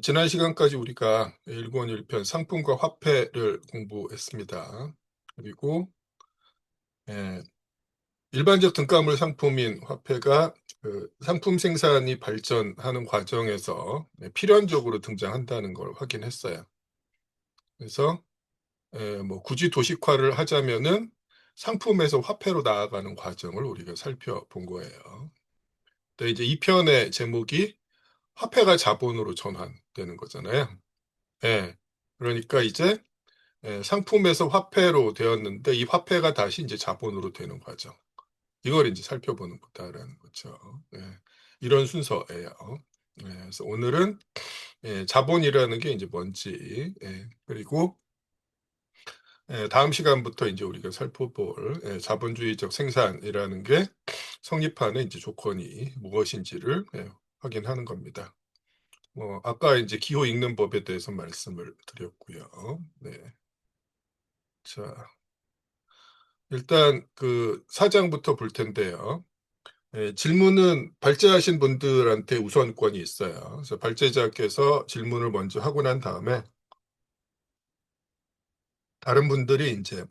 지난 시간까지 우리가 일권 1편 상품과 화폐를 공부했습니다. 그리고 예, 일반적 등가물 상품인 화폐가 그 상품 생산이 발전하는 과정에서 필연적으로 등장한다는 걸 확인했어요. 그래서 뭐 굳이 도식화를 하자면은 상품에서 화폐로 나아가는 과정을 우리가 살펴본 거예요. 근데 이제 이 편의 제목이 화폐가 자본으로 전환되는 거잖아요. 예. 그러니까 이제 상품에서 화폐로 되었는데 이 화폐가 다시 이제 자본으로 되는 과정. 이걸 이제 살펴보는 거다라는 거죠. 예. 이런 순서예요. 그래서 오늘은 자본이라는 게 이제 뭔지, 그리고 다음 시간부터 이제 우리가 살펴볼 자본주의적 생산이라는 게 성립하는 이제 조건이 무엇인지를 확인하는 겁니다. 아까 이제 기호 읽는 법에 대해서 말씀을 드렸고요. 네. 자, 일단 그 사장부터 볼 텐데요. 질문은 발제하신 분들한테 우선권이 있어요. 그래서 발제자께서 질문을 먼저 하고 난 다음에 다른 분들이 이제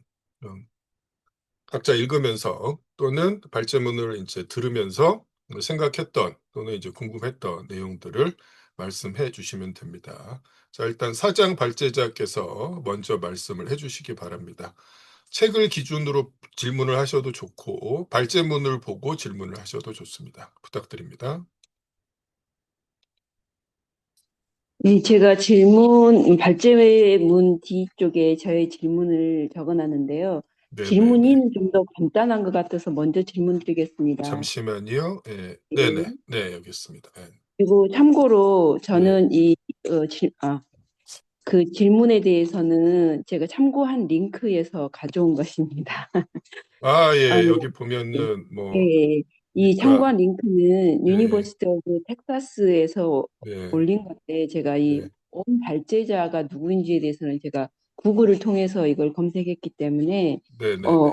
각자 읽으면서 또는 발제문을 이제 들으면서 생각했던 또는 이제 궁금했던 내용들을 말씀해 주시면 됩니다. 자, 일단 사장 발제자께서 먼저 말씀을 해 주시기 바랍니다. 책을 기준으로 질문을 하셔도 좋고 발제문을 보고 질문을 하셔도 좋습니다. 부탁드립니다. 네, 제가 발제문 뒤쪽에 저의 질문을 적어놨는데요. 네네네. 질문이 좀 더 간단한 것 같아서 먼저 질문 드리겠습니다. 잠시만요. 네네. 예. 네, 여기 있습니다. 그리고 참고로 네. 저는 그 질문에 대해서는 제가 참고한 링크에서 가져온 것입니다. 아, 아, 예, 네. 여기 보면은 뭐 예, 이 그러니까 참고한 링크는 네, 유니버시티 오브 텍사스에서 네, 올린 건데 제가 이 네, 온 발제자가 누구인지에 대해서는 제가 구글을 통해서 이걸 검색했기 때문에 네, 네, 어,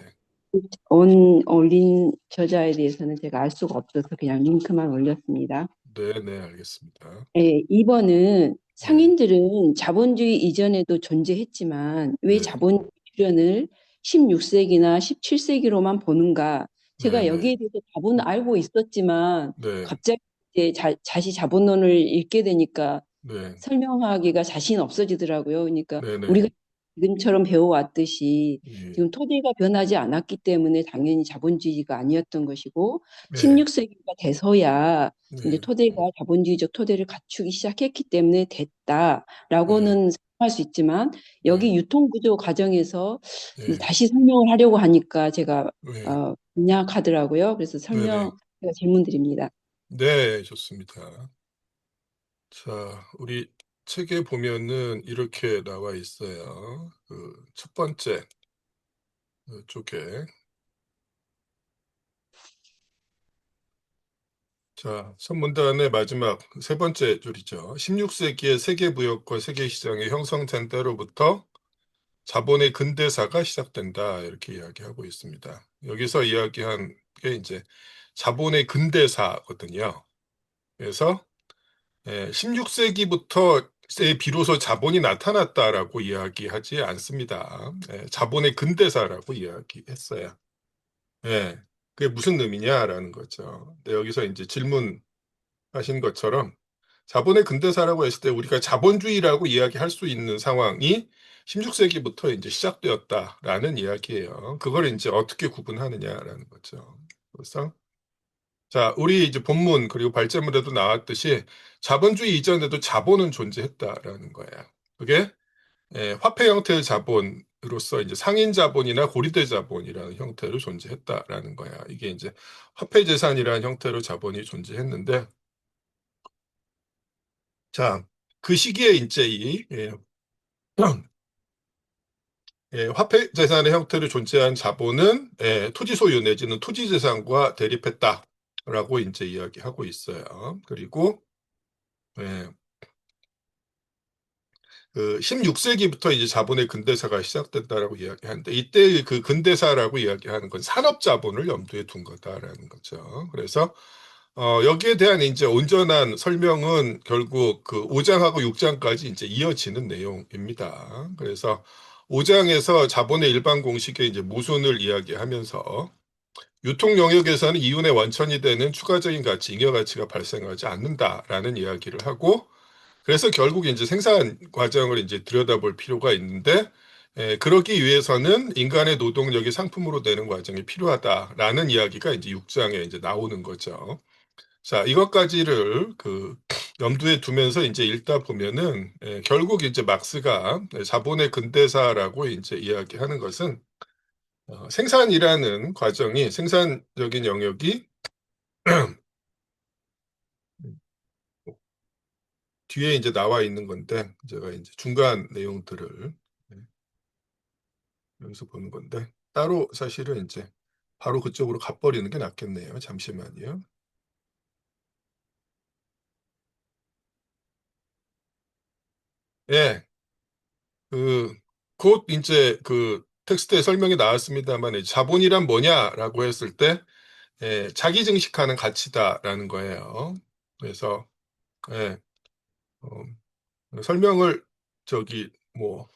네, 온 올린 저자에 대해서는 제가 알 수가 없어서 그냥 링크만 올렸습니다. 네, 네, 알겠습니다. 예, 2번은 네, 상인들은 자본주의 이전에도 존재했지만 왜 네, 자본주의 출현을 16세기나 17세기로만 보는가? 네, 제가 네, 여기에 대해서 답은 알고 있었지만 네, 갑자기 이제 다시 자본론을 읽게 되니까 네, 설명하기가 자신 없어지더라고요. 그러니까 네, 네, 우리가 지금처럼 배워왔듯이 예, 지금 토대가 변하지 않았기 때문에 당연히 자본주의가 아니었던 것이고 네, 16세기가 돼서야 이제 네, 토대가 자본주의적 토대를 갖추기 시작했기 때문에 네, 됐다라고는 생각할 수 있지만 네, 여기 유통구조 과정에서 이제 네, 다시 설명을 하려고 하니까 제가 네, 빈약하더라고요. 그래서 네, 네, 제가 질문 드립니다. 네, 좋습니다. 자, 우리 책에 보면은 이렇게 나와 있어요. 그 첫 번째 쪽에 자, 선문단의 마지막 세 번째 줄이죠. 16세기의 세계 무역과 세계 시장의 형성된 때로부터 자본의 근대사가 시작된다. 이렇게 이야기하고 있습니다. 여기서 이야기한 게 이제 자본의 근대사거든요. 그래서 16세기부터 비로소 자본이 나타났다라고 이야기하지 않습니다. 자본의 근대사라고 이야기했어요. 예, 그게 무슨 의미냐라는 거죠. 근데 여기서 이제 질문하신 것처럼 자본의 근대사라고 했을 때 우리가 자본주의라고 이야기할 수 있는 상황이 16세기부터 이제 시작되었다라는 이야기예요. 그걸 이제 어떻게 구분하느냐라는 거죠. 그래서 자, 우리 이제 본문 그리고 발제문에도 나왔듯이 자본주의 이전에도 자본은 존재했다라는 거예요. 그게 화폐 형태의 자본으로서 이제 상인 자본이나 고리대 자본이라는 형태로 존재했다라는 거야. 이게 이제 화폐 재산이라는 형태로 자본이 존재했는데 자, 그 시기에 이제 화폐 재산의 형태로 존재한 자본은 토지 소유 내지는 토지 재산과 대립했다라고 이제 이야기하고 있어요. 그리고 예, 그 16세기부터 이제 자본의 근대사가 시작됐다라고 이야기하는데 이때 그 근대사라고 이야기하는 건 산업 자본을 염두에 둔 거다라는 거죠. 그래서 여기에 대한 이제 온전한 설명은 결국 그 5장하고 6장까지 이제 이어지는 내용입니다. 그래서 5장에서 자본의 일반 공식의 이제 모순을 이야기하면서 유통 영역에서는 이윤의 원천이 되는 추가적인 가치, 잉여 가치가 발생하지 않는다라는 이야기를 하고, 그래서 결국 이제 생산 과정을 이제 들여다볼 필요가 있는데, 그러기 위해서는 인간의 노동력이 상품으로 되는 과정이 필요하다라는 이야기가 이제 6장에 이제 나오는 거죠. 자, 이것까지를 그 염두에 두면서 이제 읽다 보면은, 결국 이제 막스가 자본의 근대사라고 이제 이야기하는 것은 생산이라는 과정이, 생산적인 영역이 뒤에 이제 나와 있는 건데, 제가 이제 중간 내용들을 여기서 보는 건데, 따로 사실은 이제 바로 그쪽으로 가버리는 게 낫겠네요. 잠시만요. 예, 그, 곧 이제 그 텍스트에 설명이 나왔습니다만, 자본이란 뭐냐라고 했을 때, 자기 증식하는 가치다라는 거예요. 그래서, 예, 설명을 저기, 뭐,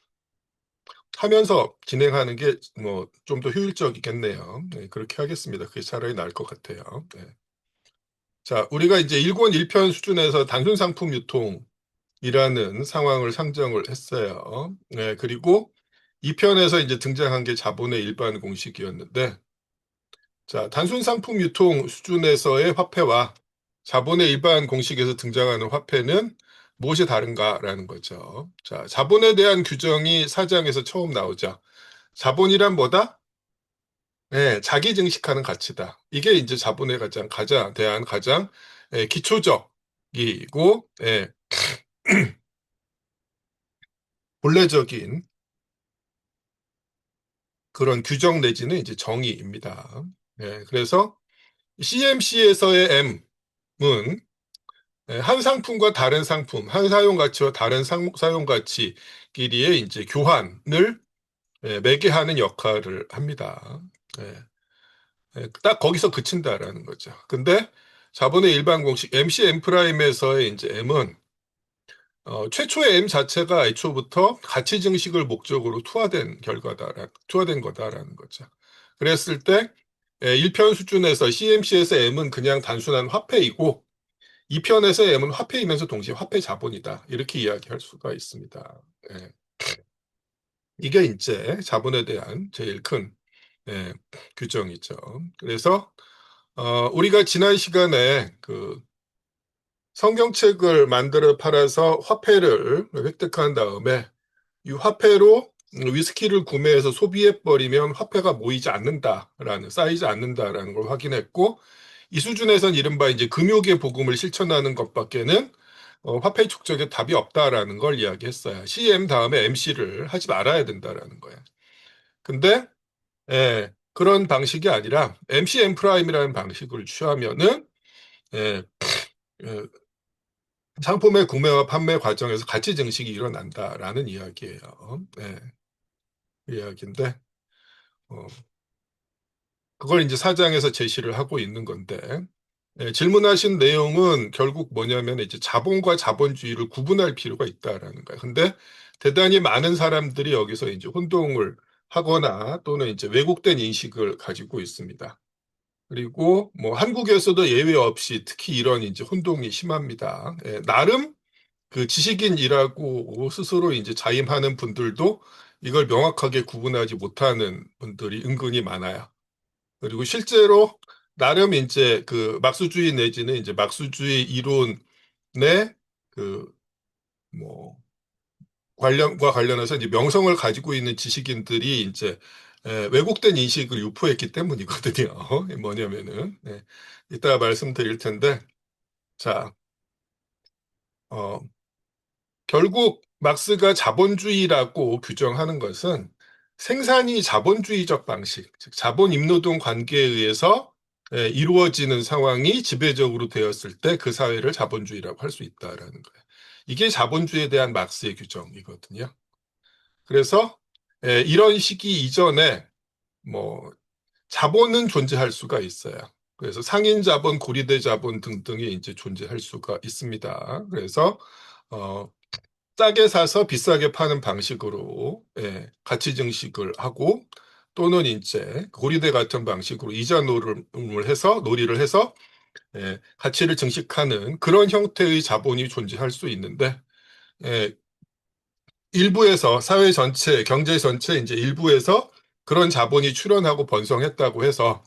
하면서 진행하는 게 뭐 좀 더 효율적이겠네요. 네, 그렇게 하겠습니다. 그게 차라리 나을 것 같아요. 네. 자, 우리가 이제 1권 1편 수준에서 단순 상품 유통이라는 상황을 상정을 했어요. 네, 그리고 2편에서 이제 등장한 게 자본의 일반 공식이었는데, 자, 단순 상품 유통 수준에서의 화폐와 자본의 일반 공식에서 등장하는 화폐는 무엇이 다른가라는 거죠. 자, 자본에 대한 규정이 4장에서 처음 나오죠. 자본이란 뭐다? 예, 자기 증식하는 가치다. 이게 이제 자본에 대한 가장 기초적이고, 본래적인 그런 규정 내지는 이제 정의입니다. 그래서 CMC에서의 M은 한 상품과 다른 상품, 한 사용 가치와 다른 사용 가치끼리의 이제 교환을 매개하는 역할을 합니다. 예, 딱 거기서 그친다라는 거죠. 근데 자본의 일반 공식 MCM 프라임에서의 이제 M은 최초의 M 자체가 애초부터 가치 증식을 목적으로 투하된 거다라는 거죠. 그랬을 때 1편 수준에서 CMC에서 M은 그냥 단순한 화폐이고 2편에서 M은 화폐이면서 동시에 화폐 자본이다. 이렇게 이야기할 수가 있습니다. 예. 이게 이제 자본에 대한 제일 큰 예, 규정이죠. 그래서 우리가 지난 시간에 그 성경책을 만들어 팔아서 화폐를 획득한 다음에 이 화폐로 위스키를 구매해서 소비해버리면 화폐가 쌓이지 않는다라는 걸 확인했고, 이 수준에선 이른바 이제 금욕의 복음을 실천하는 것밖에는 화폐 축적에 답이 없다라는 걸 이야기했어요. CM 다음에 MC를 하지 말아야 된다라는 거예요. 근데 그런 방식이 아니라 MCM 프라임이라는 방식을 취하면은 예, 예, 상품의 구매와 판매 과정에서 가치 증식이 일어난다라는 이야기예요. 그 이야기인데 어, 그걸 이제 사장에서 제시를 하고 있는 건데 질문하신 내용은 결국 뭐냐면 이제 자본과 자본주의를 구분할 필요가 있다라는 거예요. 근데 대단히 많은 사람들이 여기서 이제 혼동을 하거나 또는 이제 왜곡된 인식을 가지고 있습니다. 그리고 뭐 한국에서도 예외 없이 특히 이런 이제 혼동이 심합니다. 나름 그 지식인이라고 스스로 이제 자임하는 분들도 이걸 명확하게 구분하지 못하는 분들이 은근히 많아요. 그리고 실제로 나름 이제 그 막수주의 내지는 이제 막수주의 이론의 그 뭐 관련해서 이제 명성을 가지고 있는 지식인들이 이제 왜곡된 인식을 유포했기 때문이거든요. 뭐냐면은 이따가 말씀드릴 텐데 자 어, 결국 막스가 자본주의라고 규정하는 것은 생산이 자본주의적 방식, 즉 자본 임노동 관계에 의해서 이루어지는 상황이 지배적으로 되었을 때 그 사회를 자본주의라고 할 수 있다라는 거예요. 이게 자본주의에 대한 막스의 규정이거든요. 그래서 이런 시기 이전에 뭐 자본은 존재할 수가 있어요. 그래서 상인 자본, 고리대 자본 등등이 이제 존재할 수가 있습니다. 그래서 어, 싸게 사서 비싸게 파는 방식으로 예, 가치 증식을 하고 또는 이제 고리대 같은 방식으로 이자 노름을 해서 놀이를 해서 예, 가치를 증식하는 그런 형태의 자본이 존재할 수 있는데 예, 일부에서 사회 전체, 경제 전체 이제 일부에서 그런 자본이 출현하고 번성했다고 해서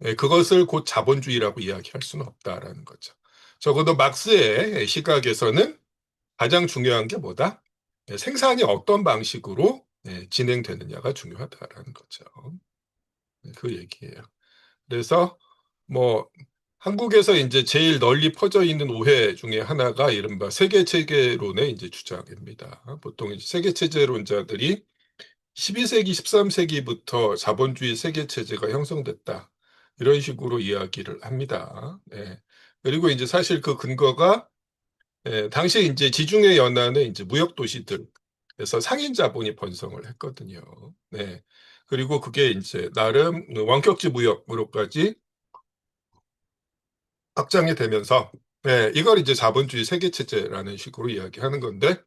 예, 그것을 곧 자본주의라고 이야기할 수는 없다라는 거죠. 적어도 막스의 시각에서는 가장 중요한 게 뭐다? 예, 생산이 어떤 방식으로 예, 진행되느냐가 중요하다라는 거죠. 예, 그 얘기예요. 그래서 뭐 한국에서 이제 제일 널리 퍼져 있는 오해 중에 하나가 이른바 세계체계론의 이제 주장입니다. 보통 이제 세계체제론자들이 12세기, 13세기부터 자본주의 세계체제가 형성됐다. 이런 식으로 이야기를 합니다. 예. 그리고 이제 사실 그 근거가 예, 당시 이제 지중해 연안의 이제 무역 도시들에서 상인 자본이 번성을 했거든요. 네. 그리고 그게 이제 나름 원격지 무역으로까지 확장이 되면서 예, 이걸 이제 자본주의 세계체제라는 식으로 이야기하는 건데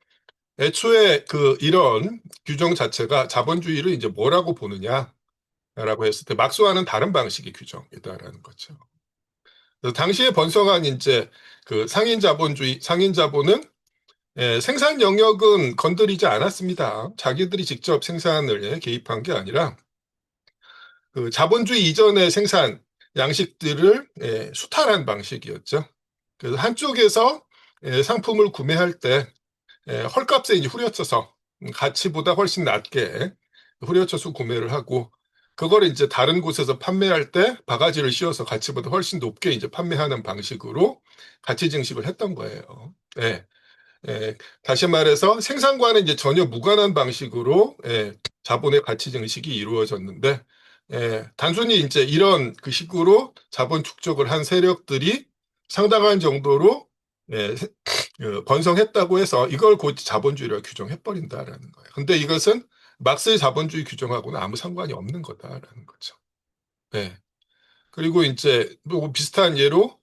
애초에 그 이런 규정 자체가 자본주의를 이제 뭐라고 보느냐라고 했을 때 막스와는 다른 방식의 규정이다라는 거죠. 그래서 당시에 번성한 이제 그 상인 자본주의, 상인 자본은 예, 생산 영역은 건드리지 않았습니다. 자기들이 직접 생산을 개입한 게 아니라 그 자본주의 이전의 생산 양식들을 예, 수탈한 방식이었죠. 그래서 한쪽에서 예, 상품을 구매할 때 예, 헐값에 이제 후려쳐서 가치보다 훨씬 낮게 후려쳐서 구매를 하고 그걸 이제 다른 곳에서 판매할 때 바가지를 씌워서 가치보다 훨씬 높게 이제 판매하는 방식으로 가치 증식을 했던 거예요. 예. 예, 다시 말해서 생산과는 이제 전혀 무관한 방식으로 예, 자본의 가치 증식이 이루어졌는데 예, 단순히 이제 이런 그 식으로 자본 축적을 한 세력들이 상당한 정도로 예, 번성했다고 해서 이걸 곧 자본주의로 규정해버린다라는 거예요. 근데 이것은 막스의 자본주의 규정하고는 아무 상관이 없는 거다라는 거죠. 예. 그리고 이제 뭐 비슷한 예로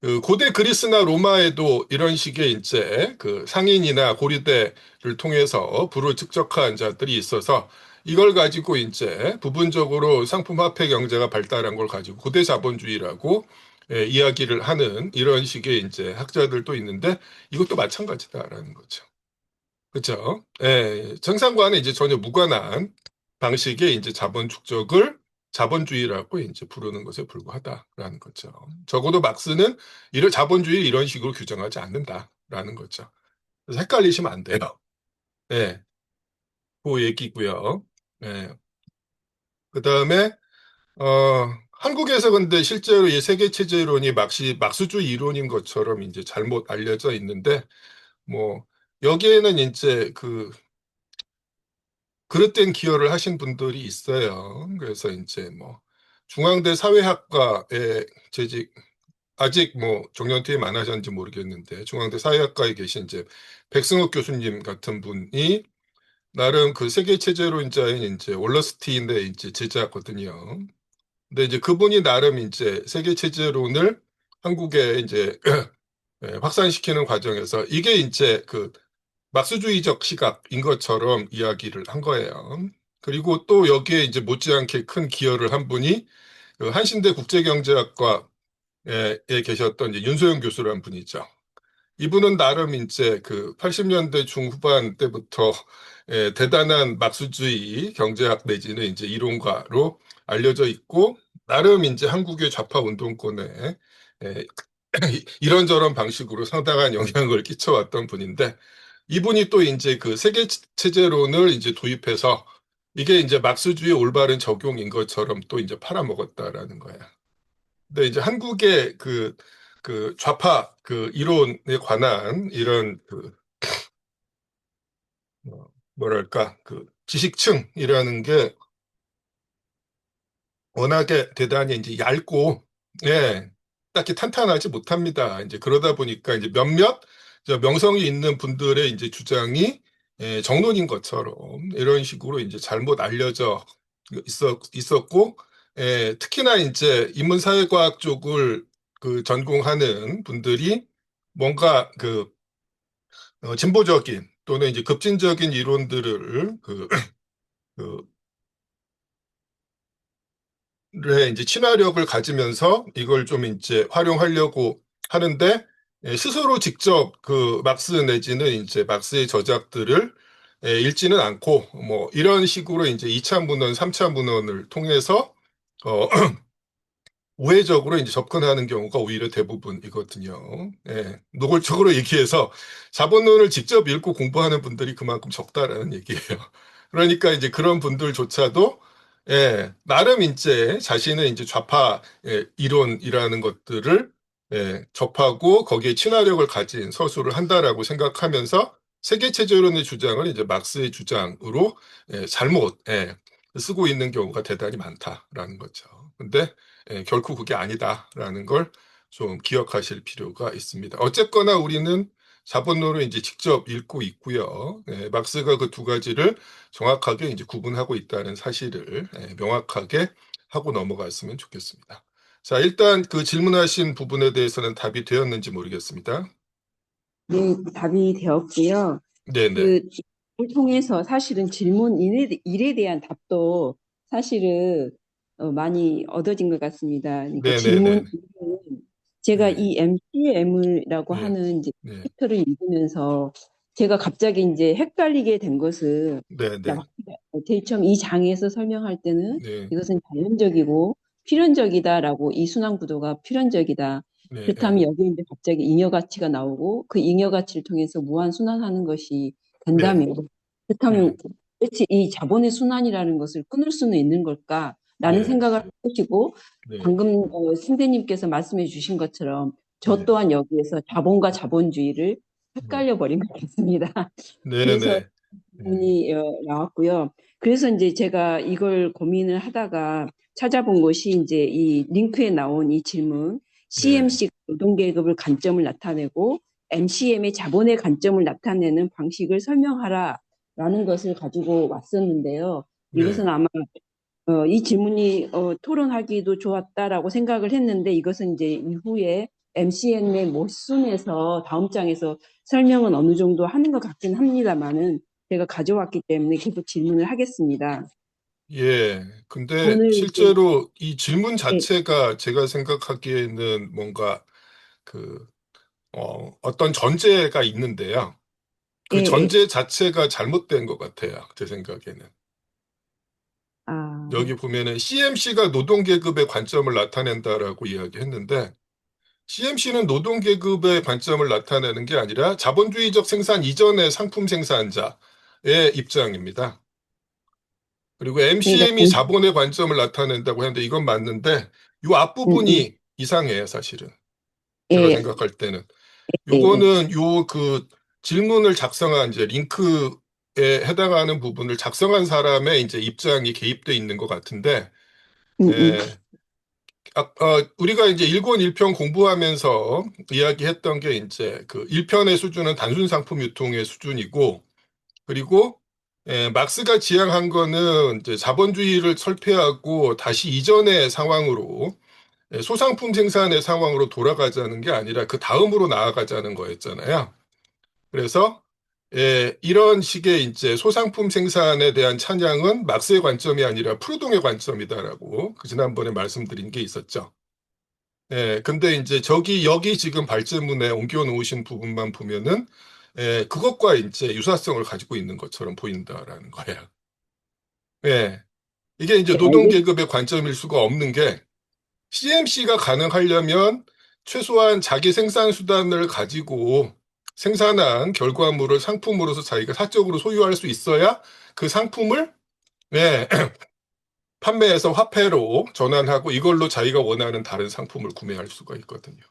그 고대 그리스나 로마에도 이런 식의 이제 그 상인이나 고리대를 통해서 부를 축적한 자들이 있어서 이걸 가지고 이제 부분적으로 상품 화폐 경제가 발달한 걸 가지고 고대 자본주의라고 예, 이야기를 하는 이런 식의 이제 학자들도 있는데 이것도 마찬가지다라는 거죠. 그렇죠? 예, 정상과는 이제 전혀 무관한 방식의 이제 자본 축적을 자본주의라고 이제 부르는 것에 불과하다라는 거죠. 적어도 막스는 이를 자본주의 이런 식으로 규정하지 않는다라는 거죠. 그래서 헷갈리시면 안 돼요. 예, 그 얘기고요. 예, 그 다음에 한국에서 근데 실제로 이 세계 체제론이 막스주의 이론인 것처럼 이제 잘못 알려져 있는데 뭐 여기에는 이제 그 그릇된 기여를 하신 분들이 있어요. 그래서 이제 뭐 중앙대 사회학과에 재직 아직 뭐 정년퇴임 안 하셨는지 모르겠는데 중앙대 사회학과에 계신 이제 백승욱 교수님 같은 분이 나름 그 세계 체제론자인 이제 월러스틴의 이제 제자거든요. 근데 이제 그분이 나름 이제 세계 체제론을 한국에 이제 확산시키는 과정에서 이게 이제 그 막스주의적 시각인 것처럼 이야기를 한 거예요. 그리고 또 여기에 이제 못지않게 큰 기여를 한 분이 그 한신대 국제경제학과에 계셨던 이제 윤소영 교수라는 분이죠. 이분은 나름 이제 그 80년대 중후반 때부터 대단한 막스주의 경제학 내지는 이제 이론가로 알려져 있고 나름 이제 한국의 좌파 운동권에 에, 이런저런 방식으로 상당한 영향을 끼쳐왔던 분인데 이분이 또 이제 그 세계 체제론을 이제 도입해서 이게 이제 막스주의 올바른 적용인 것처럼 또 이제 팔아먹었다라는 거야. 근데 이제 한국의 그 좌파 그 이론에 관한 이런 그 뭐랄까 그 지식층이라는 게 워낙에 대단히 이제 얇고 예 딱히 탄탄하지 못합니다. 이제 그러다 보니까 이제 몇몇 저 명성이 있는 분들의 이제 주장이 정론인 것처럼 이런 식으로 이제 잘못 알려져 있었고 특히나 이제 인문사회과학 쪽을 그 전공하는 분들이 뭔가 그 진보적인 또는 이제 급진적인 이론들을 그 이제 친화력을 가지면서 이걸 좀 이제 활용하려고 하는데 스스로 직접 그 막스 내지는 이제 막스의 저작들을 읽지는 않고 뭐 이런 식으로 이제 2차 문헌, 3차 문헌을 통해서 어, 우회적으로 이제 접근하는 경우가 오히려 대부분이거든요. 노골적으로 얘기해서 자본론을 직접 읽고 공부하는 분들이 그만큼 적다라는 얘기예요. 그러니까 이제 그런 분들조차도 나름 이제 자신의 이제 좌파 이론이라는 것들을 접하고 거기에 친화력을 가진 서술을 한다라고 생각하면서 세계체제론의 주장을 이제 막스의 주장으로 잘못 쓰고 있는 경우가 대단히 많다라는 거죠. 근데 결코 그게 아니다라는 걸 좀 기억하실 필요가 있습니다. 어쨌거나 우리는 자본론을 이제 직접 읽고 있고요. 막스가 그 두 가지를 정확하게 이제 구분하고 있다는 사실을 명확하게 하고 넘어갔으면 좋겠습니다. 자, 일단 그 질문하신 부분에 대해서는 답이 되었는지 모르겠습니다. 네, 답이 되었고요. 네네. 그 을 통해서 사실은 질문 일에 대한 답도 사실은 많이 얻어진 것 같습니다. 그러니까 질문 네네네. 일은 제가 네. 이 MCM이라고 네. 하는 이제 네. 챕터를 읽으면서 제가 갑자기 이제 헷갈리게 된 것은 네네. 제일 처음 이 장에서 설명할 때는 네. 이것은 자연적이고 필연적이다라고 이 순환 구도가 필연적이다. 네. 그렇다면 여기 이제 갑자기 잉여 가치가 나오고 그 잉여 가치를 통해서 무한 순환하는 것이 네. 된다면 그렇다면 네. 도대체 이 자본의 순환이라는 것을 끊을 수는 있는 걸까라는 네. 생각을 하시고 네. 방금 선생님께서 말씀해 주신 것처럼 저 네. 또한 여기에서 자본과 자본주의를 네. 헷갈려 버린 것 같습니다. 네. 그래서 네. 네. 질문이 나왔고요. 그래서 이제 제가 이걸 고민을 하다가 찾아본 것이 이제 이 링크에 나온 이 질문, 네. CMC가 노동계급을 관점을 나타내고 MCM의 자본의 관점을 나타내는 방식을 설명하라라는 것을 가지고 왔었는데요. 네. 이것은 아마 이 질문이 토론하기도 좋았다라고 생각을 했는데 이것은 이제 이후에 MCN의 모순에서 다음 장에서 설명은 어느 정도 하는 것 같긴 합니다만은 제가 가져왔기 때문에 계속 질문을 하겠습니다. 예. 근데 오늘 이제 실제로 이 질문 예, 자체가 제가 생각하기에는 뭔가 그, 어떤 전제가 있는데요. 예, 그 예. 전제 자체가 잘못된 것 같아요. 제 생각에는. 아, 여기 보면은 CMC가 노동계급의 관점을 나타낸다라고 이야기했는데, CMC는 노동계급의 관점을 나타내는 게 아니라 자본주의적 생산 이전의 상품 생산자의 입장입니다. 그리고 그러니까 MCM이 자본의 관점을 나타낸다고 하는데 이건 맞는데 이 음, 음, 앞부분이 이상해요, 사실은. 제가 예, 생각할 때는. 예, 예. 요거는 요 그 질문을 작성한 이제 링크에 해당하는 부분을 작성한 사람의 이제 입장이 개입돼 있는 것 같은데, 음, 음, 에, 우리가 이제 일권 일평 공부하면서 이야기했던 게 이제 그 1편의 수준은 단순 상품 유통의 수준이고, 그리고 막스가 지향한 거는 이제 자본주의를 설폐하고 다시 이전의 상황으로 소상품 생산의 상황으로 돌아가자는 게 아니라 그 다음으로 나아가자는 거였잖아요. 그래서 이런 식의 이제 소상품 생산에 대한 찬양은 막스의 관점이 아니라 프루동의 관점이다라고 그 지난번에 말씀드린 게 있었죠. 근데 이제 여기 지금 발제문에 옮겨 놓으신 부분만 보면은 그것과 이제 유사성을 가지고 있는 것처럼 보인다라는 거예요. 예. 이게 이제 예, 알겠, 노동계급의 관점일 수가 없는 게 CMC가 가능하려면 최소한 자기 생산 수단을 가지고 생산한 결과물을 상품으로서 자기가 사적으로 소유할 수 있어야 그 상품을 예, 판매해서 화폐로 전환하고 이걸로 자기가 원하는 다른 상품을 구매할 수가 있거든요.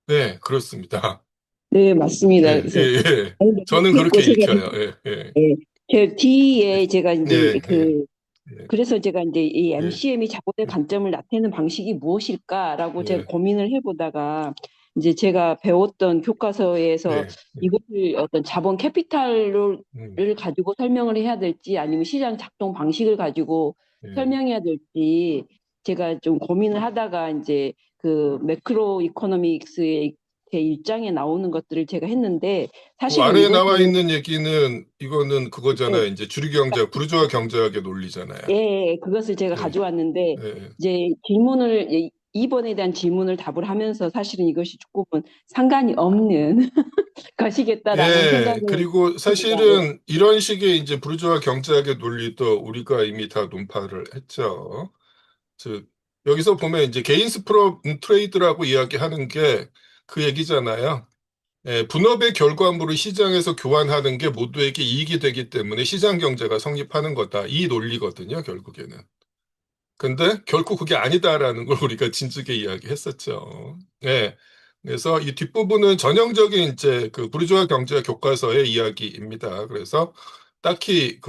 네, 그렇습니다. 네, 예, 맞습니다. 예, 그래서 예. 저는 듣고 그렇게 제가 읽혀요. 예, 예, 예, 제 뒤에 제가 이제 예, 예, 예, 그래서 제가 이제 이 예, MCM이 자본의 관점을 나타내는 방식이 무엇일까라고 제가 예, 고민을 해보다가 이제 제가 배웠던 교과서에서 네, 네, 이것을 어떤 자본 캐피탈을 음, 가지고 설명을 해야 될지 아니면 시장 작동 방식을 가지고 예. 설명해야 될지 제가 좀 고민을 하다가 이제 그 매크로 이코노믹스의 제 일장에 나오는 것들을 제가 했는데 그 사실은 아래에 나와 이것은 있는 얘기는 이거는 예, 그거잖아요. 이제 주류 경제, 부르주아 경제학의 논리잖아요. 예, 그것을 제가 예, 가져왔는데 예, 이제 2번에 대한 질문을 답을 하면서 사실은 이것이 조금은 상관이 없는 것이겠다라는 예. 생각을 그리고 합니다. 사실은 이런 식의 이제 부르주아 경제학의 논리도 우리가 이미 다 논파를 했죠. 즉, 여기서 보면 이제 개인스 프로 트레이드라고 이야기하는 게 그 얘기잖아요. 예, 분업의 결과물을 시장에서 교환하는 게 모두에게 이익이 되기 때문에 시장 경제가 성립하는 거다. 이 논리거든요, 결국에는. 근데 결코 그게 아니다라는 걸 우리가 진즉에 이야기했었죠. 예. 그래서 이 뒷부분은 전형적인 이제 그 부르주아 경제 교과서의 이야기입니다. 그래서 딱히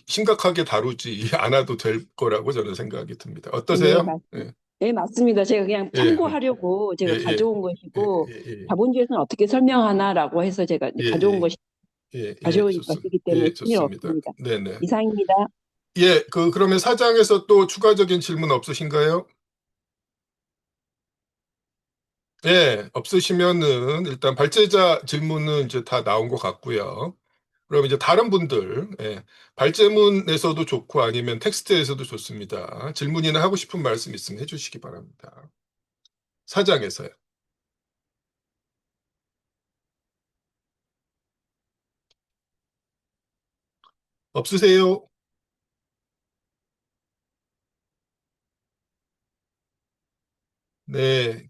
심각하게 다루지 않아도 될 거라고 저는 생각이 듭니다. 네, 어떠세요? 예, 네, 맞습니다. 제가 그냥 예, 참고하려고 예, 제가 예, 가져온 예, 것이고 예, 자본주의에서는 어떻게 설명하나라고 해서 제가 예, 가져온 예, 것이 예, 가져온 좋습니다. 것이기 때문에 예, 필요 좋습니다. 없습니다. 네네. 이상입니다. 예, 그러면 사장에서 또 추가적인 질문 없으신가요? 예, 없으시면은 일단 발제자 질문은 이제 다 나온 것 같고요. 그럼 이제 다른 분들, 예, 발제문에서도 좋고 아니면 텍스트에서도 좋습니다. 질문이나 하고 싶은 말씀 있으면 해주시기 바랍니다. 사장에서요. 없으세요? 네,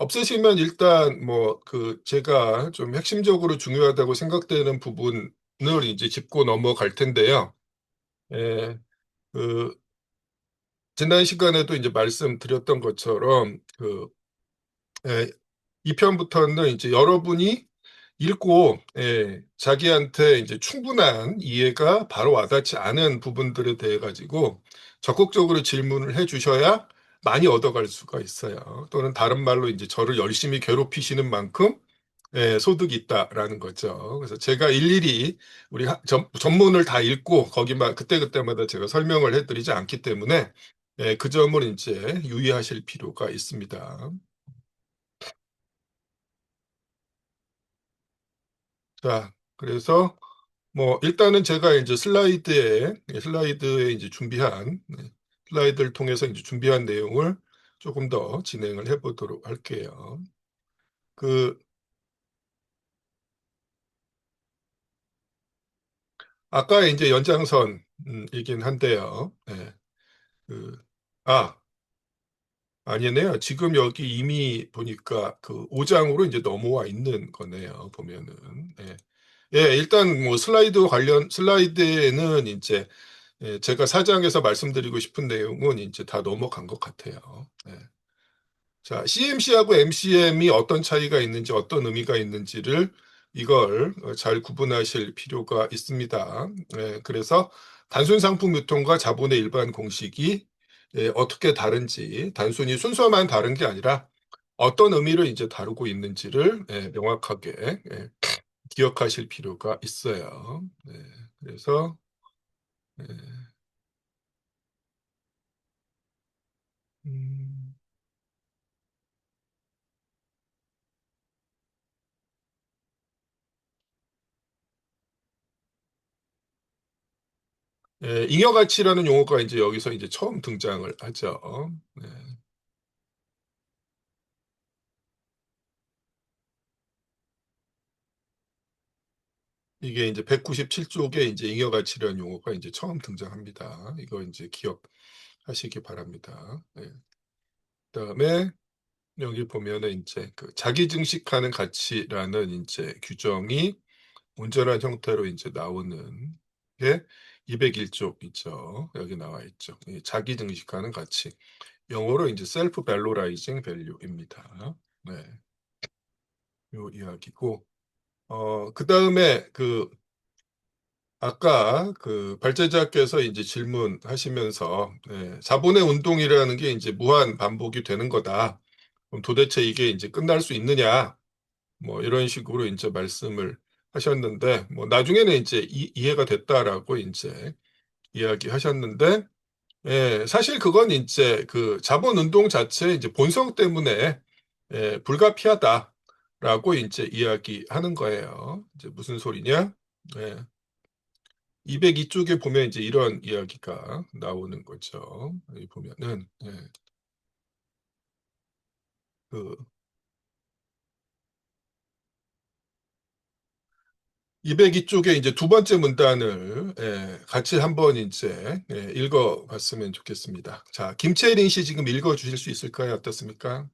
없으시면 일단 제가 좀 핵심적으로 중요하다고 생각되는 부분을 이제 짚고 넘어갈 텐데요. 예, 그, 지난 시간에도 이제 말씀드렸던 것처럼, 예, 2편부터는 이제 여러분이 읽고, 예, 자기한테 이제 충분한 이해가 바로 와닿지 않은 부분들에 대해 가지고 적극적으로 질문을 해 주셔야 많이 얻어갈 수가 있어요. 또는 다른 말로 이제 저를 열심히 괴롭히시는 만큼 예, 소득이 있다라는 거죠. 그래서 제가 일일이 우리 전문을 다 읽고 거기만 그때그때마다 제가 설명을 해드리지 않기 때문에 예, 그 점을 이제 유의하실 필요가 있습니다. 자, 그래서 일단은 제가 이제 슬라이드에 이제 슬라이드를 통해서 이제 준비한 내용을 조금 더 진행을 해보도록 할게요. 그, 아까 이제 연장선이긴 한데요. 네, 그, 아, 아니네요. 지금 여기 이미 보니까 그 5장으로 이제 넘어와 있는 거네요. 보면은. 예. 예, 일단 슬라이드에는 이제 제가 사장에서 말씀드리고 싶은 내용은 이제 다 넘어간 것 같아요. 예. 자, CMC하고 MCM이 어떤 차이가 있는지, 어떤 의미가 있는지를 이걸 잘 구분하실 필요가 있습니다. 그래서 단순 상품 유통과 자본의 일반 공식이 어떻게 다른지, 단순히 순서만 다른 게 아니라 어떤 의미를 이제 다루고 있는지를 명확하게 기억하실 필요가 있어요. 그래서 예, 음, 잉여 가치라는 용어가 이제 여기서 이제 처음 등장을 하죠. 네. 이게 이제 197쪽에 이제 잉여 가치라는 용어가 이제 처음 등장합니다. 이거 이제 기억하시기 바랍니다. 네. 그다음에 여기 보면은 이제 그 자기 증식하는 가치라는 이제 규정이 온전한 형태로 이제 나오는 게 201쪽 있죠. 여기 나와 있죠. 이 자기 증식하는 가치. 영어로 이제 셀프 밸로라이징 밸류입니다. 네. 요 이야기고 그다음에 아까 그 발제자께서 이제 질문하시면서 자본의 운동이라는 게 이제 무한 반복이 되는 거다. 그럼 도대체 이게 이제 끝날 수 있느냐? 뭐 이런 식으로 이제 말씀을 하셨는데 뭐 나중에는 이제 이해가 됐다라고 이제 이야기하셨는데, 예, 사실 그건 이제 그 자본 운동 자체의 이제 본성 때문에 불가피하다라고 이제 이야기하는 거예요. 이제 무슨 소리냐? 예, 202쪽에 보면 이제 이런 이야기가 나오는 거죠. 여기 보면은 그 202쪽에 이제 두 번째 문단을 같이 한번 이제 읽어봤으면 좋겠습니다. 자, 김채린 씨 지금 읽어주실 수 있을까요? 어떻습니까?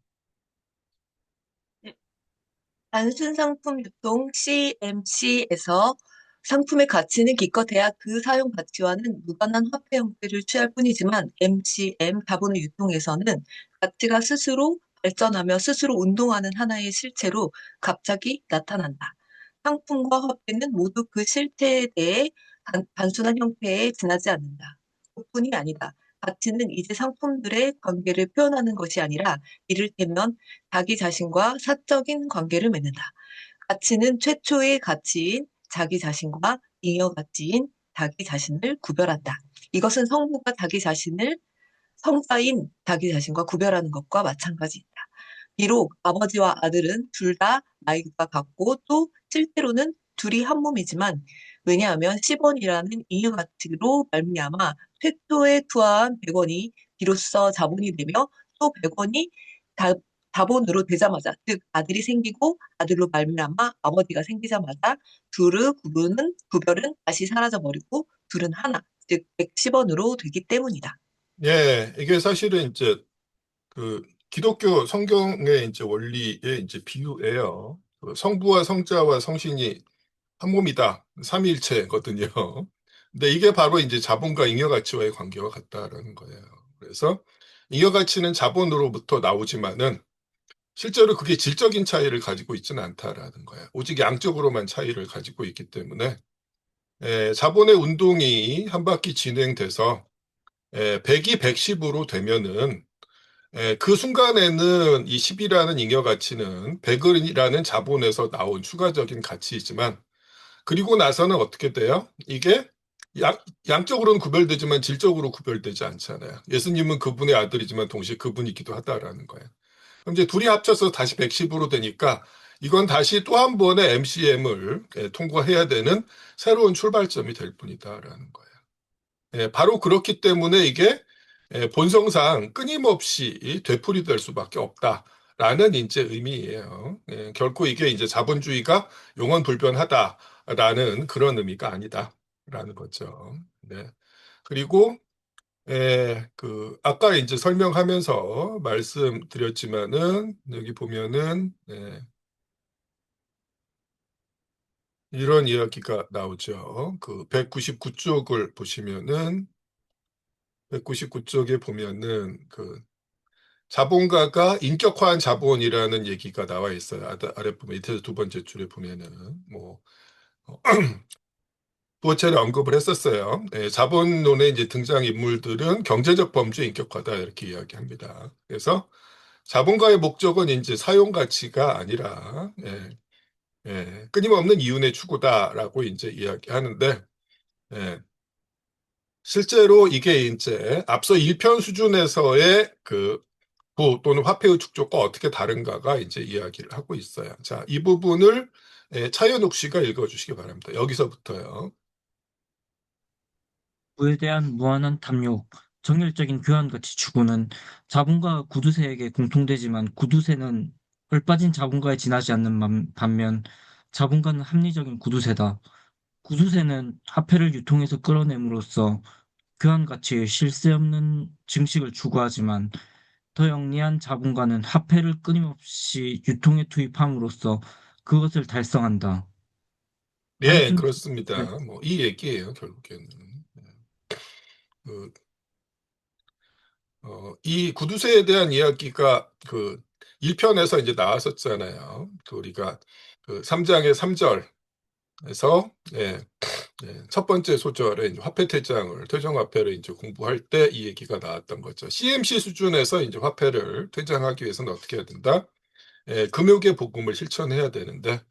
단순 상품 유통 CMC에서 상품의 가치는 기껏해야 그 사용 가치와는 무관한 화폐 형태를 취할 뿐이지만 MCM 자본의 유통에서는 가치가 스스로 발전하며 스스로 운동하는 하나의 실체로 갑자기 나타난다. 상품과 화폐는 모두 그 실체에 대해 단순한 형태에 지나지 않는다. 그뿐이 아니다. 가치는 이제 상품들의 관계를 표현하는 것이 아니라 이를테면 자기 자신과 사적인 관계를 맺는다. 가치는 최초의 가치인 자기 자신과 잉여 가치인 자기 자신을 구별한다. 이것은 성부가 자기 자신을 성자인 자기 자신과 구별하는 것과 마찬가지이다. 비록 아버지와 아들은 둘 다 나이가 같고 또 실제로는 둘이 한 몸이지만 왜냐하면 10원이라는 잉여 가치로 말미암아 최초에 투하한 100원이 비로소 자본이 되며 또 100원이 자본으로 되자마자 즉 아들이 생기고 아들로 말미암아 아버지가 생기자마자 구별은 다시 사라져 버리고 둘은 하나 즉 110원으로 되기 때문이다. 예, 이게 사실은 이제 그 기독교 성경의 이제 원리의 이제 비유예요. 그 성부와 성자와 성신이 한 몸이다. 삼위일체거든요. 근데 이게 바로 이제 자본과 잉여 가치와의 관계와 같다라는 거예요. 그래서 잉여 가치는 자본으로부터 나오지만은 실제로 그게 질적인 차이를 가지고 있지는 않다라는 거예요. 오직 양적으로만 차이를 가지고 있기 때문에 자본의 운동이 한 바퀴 진행돼서 100이 110으로 되면은 그 순간에는 이 10이라는 잉여 가치는 100이라는 자본에서 나온 추가적인 가치이지만 그리고 나서는 어떻게 돼요? 이게 양적으로는 구별되지만 질적으로 구별되지 않잖아요. 예수님은 그분의 아들이지만 동시에 그분이기도 하다라는 거예요. 그럼 이제 둘이 합쳐서 다시 110으로 되니까 이건 다시 또 한 번의 MCM을 통과해야 되는 새로운 출발점이 될 뿐이다라는 거예요. 바로 그렇기 때문에 이게 본성상 끊임없이 되풀이될 수밖에 없다라는 이제 의미예요. 결코 이게 이제 자본주의가 영원불변하다라는 그런 의미가 아니다라는 거죠. 네. 그리고 아까 이제 설명하면서 말씀드렸지만은 여기 보면은 이런 이야기가 나오죠. 그 199쪽을 보시면은 199쪽에 보면은 그 자본가가 인격화한 자본이라는 얘기가 나와 있어요. 아래 보면 밑에서 두 번째 줄에 보면은 뭐 어, 부어체를 언급을 했었어요. 자본론의 이제 등장 인물들은 경제적 범죄 인격화다 이렇게 이야기합니다. 그래서 자본가의 목적은 이제 사용 가치가 아니라 끊임없는 이윤의 추구다라고 이제 이야기하는데 실제로 이게 이제 앞서 1편 수준에서의 그 부 또는 화폐의 축적과 어떻게 다른가가 이제 이야기를 하고 있어요. 자, 이 부분을 차현욱 씨가 읽어주시기 바랍니다. 여기서부터요. 부에 대한 무한한 탐욕, 정열적인 교환가치 추구는 자본가 구두쇠에게 공통되지만 구두쇠는 얼빠진 자본가에 지나지 않는 반면 자본가는 합리적인 구두쇠다. 구두쇠는 화폐를 유통해서 끌어냄으로써 교환가치의 쉴 새 없는 증식을 추구하지만 더 영리한 자본가는 화폐를 끊임없이 유통에 투입함으로써 그것을 달성한다. 예, 단순 그렇습니다. 뭐 이 얘기예요, 결국에는. 그, 이 구두쇠에 대한 이야기가 그 1편에서 이제 나왔었잖아요. 그 우리가 그 3장의 3절에서 첫 번째 소절에 이제 화폐 퇴장을 퇴정화폐를 이제 공부할 때 이 얘기가 나왔던 거죠. CMC 수준에서 이제 화폐를 퇴장하기 위해서는 어떻게 해야 된다? 금욕의 복음을 실천해야 되는데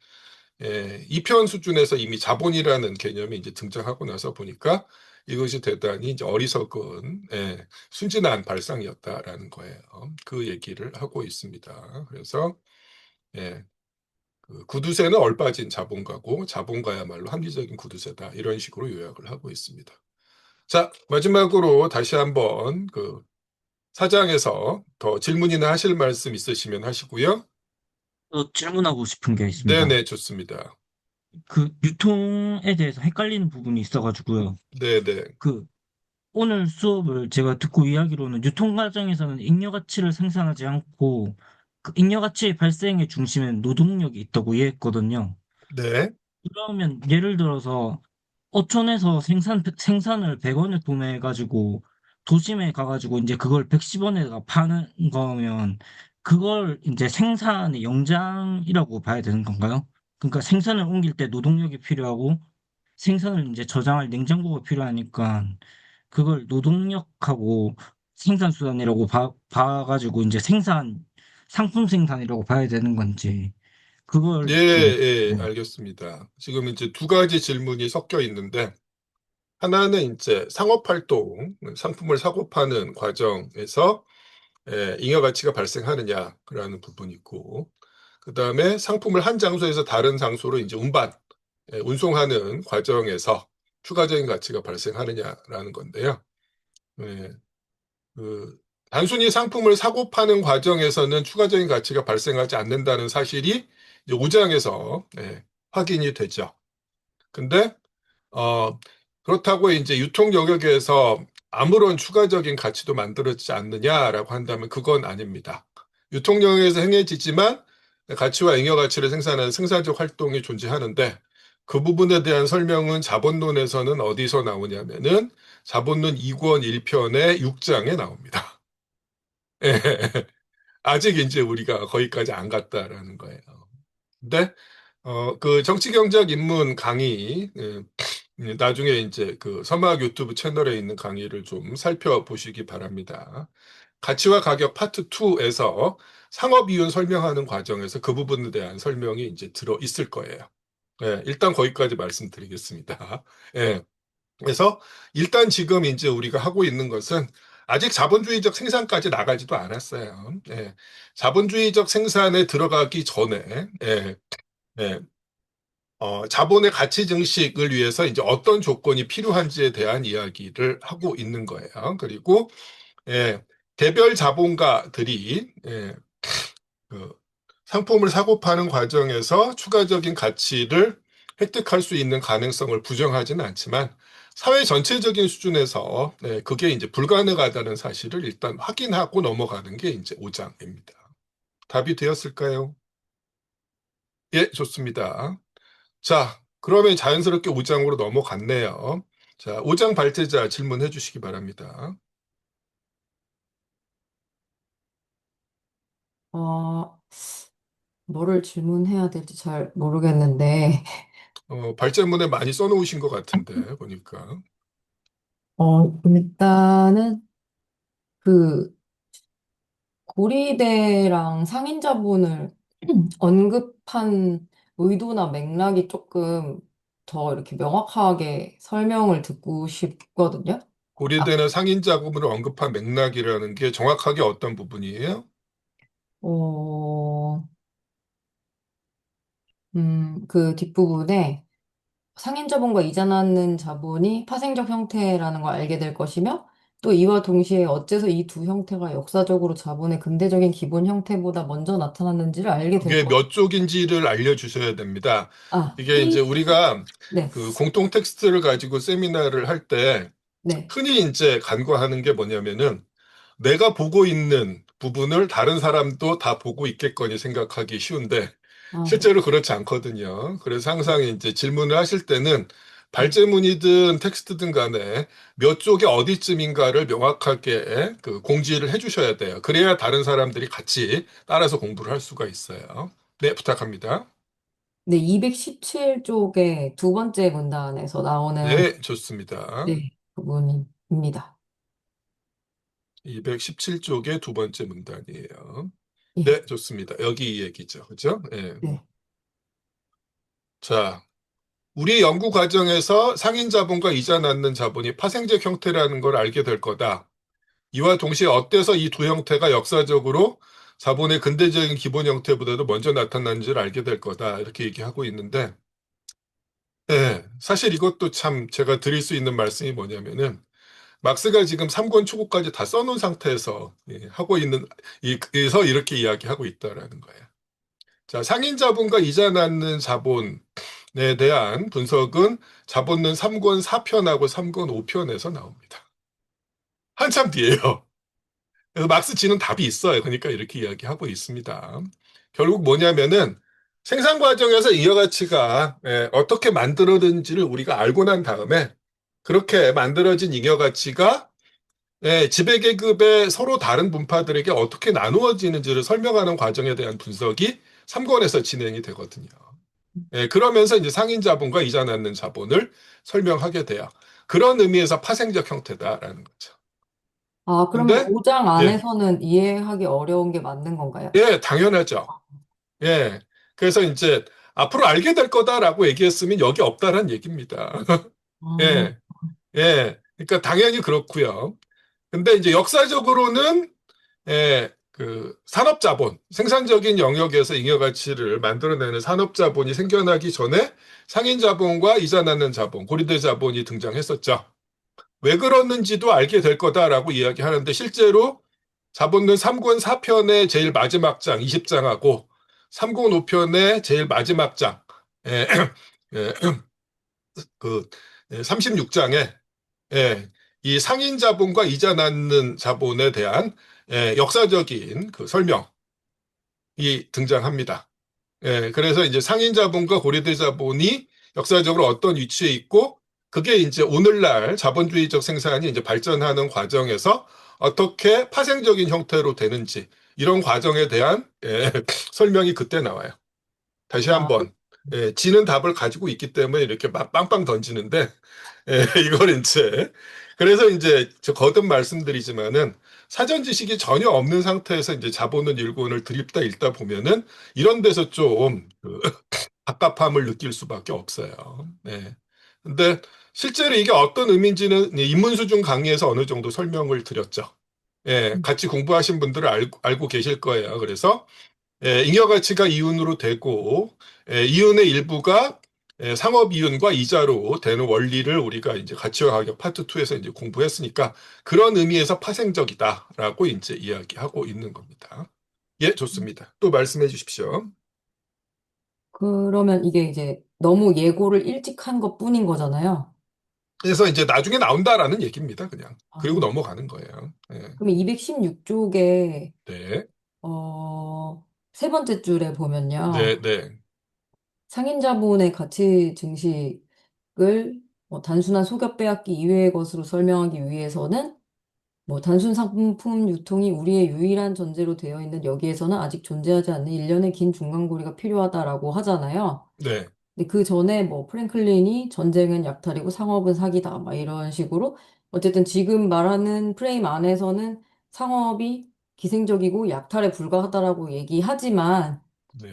2편 수준에서 이미 자본이라는 개념이 이제 등장하고 나서 보니까 이것이 대단히 이제 어리석은 순진한 발상이었다라는 거예요. 그 얘기를 하고 있습니다. 그래서 그 구두쇠는 얼빠진 자본가고 자본가야말로 합리적인 구두쇠다. 이런 식으로 요약을 하고 있습니다. 자, 마지막으로 다시 한번 그 사장에서 더 질문이나 하실 말씀 있으시면 하시고요. 또 질문하고 싶은 게 있습니다. 네네, 좋습니다. 그 유통에 대해서 헷갈리는 부분이 있어가지고요. 네네. 그 오늘 수업을 제가 듣고 이야기로는 유통 과정에서는 잉여 가치를 생산하지 않고 그 잉여 가치의 발생의 중심엔 노동력이 있다고 이해했거든요. 네. 그러면 예를 들어서 어촌에서 생산을 100원에 구매해가지고 도심에 가가지고 이제 그걸 110원에다가 파는 거면 그걸 이제 생산의 영장이라고 봐야 되는 건가요? 그러니까 생산을 옮길 때 노동력이 필요하고 생산을 이제 저장할 냉장고가 필요하니까 그걸 노동력하고 생산수단이라고 봐가지고 이제 상품 생산이라고 봐야 되는 건지 예, 그걸 좀. 예, 알겠습니다. 지금 이제 두 가지 질문이 섞여 있는데, 하나는 이제 상업활동, 상품을 사고 파는 과정에서 잉여 가치가 발생하느냐라는 부분이 있고, 그 다음에 상품을 한 장소에서 다른 장소로 이제 운송하는 과정에서 추가적인 가치가 발생하느냐라는 건데요. 예, 그 단순히 상품을 사고 파는 과정에서는 추가적인 가치가 발생하지 않는다는 사실이 이제 5장에서 확인이 되죠. 근데 어, 그렇다고 이제 유통 영역에서 아무런 추가적인 가치도 만들어지지 않느냐라고 한다면 그건 아닙니다. 유통 영역에서 행해지지만 가치와 잉여 가치를 생산하는 생산적 활동이 존재하는데 그 부분에 대한 설명은 자본론에서는 어디서 나오냐면은 자본론 2권 1편의 6장에 나옵니다. 아직 이제 우리가 거기까지 안 갔다라는 거예요. 근데 그 정치경제학 입문 강의, 나중에 이제 그 서막 유튜브 채널에 있는 강의를 좀 살펴보시기 바랍니다. 가치와 가격 파트 2에서 상업 이윤 설명하는 과정에서 그 부분에 대한 설명이 이제 들어 있을 거예요. 일단 거기까지 말씀드리겠습니다. 예, 그래서 일단 지금 이제 우리가 하고 있는 것은 아직 자본주의적 생산까지 나가지도 않았어요. 자본주의적 생산에 들어가기 전에 예, 자본의 가치 증식을 위해서 이제 어떤 조건이 필요한지에 대한 이야기를 하고 있는 거예요. 그리고 예, 개별 자본가들이 그 상품을 사고 파는 과정에서 추가적인 가치를 획득할 수 있는 가능성을 부정하지는 않지만 사회 전체적인 수준에서 그게 이제 불가능하다는 사실을 일단 확인하고 넘어가는 게 이제 5장입니다. 답이 되었을까요? 예, 좋습니다. 자, 그러면 자연스럽게 5장으로 넘어갔네요. 자, 5장 발제자 질문해 주시기 바랍니다. 어, 뭐를 질문해야 될지 잘 모르겠는데, 발제문에 많이 써놓으신 것 같은데, 보니까. 일단은 그 고리대랑 상인자본을 언급한 의도나 맥락이 조금 더 이렇게 명확하게 설명을 듣고 싶거든요. 아, 고려대는 상인 자금을 언급한 맥락이라는 게 정확하게 어떤 부분이에요? 어, 그 뒷부분에 상인자본과 이전하는 자본이 파생적 형태라는 걸 알게 될 것이며 또 이와 동시에 어째서 이 두 형태가 역사적으로 자본의 근대적인 기본 형태보다 먼저 나타났는지를 알게 될 그게 것. 몇 쪽인지를 알려주셔야 됩니다. 아, 이게 이제 우리가 네, 그 공통 텍스트를 가지고 세미나를 할 때 네. 흔히 이제 간과하는 게 뭐냐면은 내가 보고 있는 부분을 다른 사람도 다 보고 있겠거니 생각하기 쉬운데 아, 네. 실제로 그렇지 않거든요. 그래서 항상 이제 질문을 하실 때는 네. 발제문이든 텍스트든 간에 몇 쪽이 어디쯤인가를 명확하게 그 공지를 해주셔야 돼요. 그래야 다른 사람들이 같이 따라서 공부를 할 수가 있어요. 네, 부탁합니다. 네, 217쪽의 두 번째 문단에서 나오는 네, 좋습니다. 네, 부분입니다. 217쪽의 두 번째 문단이에요. 예, 네, 좋습니다. 여기 이 얘기죠. 그죠? 네. 네. 자, 우리 연구 과정에서 상인 자본과 이자 낳는 자본이 파생적 형태라는 걸 알게 될 거다. 이와 동시에 어때서 이 두 형태가 역사적으로 자본의 근대적인 기본 형태보다도 먼저 나타난지를 알게 될 거다. 이렇게 얘기하고 있는데, 예, 사실 이것도 참 제가 드릴 수 있는 말씀이 뭐냐면은, 막스가 지금 3권 초고까지 다 써놓은 상태에서 하고 있는, 그래서 이렇게 이야기하고 있다라는 거예요. 자, 상인 자본과 이자 낳는 자본에 대한 분석은 자본론 3권 4편하고 3권 5편에서 나옵니다. 한참 뒤에요. 그래서 막스 지는 답이 있어요. 그러니까 이렇게 이야기하고 있습니다. 결국 뭐냐면은 생산 과정에서 잉여가치가 어떻게 만들어진지를 우리가 알고 난 다음에 그렇게 만들어진 잉여가치가 지배계급의 서로 다른 분파들에게 어떻게 나누어지는지를 설명하는 과정에 대한 분석이 3권에서 진행이 되거든요. 그러면서 이제 상인 자본과 이자 낳는 자본을 설명하게 돼요. 그런 의미에서 파생적 형태다라는 거죠. 아, 그러면 근데 5장 예, 안에서는 이해하기 어려운 게 맞는 건가요? 예, 당연하죠. 예. 그래서 이제 앞으로 알게 될 거다라고 얘기했으면 여기 없다라는 얘기입니다. 아, 예, 예. 그러니까 당연히 그렇고요. 근데 이제 역사적으로는 그 산업자본, 생산적인 영역에서 잉여가치를 만들어내는 산업자본이 생겨나기 전에 상인자본과 이자 낳는 자본, 고리대 자본이 등장했었죠. 왜 그러는지도 알게 될 거다라고 이야기하는데 실제로 자본론 3권 4편의 제일 마지막 장 20장하고 3권 5편의 제일 마지막 장 그 36장에 이 상인 자본과 이자 낳는 자본에 대한 역사적인 그 설명이 등장합니다. 그래서 이제 상인 자본과 고려대 자본이 역사적으로 어떤 위치에 있고, 그게 이제 오늘날 자본주의적 생산이 이제 발전하는 과정에서 어떻게 파생적인 형태로 되는지, 이런 과정에 대한 설명이 그때 나와요. 다시 아, 한번, 지는 답을 가지고 있기 때문에 이렇게 막 빵빵 던지는데, 이걸 이제, 그래서 이제 저 거듭 말씀드리지만은 사전 지식이 전혀 없는 상태에서 이제 자본론 일권을 드립다 읽다 보면은 이런 데서 좀그 갑갑함을 느낄 수밖에 없어요. 네. 근데 실제로 이게 어떤 의미인지는 인문수준 강의에서 어느 정도 설명을 드렸죠. 같이 공부하신 분들은 알고 계실 거예요. 그래서 잉여 가치가 이윤으로 되고 이윤의 일부가 상업 이윤과 이자로 되는 원리를 우리가 이제 가치와 가격 파트 2에서 이제 공부했으니까 그런 의미에서 파생적이다라고 이제 이야기하고 있는 겁니다. 예, 좋습니다. 또 말씀해 주십시오. 그러면 이게 이제 너무 예고를 일찍 한 것뿐인 거잖아요. 그래서 이제 나중에 나온다라는 얘기입니다, 그냥. 그리고 아, 넘어가는 거예요. 그럼 216쪽에 네, 세 번째 줄에 보면요. 네, 네, 상인자본의 가치 증식을 단순한 소격 빼앗기 이외의 것으로 설명하기 위해서는 단순 상품 유통이 우리의 유일한 전제로 되어 있는 여기에서는 아직 존재하지 않는 일련의 긴 중간고리가 필요하다라고 하잖아요. 네, 근데 그 전에 프랭클린이 전쟁은 약탈이고 상업은 사기다. 막 이런 식으로. 어쨌든 지금 말하는 프레임 안에서는 상업이 기생적이고 약탈에 불과하다라고 얘기하지만, 네.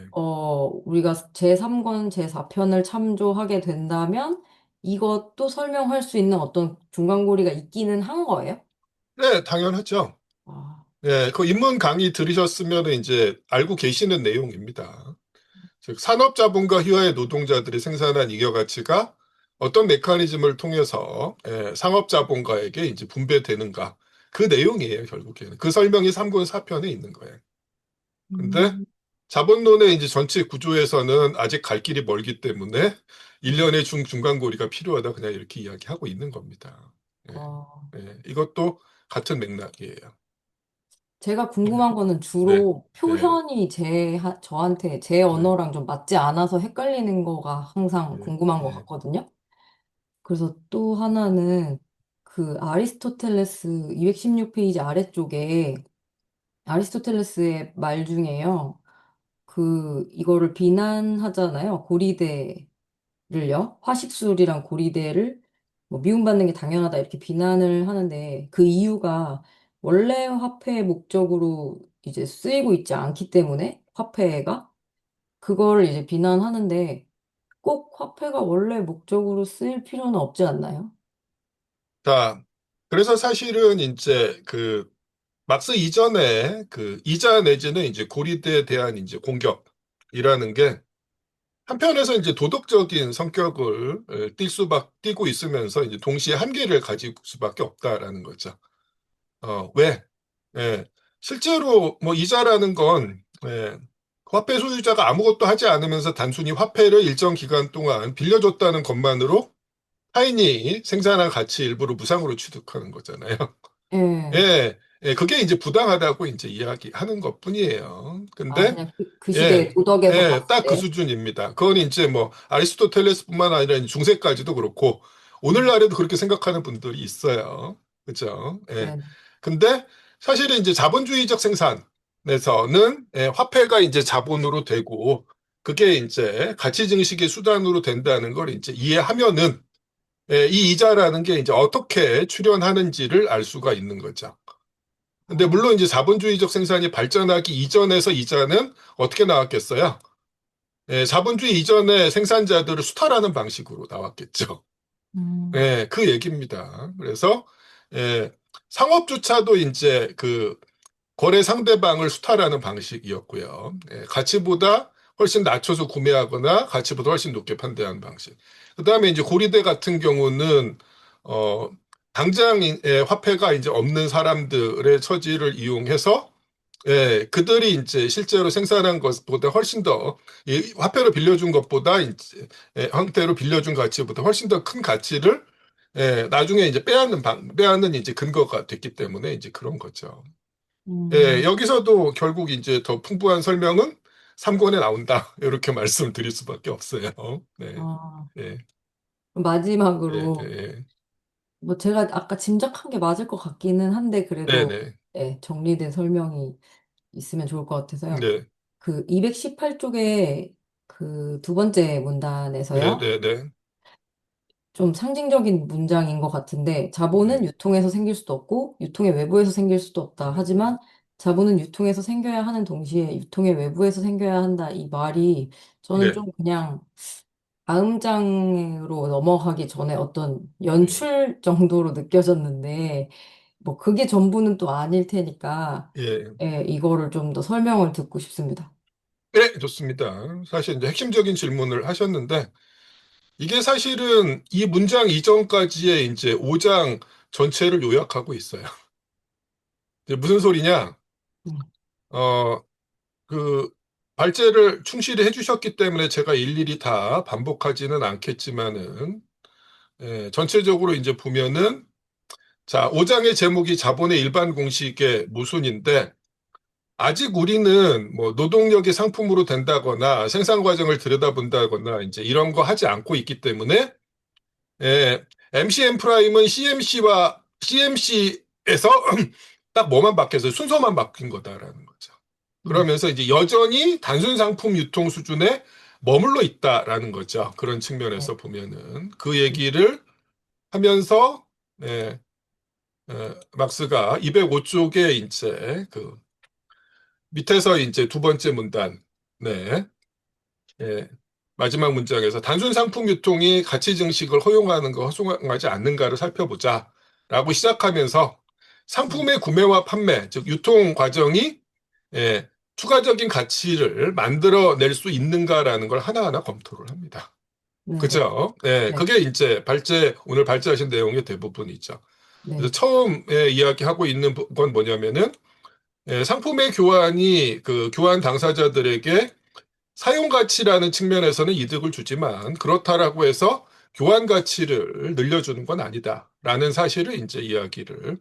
우리가 제3권, 제4편을 참조하게 된다면 이것도 설명할 수 있는 어떤 중간고리가 있기는 한 거예요? 네, 당연하죠. 아, 네, 그 인문 강의 들으셨으면 이제 알고 계시는 내용입니다. 즉, 산업자본과 희화의 노동자들이 생산한 잉여가치가 어떤 메커니즘을 통해서 상업자본가에게 이제 분배되는가. 그 내용이에요, 결국에는. 그 설명이 3권 4편에 있는 거예요. 근데 음, 자본론의 이제 전체 구조에서는 아직 갈 길이 멀기 때문에 일련의 중간고리가 필요하다. 그냥 이렇게 이야기하고 있는 겁니다. 예, 어, 이것도 같은 맥락이에요. 제가 예, 궁금한 거는 네, 주로 네, 표현이 저한테 제 네, 언어랑 좀 맞지 않아서 헷갈리는 거가 항상 네, 궁금한 것 네, 같거든요. 그래서 또 하나는 그 아리스토텔레스 216페이지 아래쪽에 아리스토텔레스의 말 중에요. 이거를 비난하잖아요. 고리대를요. 화식술이랑 고리대를 미움받는 게 당연하다 이렇게 비난을 하는데 그 이유가 원래 화폐의 목적으로 이제 쓰이고 있지 않기 때문에 화폐가 그거를 이제 비난하는데 꼭 화폐가 원래 목적으로 쓰일 필요는 없지 않나요? 자, 그래서 사실은 이제 그 막스 이전에 그 이자 내지는 이제 고리대에 대한 이제 공격이라는 게 한편에서 이제 도덕적인 성격을 띠고 있으면서 이제 동시에 한계를 가질 수밖에 없다라는 거죠. 왜? 예, 실제로 뭐 이자라는 건 화폐 소유자가 아무것도 하지 않으면서 단순히 화폐를 일정 기간 동안 빌려줬다는 것만으로 타인이 생산한 가치 일부를 무상으로 취득하는 거잖아요. 예. 예, 그게 이제 부당하다고 이제 이야기하는 것뿐이에요. 아, 근데 그냥 그 예, 시대의 도덕에서 예, 봤을 딱 그 때. 수준입니다. 그건 이제 뭐 아리스토텔레스뿐만 아니라 이제 중세까지도 그렇고 음, 오늘날에도 그렇게 생각하는 분들이 있어요. 그렇죠? 예. 네. 근데 사실은 이제 자본주의적 생산에서는 화폐가 이제 자본으로 되고 그게 이제 가치 증식의 수단으로 된다는 걸 이제 이해하면은 이 이자라는 게 이제 어떻게 출현하는지를 알 수가 있는 거죠. 근데 아, 물론 이제 자본주의적 생산이 발전하기 이전에서 이자는 어떻게 나왔겠어요? 자본주의 이전에 생산자들을 수탈하는 방식으로 나왔겠죠. 음, 그 얘기입니다. 그래서 예, 상업주차도 이제 그 거래 상대방을 수탈하는 방식이었고요. 가치보다 훨씬 낮춰서 구매하거나 가치보다 훨씬 높게 판대하는 방식. 그다음에 이제 고리대 같은 경우는 어, 당장 화폐가 이제 없는 사람들의 처지를 이용해서 그들이 이제 실제로 생산한 것보다 훨씬 더, 이 화폐로 빌려준 것보다, 이제, 형태로 빌려준 가치보다 훨씬 더 큰 가치를, 나중에 이제 빼앗는 이제 근거가 됐기 때문에 이제 그런 거죠. 음, 여기서도 결국 이제 더 풍부한 설명은 3권에 나온다. 이렇게 말씀드릴 수밖에 없어요. 네, 아, 예, 예, 마지막으로 예. 뭐 제가 아까 짐작한 게 맞을 것 같기는 한데 네, 그래도 네, 예, 정리된 설명이 있으면 좋을 것 같아서요. 네, 그 218쪽에 그 두 번째 네, 문단에서요. 네, 네, 좀 상징적인 문장인 것 같은데 자본은 네, 유통에서 생길 수도 없고 유통의 외부에서 생길 수도 없다. 하지만 자본은 유통에서 생겨야 하는 동시에 유통의 외부에서 생겨야 한다. 이 말이 저는 네, 좀 그냥 다음 장으로 넘어가기 전에 어떤 네, 연출 정도로 느껴졌는데 뭐 그게 전부는 또 아닐 테니까 예. 예, 이거를 좀 더 설명을 듣고 싶습니다. 네, 좋습니다. 사실 이제 핵심적인 질문을 하셨는데, 이게 사실은 이 문장 이전까지의 이제 5장 전체를 요약하고 있어요. 이제 무슨 소리냐? 음, 어, 그, 발제를 충실히 해주셨기 때문에 제가 일일이 다 반복하지는 않겠지만은, 전체적으로 이제 보면은, 자, 5장의 제목이 자본의 일반 공식의 모순인데, 아직 우리는 뭐 노동력이 상품으로 된다거나 생산 과정을 들여다본다거나 이제 이런 거 하지 않고 있기 때문에 MCM 프라임은 CMC에서 딱 뭐만 바뀌어서 순서만 바뀐 거다라는 거죠. 네, 그러면서 이제 여전히 단순 상품 유통 수준에 머물러 있다라는 거죠. 그런 네, 측면에서 보면은 그 네, 얘기를 하면서 막스가 205쪽에 이제 그 밑에서 이제 두 번째 문단, 네, 예, 마지막 문장에서 단순 상품 유통이 가치 증식을 허용하는 거, 허용하지 않는가를 살펴보자. 라고 시작하면서 네, 상품의 구매와 판매, 즉 유통 과정이 예, 추가적인 가치를 만들어낼 수 있는가라는 걸 하나하나 검토를 합니다. 네, 네, 그죠? 예, 네, 그게 이제 오늘 발제하신 내용의 대부분이죠. 그래서 네, 처음에 이야기하고 있는 건 뭐냐면은 상품의 교환이 그 교환 당사자들에게 사용 가치라는 측면에서는 이득을 주지만 그렇다라고 해서 교환 가치를 늘려주는 건 아니다라는 사실을 이제 이야기를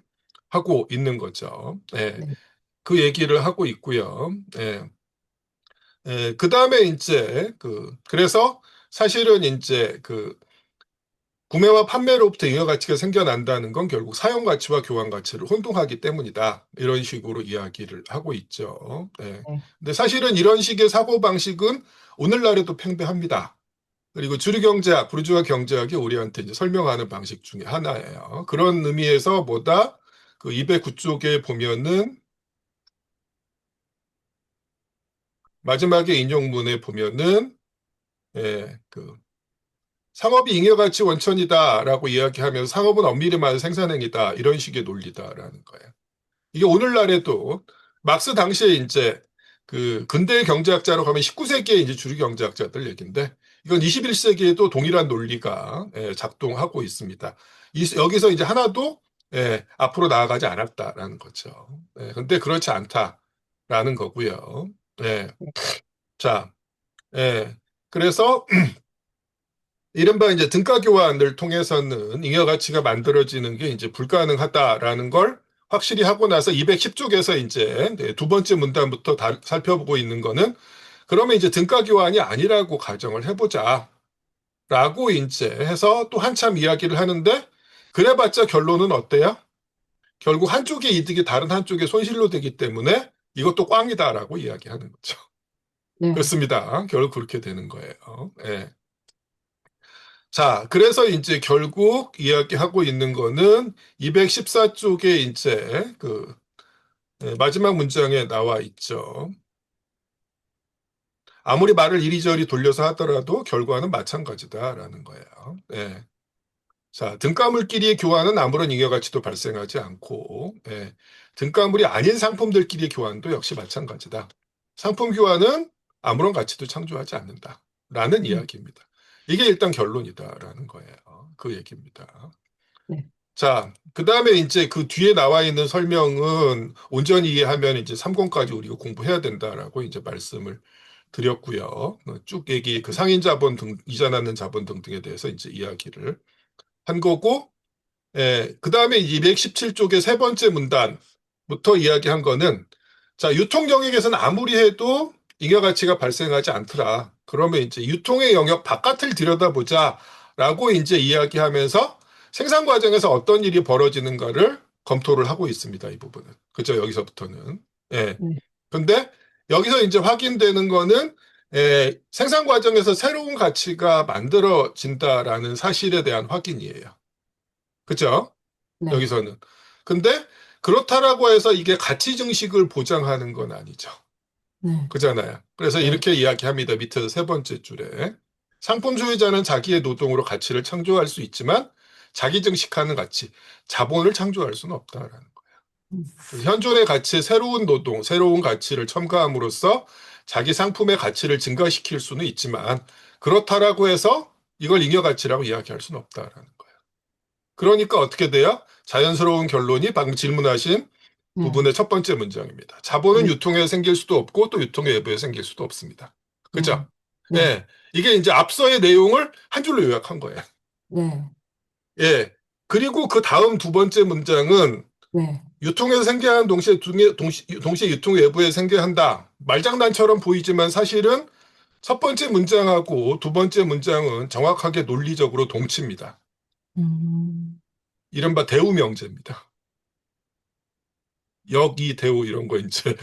하고 있는 거죠. 네, 그 얘기를 하고 있고요. 그 다음에 이제 그래서 사실은 이제 그 구매와 판매로부터 잉여 가치가 생겨난다는 건 결국 사용 가치와 교환 가치를 혼동하기 때문이다. 이런 식으로 이야기를 하고 있죠. 네, 근데 사실은 이런 식의 사고 방식은 오늘날에도 팽배합니다. 그리고 주류 경제학, 부르주아 경제학이 우리한테 이제 설명하는 방식 중에 하나예요. 그런 의미에서 뭐다? 그 209쪽에 보면은 마지막에 인용문에 보면은 예, 그 상업이 잉여가치 원천이다라고 이야기하면 상업은 엄밀히 말해 생산행위다 이런 식의 논리다라는 거예요. 이게 오늘날에도 막스 당시에 이제 그 근대 경제학자로 가면 19세기에 이제 주류 경제학자들 얘기인데 이건 21세기에도 동일한 논리가 작동하고 있습니다. 여기서 이제 하나도 앞으로 나아가지 않았다라는 거죠. 근데 그렇지 않다라는 거고요. 자, 그래서 이른바 이제 등가 교환을 통해서는 잉여 가치가 만들어지는 게 이제 불가능하다라는 걸 확실히 하고 나서 210쪽에서 이제 두 번째 문단부터 살펴보고 있는 거는 그러면 이제 등가 교환이 아니라고 가정을 해보자. 라고 이제 해서 또 한참 이야기를 하는데 그래봤자 결론은 어때요? 결국 한쪽의 이득이 다른 한쪽의 손실로 되기 때문에 이것도 꽝이다라고 이야기하는 거죠. 네. 그렇습니다. 결국 그렇게 되는 거예요. 자, 그래서 이제 결국 이야기하고 있는 거는 214쪽에 이제 그 마지막 문장에 나와 있죠. 아무리 말을 이리저리 돌려서 하더라도 결과는 마찬가지다라는 거예요. 자, 등가물끼리의 교환은 아무런 잉여가치도 발생하지 않고, 등가물이 아닌 상품들끼리의 교환도 역시 마찬가지다. 상품 교환은 아무런 가치도 창조하지 않는다. 라는 이야기입니다. 이게 일단 결론이다라는 거예요. 그 얘기입니다. 네. 자, 그 다음에 이제 그 뒤에 나와 있는 설명은 온전히 이해하면 이제 3권까지 우리가 공부해야 된다라고 이제 말씀을 드렸고요. 쭉 그 상인 자본 등, 이자 낳는 자본 등등에 대해서 이제 이야기를 한 거고, 그 다음에 217쪽의 세 번째 문단부터 이야기한 거는, 자, 유통 영역에서는 아무리 해도 잉여가치가 발생하지 않더라. 그러면 이제 유통의 영역 바깥을 들여다보자. 라고 이제 이야기하면서 생산 과정에서 어떤 일이 벌어지는가를 검토를 하고 있습니다. 이 부분은. 그죠? 여기서부터는. 네. 근데 여기서 이제 확인되는 거는 생산 과정에서 새로운 가치가 만들어진다라는 사실에 대한 확인이에요. 그죠? 네. 여기서는. 근데 그렇다라고 해서 이게 가치 증식을 보장하는 건 아니죠. 네. 그잖아요. 그래서 네. 이렇게 이야기합니다. 밑에서 세 번째 줄에. 상품 소유자는 자기의 노동으로 가치를 창조할 수 있지만 자기 증식하는 가치, 자본을 창조할 수는 없다라는 거예요. 그래서 현존의 가치에 새로운 노동, 새로운 가치를 첨가함으로써 자기 상품의 가치를 증가시킬 수는 있지만 그렇다라고 해서 이걸 잉여가치라고 이야기할 수는 없다라는 거예요. 그러니까 어떻게 돼요? 자연스러운 결론이 방금 질문하신 부분의 첫 번째 문장입니다. 자본은 유통에 생길 수도 없고 또 유통의 외부에 생길 수도 없습니다. 그죠? 네. 이게 이제 앞서의 내용을 한 줄로 요약한 거예요. 네. 그리고 그 다음 두 번째 문장은 네. 유통에서 생겨하는 동시에 유통 외부에 생겨한다. 말장난처럼 보이지만 사실은 첫 번째 문장하고 두 번째 문장은 정확하게 논리적으로 동치입니다. 이른바 대우명제입니다. 역이 대우 이런 거 이제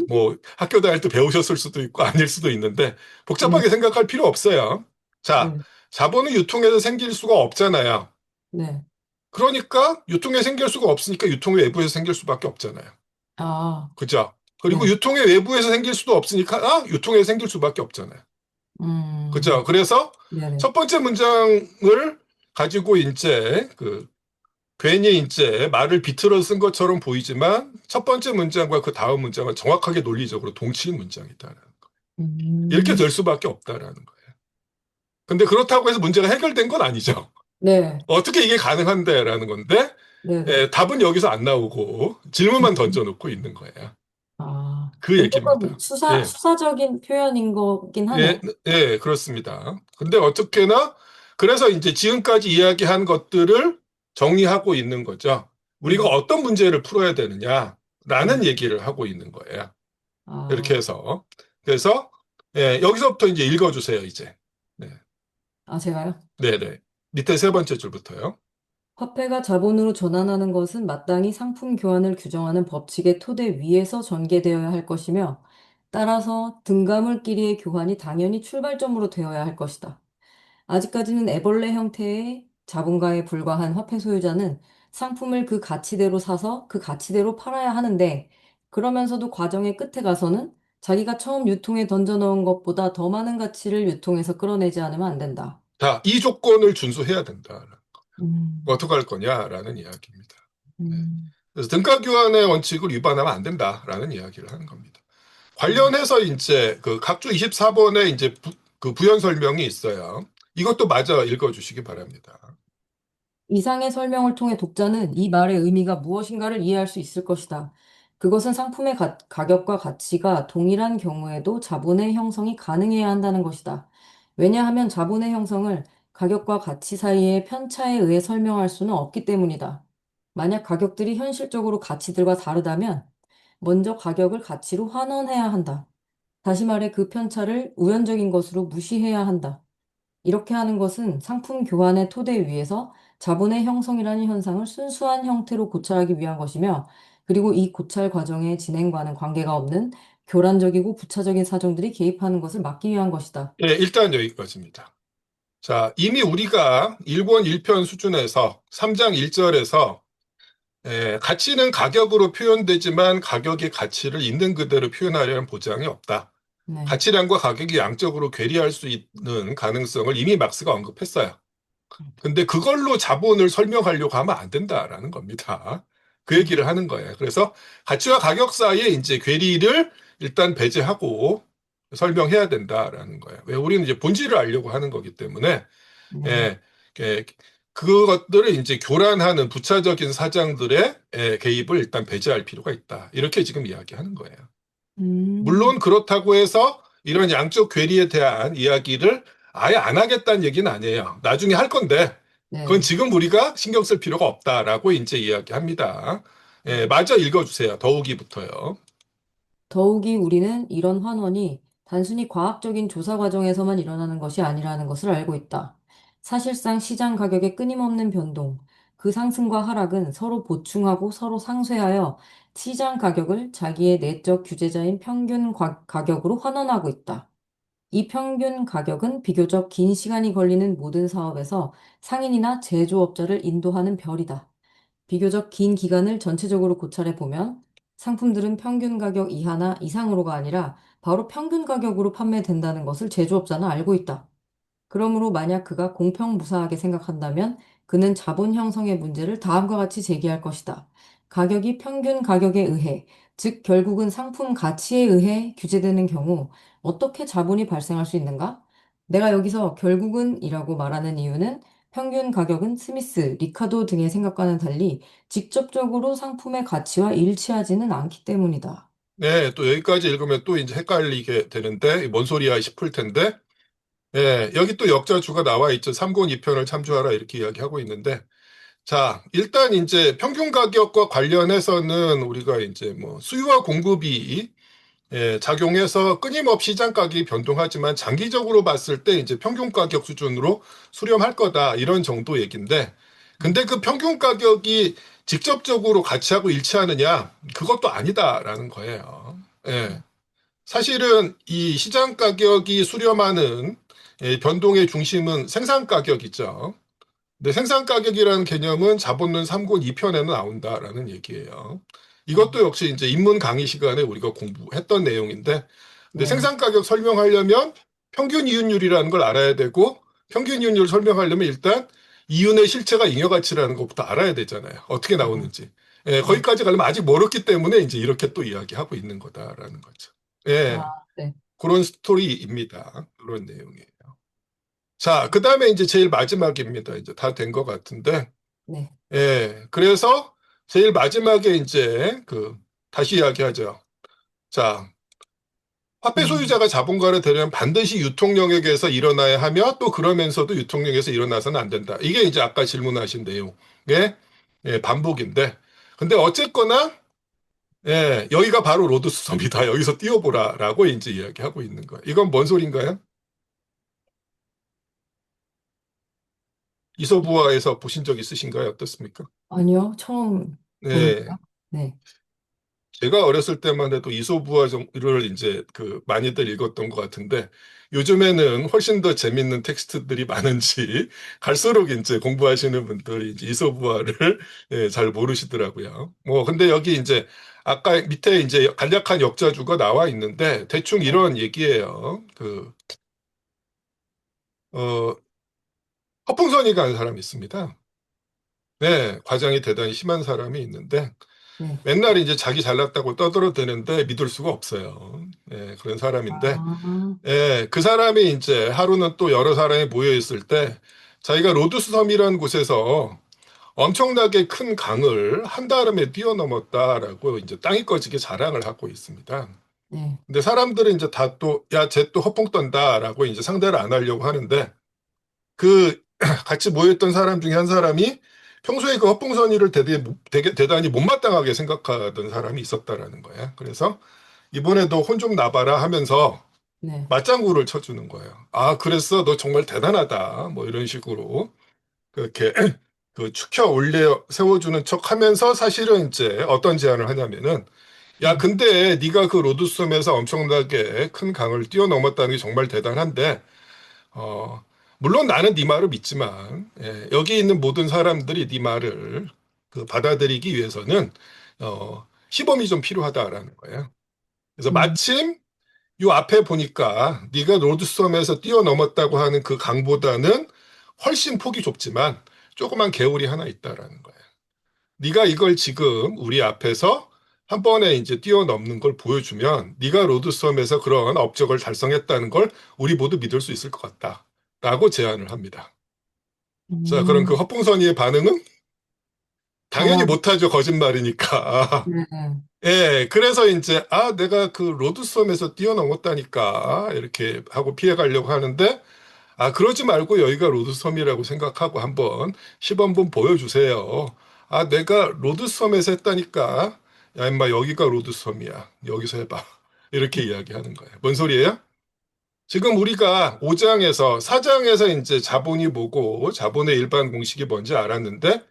뭐 학교 다닐 때 배우셨을 수도 있고 아닐 수도 있는데 복잡하게 생각할 필요 없어요. 자, 자본은 유통에서 생길 수가 없잖아요. 네. 그러니까 유통에 생길 수가 없으니까 유통 외부에서 생길 수밖에 없잖아요. 아, 그죠? 그리고 네. 유통의 외부에서 생길 수도 없으니까 유통에서 생길 수밖에 없잖아요. 그죠? 그래서 네네. 첫 번째 문장을 가지고 이제 괜히 이제 말을 비틀어 쓴 것처럼 보이지만 첫 번째 문장과 그 다음 문장은 정확하게 논리적으로 동치인 문장이다라는 거예요. 이렇게 될 수밖에 없다라는 거예요. 근데 그렇다고 해서 문제가 해결된 건 아니죠. 네. 어떻게 이게 가능한데라는 건데 네네. 답은 여기서 안 나오고 질문만 던져놓고 있는 거예요. 아, 그 조금 얘기입니다. 수사적인 표현인 거긴 하네요. 그렇습니다. 근데 어떻게나 그래서 이제 지금까지 이야기한 것들을 정리하고 있는 거죠. 우리가 어떤 문제를 풀어야 되느냐라는 얘기를 하고 있는 거예요. 아, 이렇게 해서. 그래서 여기서부터 이제 읽어주세요, 이제. 네. 제가요? 네네. 밑에 세 번째 줄부터요. 화폐가 자본으로 전환하는 것은 마땅히 상품 교환을 규정하는 법칙의 토대 위에서 전개되어야 할 것이며, 따라서 등가물끼리의 교환이 당연히 출발점으로 되어야 할 것이다. 아직까지는 애벌레 형태의 자본가에 불과한 화폐 소유자는 상품을 그 가치대로 사서 그 가치대로 팔아야 하는데, 그러면서도 과정의 끝에 가서는 자기가 처음 유통에 던져 넣은 것보다 더 많은 가치를 유통에서 끌어내지 않으면 안 된다. 자, 이 조건을 준수해야 된다. 음, 어떻게 할 거냐라는 이야기입니다. 네. 음, 그래서 등가 교환의 원칙을 위반하면 안 된다라는 이야기를 하는 겁니다. 음. 관련해서 이제 그 각주 24번에 이제 그 부연 설명이 있어요. 이것도 마저 읽어주시기 바랍니다. 이상의 설명을 통해 독자는 이 말의 의미가 무엇인가를 이해할 수 있을 것이다. 그것은 상품의 가격과 가치가 동일한 경우에도 자본의 형성이 가능해야 한다는 것이다. 왜냐하면 자본의 형성을 가격과 가치 사이의 편차에 의해 설명할 수는 없기 때문이다. 만약 가격들이 현실적으로 가치들과 다르다면 먼저 가격을 가치로 환원해야 한다. 다시 말해 그 편차를 우연적인 것으로 무시해야 한다. 이렇게 하는 것은 상품 교환의 토대 위에서 자본의 형성이라는 현상을 순수한 형태로 고찰하기 위한 것이며, 그리고 이 고찰 과정의 진행과는 관계가 없는 교란적이고 부차적인 사정들이 개입하는 것을 막기 위한 것이다. 예, 일단 여기까지입니다. 자, 이미 우리가 1권 1편 수준에서 3장 1절에서 가치는 가격으로 표현되지만 가격의 가치를 있는 그대로 표현하려는 보장이 없다. 네. 가치량과 가격이 양적으로 괴리할 수 있는 가능성을 이미 막스가 언급했어요. 근데 그걸로 자본을 설명하려고 하면 안 된다라는 겁니다. 그 음, 얘기를 하는 거예요. 그래서 가치와 가격 사이에 이제 괴리를 일단 배제하고 설명해야 된다라는 거예요. 왜 우리는 이제 본질을 알려고 하는 거기 때문에 네. 예, 예, 그것들을 이제 교란하는 부차적인 사장들의 개입을 일단 배제할 필요가 있다. 이렇게 지금 이야기하는 거예요. 음, 물론 그렇다고 해서 이런 양적 괴리에 대한 이야기를 아예 안 하겠다는 얘기는 아니에요. 나중에 할 건데 그건 네. 지금 우리가 신경 쓸 필요가 없다라고 이제 이야기합니다. 예, 마저 읽어주세요. 더욱이부터요. 더욱이 우리는 이런 환원이 단순히 과학적인 조사 과정에서만 일어나는 것이 아니라는 것을 알고 있다. 사실상 시장 가격의 끊임없는 변동, 그 상승과 하락은 서로 보충하고 서로 상쇄하여 시장 가격을 자기의 내적 규제자인 평균 가격으로 환원하고 있다. 이 평균 가격은 비교적 긴 시간이 걸리는 모든 사업에서 상인이나 제조업자를 인도하는 별이다. 비교적 긴 기간을 전체적으로 고찰해 보면 상품들은 평균 가격 이하나 이상으로가 아니라 바로 평균 가격으로 판매된다는 것을 제조업자는 알고 있다. 그러므로 만약 그가 공평무사하게 생각한다면 그는 자본 형성의 문제를 다음과 같이 제기할 것이다. 가격이 평균 가격에 의해, 즉 결국은 상품 가치에 의해 규제되는 경우 어떻게 자본이 발생할 수 있는가? 내가 여기서 결국은 이라고 말하는 이유는 평균 가격은 스미스, 리카도 등의 생각과는 달리 직접적으로 상품의 가치와 일치하지는 않기 때문이다. 네, 또 여기까지 읽으면 또 이제 헷갈리게 되는데 뭔 소리야 싶을 텐데 여기 또 역자주가 나와 있죠. 3권 2편을 참조하라 이렇게 이야기하고 있는데 자, 일단 이제 평균 가격과 관련해서는 우리가 이제 뭐 수요와 공급이 작용해서 끊임없이 시장 가격이 변동하지만 장기적으로 봤을 때 이제 평균 가격 수준으로 수렴할 거다 이런 정도 얘기인데 근데 그 평균 가격이 직접적으로 가치하고 일치하느냐 그것도 아니다라는 거예요. 예. 사실은 이 시장 가격이 수렴하는 변동의 중심은 생산 가격이죠. 근데 생산 가격이라는 개념은 자본론 3권 2편에는 나온다라는 얘기예요. 이것도 역시 이제 입문 강의 시간에 우리가 공부했던 내용인데, 근데 네. 생산 가격 설명하려면 평균 이윤율이라는 걸 알아야 되고, 평균 이윤율 설명하려면 일단 이윤의 실체가 잉여가치라는 것부터 알아야 되잖아요. 어떻게 네. 나오는지. 네. 거기까지 가려면 아직 멀었기 때문에 이제 이렇게 또 이야기하고 있는 거다라는 거죠. 아, 예, 네. 그런 스토리입니다. 그런 내용이에요. 자, 그 다음에 이제 제일 마지막입니다. 이제 다 된 것 같은데. 네. 그래서 제일 마지막에 이제 다시 이야기하죠. 자, 화폐 음, 소유자가 자본가를 되려면 반드시 유통 영역에서 일어나야 하며 또 그러면서도 유통 영역에서 일어나서는 안 된다. 이게 이제 아까 질문하신 내용의 반복인데. 근데 어쨌거나 여기가 바로 로드수소입니다. 여기서 띄워보라라고 이제 이야기하고 있는 거예요. 이건 뭔 소린가요? 이소부화에서 보신 적 있으신가요? 어떻습니까? 아니요, 처음 네. 보는데요. 네. 제가 어렸을 때만 해도 이소부화를 이제 많이들 읽었던 것 같은데 요즘에는 훨씬 더 재밌는 텍스트들이 많은지 갈수록 이제 공부하시는 분들이 이제 이소부화를 잘 모르시더라고요. 뭐 근데 여기 이제 아까 밑에 이제 간략한 역자주가 나와 있는데 대충 네. 이런 얘기예요. 어, 허풍선이 간 사람이 있습니다. 네, 과장이 대단히 심한 사람이 있는데 네. 맨날 이제 자기 잘났다고 떠들어대는데 믿을 수가 없어요. 예, 그런 사람인데, 아, 예, 그 사람이 이제 하루는 또 여러 사람이 모여 있을 때 자기가 로두스 섬이라는 곳에서 엄청나게 큰 강을 한달음에 뛰어넘었다라고 이제 땅이 꺼지게 자랑을 하고 있습니다. 네. 근데 사람들은 이제 다 또, 야, 쟤 또 허풍 떤다라고 이제 상대를 안 하려고 하는데 그 같이 모였던 사람 중에 한 사람이 평소에 그 허풍선이를 대단히 못마땅하게 생각하던 사람이 있었다라는 거야. 그래서 이번에도 혼 좀 나봐라 하면서 네. 맞장구를 쳐주는 거예요. 아, 그랬어? 너 정말 대단하다. 뭐 이런 식으로 그렇게 그 축혀 올려 세워주는 척 하면서 사실은 이제 어떤 제안을 하냐면은 야, 음, 근데 네가 그 로드섬에서 엄청나게 큰 강을 뛰어넘었다는 게 정말 대단한데 어, 물론 나는 네 말을 믿지만, 예, 여기 있는 모든 사람들이 네 말을 그 받아들이기 위해서는, 시범이 좀 필요하다라는 거예요. 그래서 음, 마침 요 앞에 보니까 네가 로드섬에서 뛰어넘었다고 하는 그 강보다는 훨씬 폭이 좁지만 조그만 개울이 하나 있다라는 거예요. 네가 이걸 지금 우리 앞에서 한 번에 이제 뛰어넘는 걸 보여주면 네가 로드섬에서 그런 업적을 달성했다는 걸 우리 모두 믿을 수 있을 것 같다. 라고 제안을 합니다. 자, 그럼 그 음, 허풍선이의 반응은 당연히 당황, 못하죠. 거짓말이니까. 네. 예, 그래서 이제, 아, 내가 그 로드섬에서 뛰어넘었다니까. 이렇게 하고 피해가려고 하는데, 아, 그러지 말고 여기가 로드섬이라고 생각하고 한번 시범 보여주세요. 아, 내가 로드섬에서 했다니까. 야, 임마, 여기가 로드섬이야. 여기서 해봐. 이렇게 이야기하는 거예요. 뭔 소리예요? 지금 우리가 5장에서 4장에서 이제 자본이 뭐고 자본의 일반 공식이 뭔지 알았는데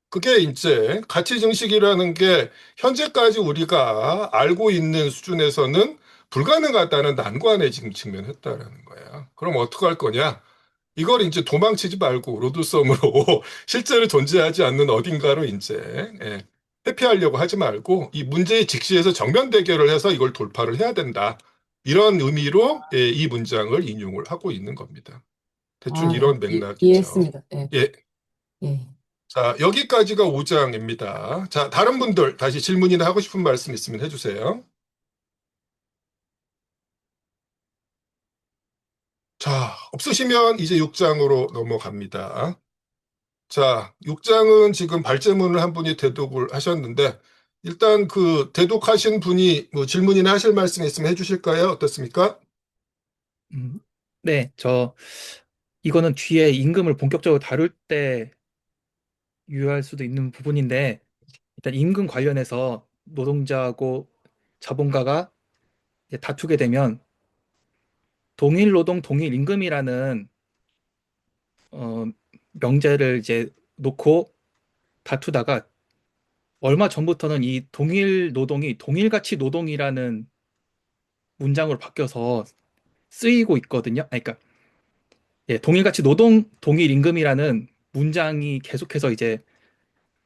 그게 이제 가치 증식이라는 게 현재까지 우리가 알고 있는 수준에서는 불가능하다는 난관에 지금 직면했다라는 거야. 그럼 어떡할 거냐? 이걸 이제 도망치지 말고 로드섬으로 실제로 존재하지 않는 어딘가로 이제 회피하려고 하지 말고 이 문제에 직시해서 정면 대결을 해서 이걸 돌파를 해야 된다. 이런 의미로 이 문장을 인용을 하고 있는 겁니다. 대충 아, 네. 이런 맥락이죠. 이해했습니다. 네. 예. 예. 자, 여기까지가 5장입니다. 자, 다른 분들 다시 질문이나 하고 싶은 말씀 있으면 해주세요. 자, 없으시면 이제 6장으로 넘어갑니다. 자, 6장은 지금 발제문을 한 분이 대독을 하셨는데, 일단 그 대독하신 분이 뭐 질문이나 하실 말씀 있으면 해주실까요? 어떻습니까? 음, 네, 이거는 뒤에 임금을 본격적으로 다룰 때 유효할 수도 있는 부분인데, 일단 임금 관련해서 노동자하고 자본가가 이제 다투게 되면 동일 노동, 동일 임금이라는 어, 명제를 이제 놓고 다투다가 얼마 전부터는 이 동일 노동이 동일가치 노동이라는 문장으로 바뀌어서 쓰이고 있거든요. 아니, 그러니까 예, 동일가치 노동, 동일 임금이라는 문장이 계속해서 이제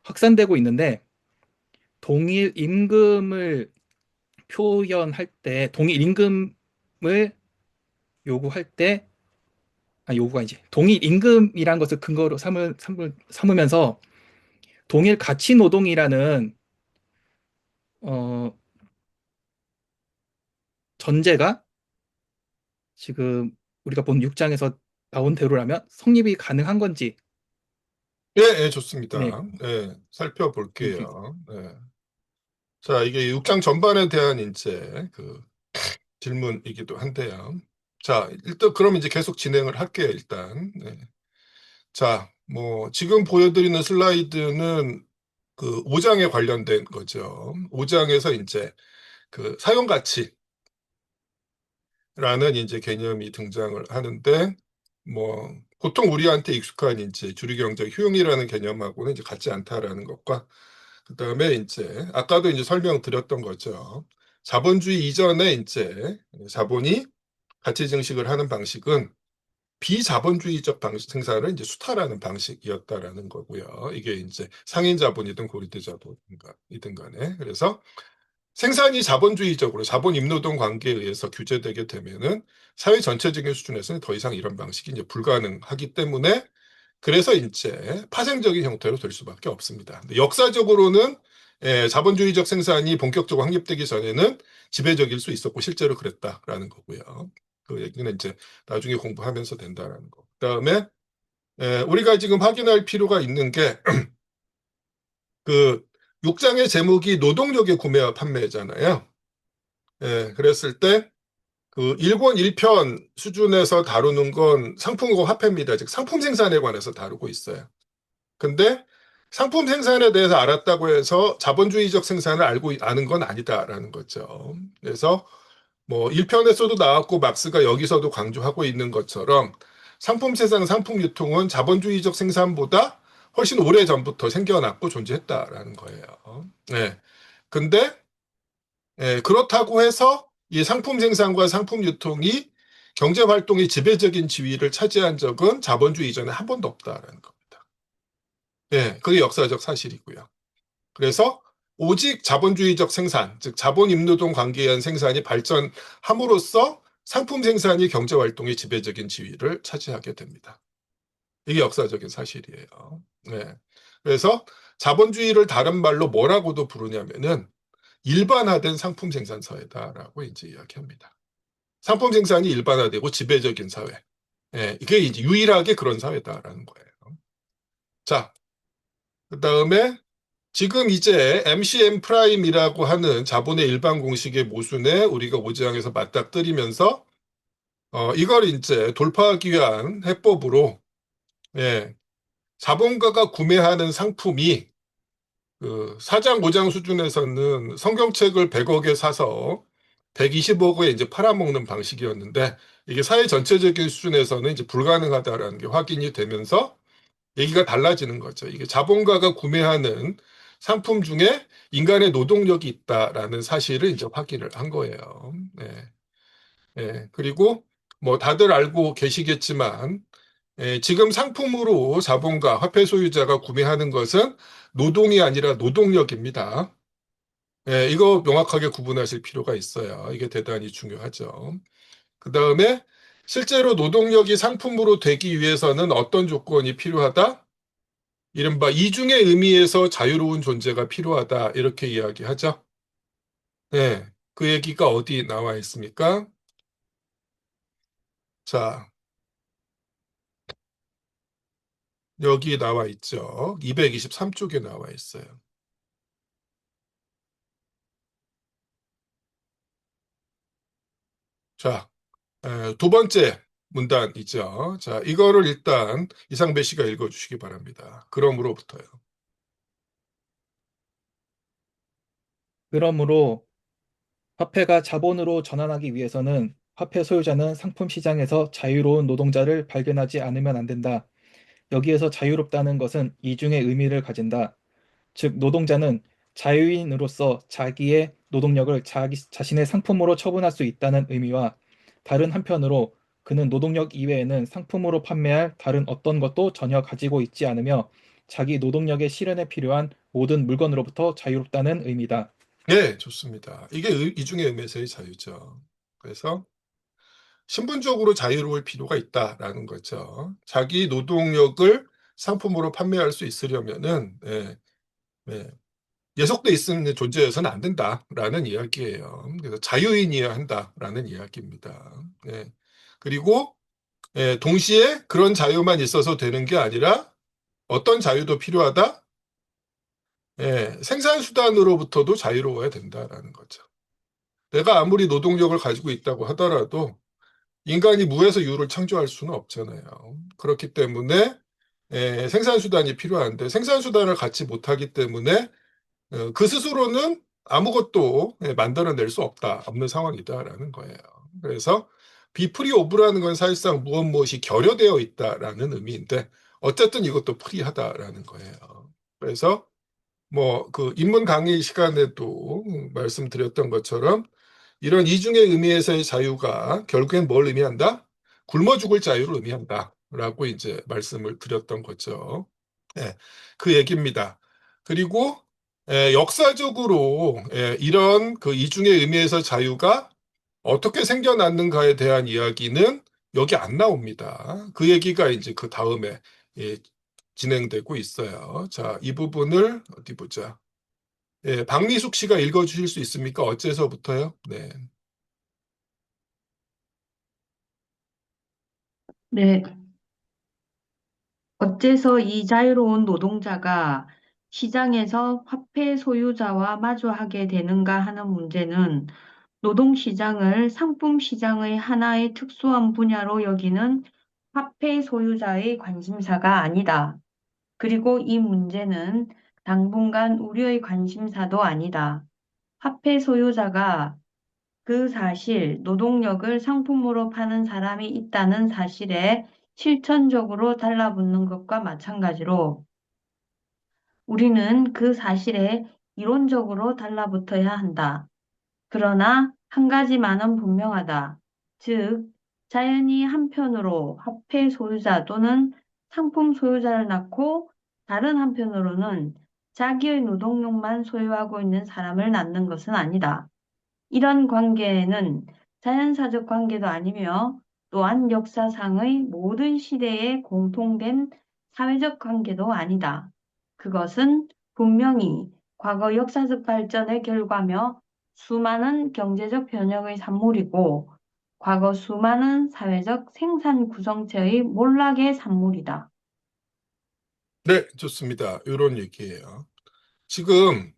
확산되고 있는데 동일 임금을 표현할 때 동일 임금을 요구할 때 요구가 이제 동일 임금이라는 것을 근거로 삼으면서 동일 가치 노동이라는 어, 전제가 지금 우리가 본 6장에서 나온 대로라면 성립이 가능한 건지 예, 예, 네, 좋습니다. 예, 살펴볼게요. 예. 자, 이게 6장 전반에 대한 이제 그 질문이기도 한데요. 자, 일단 그럼 이제 계속 진행을 할게요, 일단. 네. 자, 뭐 지금 보여드리는 슬라이드는 그 5장에 관련된 거죠. 5장에서 이제 그 사용 가치라는 이제 개념이 등장을 하는데 뭐 보통 우리한테 익숙한 이제 주류경제 효용이라는 개념하고는 이제 같지 않다라는 것과 그다음에 이제 아까도 이제 설명드렸던 거죠. 자본주의 이전에 이제 자본이 가치 증식을 하는 방식은 비자본주의적 방식 생산을 이제 수탈하는 방식이었다라는 거고요. 이게 이제 상인 자본이든 고리대 자본이든 간에. 그래서 생산이 자본주의적으로 자본 임노동 관계에 의해서 규제되게 되면은 사회 전체적인 수준에서는 더 이상 이런 방식이 이제 불가능하기 때문에 그래서 이제 파생적인 형태로 될 수밖에 없습니다. 근데 역사적으로는 자본주의적 생산이 본격적으로 확립되기 전에는 지배적일 수 있었고 실제로 그랬다라는 거고요. 그 얘기는 이제 나중에 공부하면서 된다라는 거. 그다음에 우리가 지금 확인할 필요가 있는 게 그 6장의 제목이 노동력의 구매와 판매잖아요. 그랬을 때 그 1권 1편 수준에서 다루는 건 상품과 화폐입니다. 즉 상품 생산에 관해서 다루고 있어요. 근데 상품 생산에 대해서 알았다고 해서 자본주의적 생산을 아는 건 아니다라는 거죠. 그래서 뭐 1편에서도 나왔고 막스가 여기서도 강조하고 있는 것처럼 상품 생산, 상품 유통은 자본주의적 생산보다 훨씬 오래 전부터 생겨났고 존재했다라는 거예요. 네. 근데 그렇다고 해서 이 상품 생산과 상품 유통이 경제 활동의 지배적인 지위를 차지한 적은 자본주의 이전에 한 번도 없다라는 겁니다. 그게 역사적 사실이고요. 그래서 오직 자본주의적 생산, 즉 자본 임노동 관계에 의한 생산이 발전함으로써 상품 생산이 경제 활동의 지배적인 지위를 차지하게 됩니다. 이게 역사적인 사실이에요. 그래서 자본주의를 다른 말로 뭐라고도 부르냐면은 일반화된 상품 생산 사회다라고 이제 이야기합니다. 상품 생산이 일반화되고 지배적인 사회. 이게 이제 유일하게 그런 사회다라는 거예요. 자, 그 다음에 지금 이제 MCM 프라임이라고 하는 자본의 일반 공식의 모순에 우리가 5장에서 맞닥뜨리면서 이걸 이제 돌파하기 위한 해법으로 자본가가 구매하는 상품이 그 4장, 5장 수준에서는 성경책을 100억에 사서 120억에 이제 팔아먹는 방식이었는데 이게 사회 전체적인 수준에서는 이제 불가능하다라는 게 확인이 되면서 얘기가 달라지는 거죠. 이게 자본가가 구매하는 상품 중에 인간의 노동력이 있다라는 사실을 이제 확인을 한 거예요. 그리고 뭐 다들 알고 계시겠지만 지금 상품으로 자본가, 화폐 소유자가 구매하는 것은 노동이 아니라 노동력입니다. 이거 명확하게 구분하실 필요가 있어요. 이게 대단히 중요하죠. 그 다음에 실제로 노동력이 상품으로 되기 위해서는 어떤 조건이 필요하다? 이른바 이중의 의미에서 자유로운 존재가 필요하다. 이렇게 이야기하죠. 그 얘기가 어디 나와 있습니까? 자, 여기 나와 있죠. 223쪽에 나와 있어요. 자, 두 번째 문단이죠. 자, 이거를 일단 이상배 씨가 읽어주시기 바랍니다. 그러므로부터요. 그러므로 화폐가 자본으로 전환하기 위해서는 화폐 소유자는 상품 시장에서 자유로운 노동자를 발견하지 않으면 안 된다. 여기에서 자유롭다는 것은 이중의 의미를 가진다. 즉, 노동자는 자유인으로서 자기의 노동력을 자신의 상품으로 처분할 수 있다는 의미와 다른 한편으로 그는 노동력 이외에는 상품으로 판매할 다른 어떤 것도 전혀 가지고 있지 않으며 자기 노동력의 실현에 필요한 모든 물건으로부터 자유롭다는 의미다. 네, 좋습니다. 이게 이중의 의미에서의 자유죠. 그래서 신분적으로 자유로울 필요가 있다라는 거죠. 자기 노동력을 상품으로 판매할 수 있으려면은 예속돼 있는 존재여서는 안 된다라는 이야기예요. 그래서 자유인이어야 한다라는 이야기입니다. 그리고 동시에 그런 자유만 있어서 되는 게 아니라 어떤 자유도 필요하다? 생산수단으로부터도 자유로워야 된다라는 거죠. 내가 아무리 노동력을 가지고 있다고 하더라도 인간이 무에서 유를 창조할 수는 없잖아요. 그렇기 때문에 생산수단이 필요한데 생산수단을 갖지 못하기 때문에 그 스스로는 아무것도 만들어낼 수 없는 상황이다라는 거예요. 그래서 비프리 오브라는 건 사실상 무엇이 결여되어 있다라는 의미인데 어쨌든 이것도 프리하다라는 거예요. 그래서 뭐 그 인문 강의 시간에도 말씀드렸던 것처럼 이런 이중의 의미에서의 자유가 결국엔 뭘 의미한다? 굶어 죽을 자유를 의미한다라고 이제 말씀을 드렸던 거죠. 그 얘기입니다. 그리고 역사적으로 이런 그 이중의 의미에서 자유가 어떻게 생겨났는가에 대한 이야기는 여기 안 나옵니다. 그 얘기가 이제 그 다음에 예, 진행되고 있어요. 자, 이 부분을 어디 보자. 예, 박미숙 씨가 읽어주실 수 있습니까? 어째서부터요? 네. 네, 어째서 이 자유로운 노동자가 시장에서 화폐 소유자와 마주하게 되는가 하는 문제는 노동시장을 상품시장의 하나의 특수한 분야로 여기는 화폐 소유자의 관심사가 아니다. 그리고 이 문제는 당분간 우리의 관심사도 아니다. 화폐 소유자가 그 사실, 노동력을 상품으로 파는 사람이 있다는 사실에 실천적으로 달라붙는 것과 마찬가지로 우리는 그 사실에 이론적으로 달라붙어야 한다. 그러나 한 가지만은 분명하다. 즉, 자연이 한편으로 화폐 소유자 또는 상품 소유자를 낳고 다른 한편으로는 자기의 노동력만 소유하고 있는 사람을 낳는 것은 아니다. 이런 관계는 자연사적 관계도 아니며 또한 역사상의 모든 시대에 공통된 사회적 관계도 아니다. 그것은 분명히 과거 역사적 발전의 결과며 수많은 경제적 변혁의 산물이고 과거 수많은 사회적 생산 구성체의 몰락의 산물이다. 네, 좋습니다. 이런 얘기예요. 지금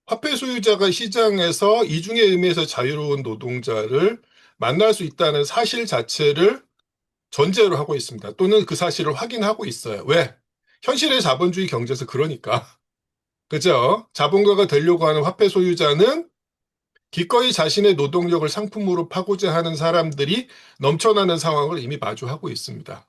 화폐 소유자가 시장에서 이중의 의미에서 자유로운 노동자를 만날 수 있다는 사실 자체를 전제로 하고 있습니다. 또는 그 사실을 확인하고 있어요. 왜? 현실의 자본주의 경제에서 그러니까. 그죠? 자본가가 되려고 하는 화폐 소유자는 기꺼이 자신의 노동력을 상품으로 파고자 하는 사람들이 넘쳐나는 상황을 이미 마주하고 있습니다.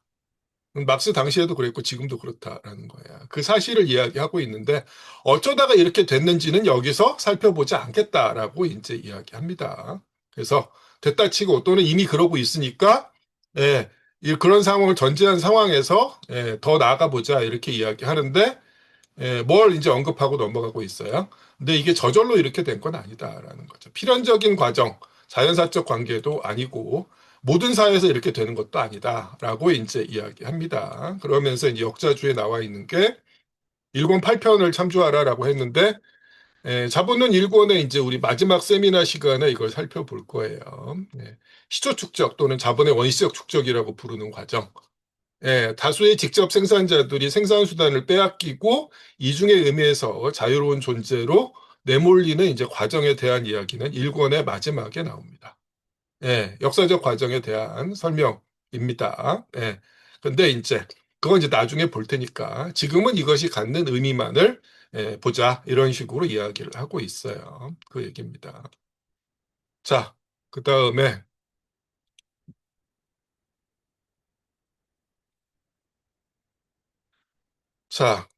막스 당시에도 그랬고 지금도 그렇다라는 거야. 그 사실을 이야기하고 있는데 어쩌다가 이렇게 됐는지는 여기서 살펴보지 않겠다라고 이제 이야기합니다. 그래서 됐다 치고 또는 이미 그러고 있으니까 예, 그런 상황을 전제한 상황에서 예, 더 나아가 보자 이렇게 이야기하는데 예, 뭘 이제 언급하고 넘어가고 있어요. 근데 이게 저절로 이렇게 된 건 아니다라는 거죠. 필연적인 과정, 자연사적 관계도 아니고 모든 사회에서 이렇게 되는 것도 아니다라고 이제 이야기합니다. 그러면서 이제 역자주에 나와 있는 게 일권 8편을 참조하라라고 했는데 자본론 1권에 이제 우리 마지막 세미나 시간에 이걸 살펴볼 거예요. 시초 축적 또는 자본의 원시적 축적이라고 부르는 과정. 다수의 직접 생산자들이 생산수단을 빼앗기고 이중의 의미에서 자유로운 존재로 내몰리는 이제 과정에 대한 이야기는 1권의 마지막에 나옵니다. 역사적 과정에 대한 설명입니다. 근데 이제 그건 이제 나중에 볼 테니까 지금은 이것이 갖는 의미만을 보자 이런 식으로 이야기를 하고 있어요. 그 얘기입니다. 자, 그 다음에 자,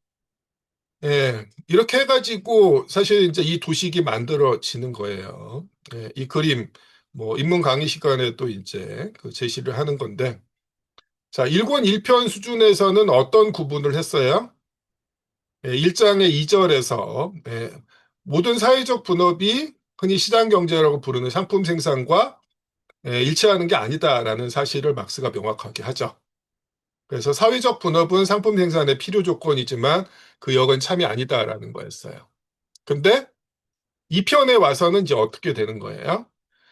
이렇게 해가지고 사실 이제 이 도식이 만들어지는 거예요. 이 그림, 뭐, 인문 강의 시간에 또 이제 그 제시를 하는 건데, 자, 1권 1편 수준에서는 어떤 구분을 했어요? 1장의 2절에서, 모든 사회적 분업이 흔히 시장 경제라고 부르는 상품 생산과 일치하는 게 아니다라는 사실을 막스가 명확하게 하죠. 그래서 사회적 분업은 상품 생산의 필요 조건이지만 그 역은 참이 아니다라는 거였어요. 근데 이 편에 와서는 이제 어떻게 되는 거예요?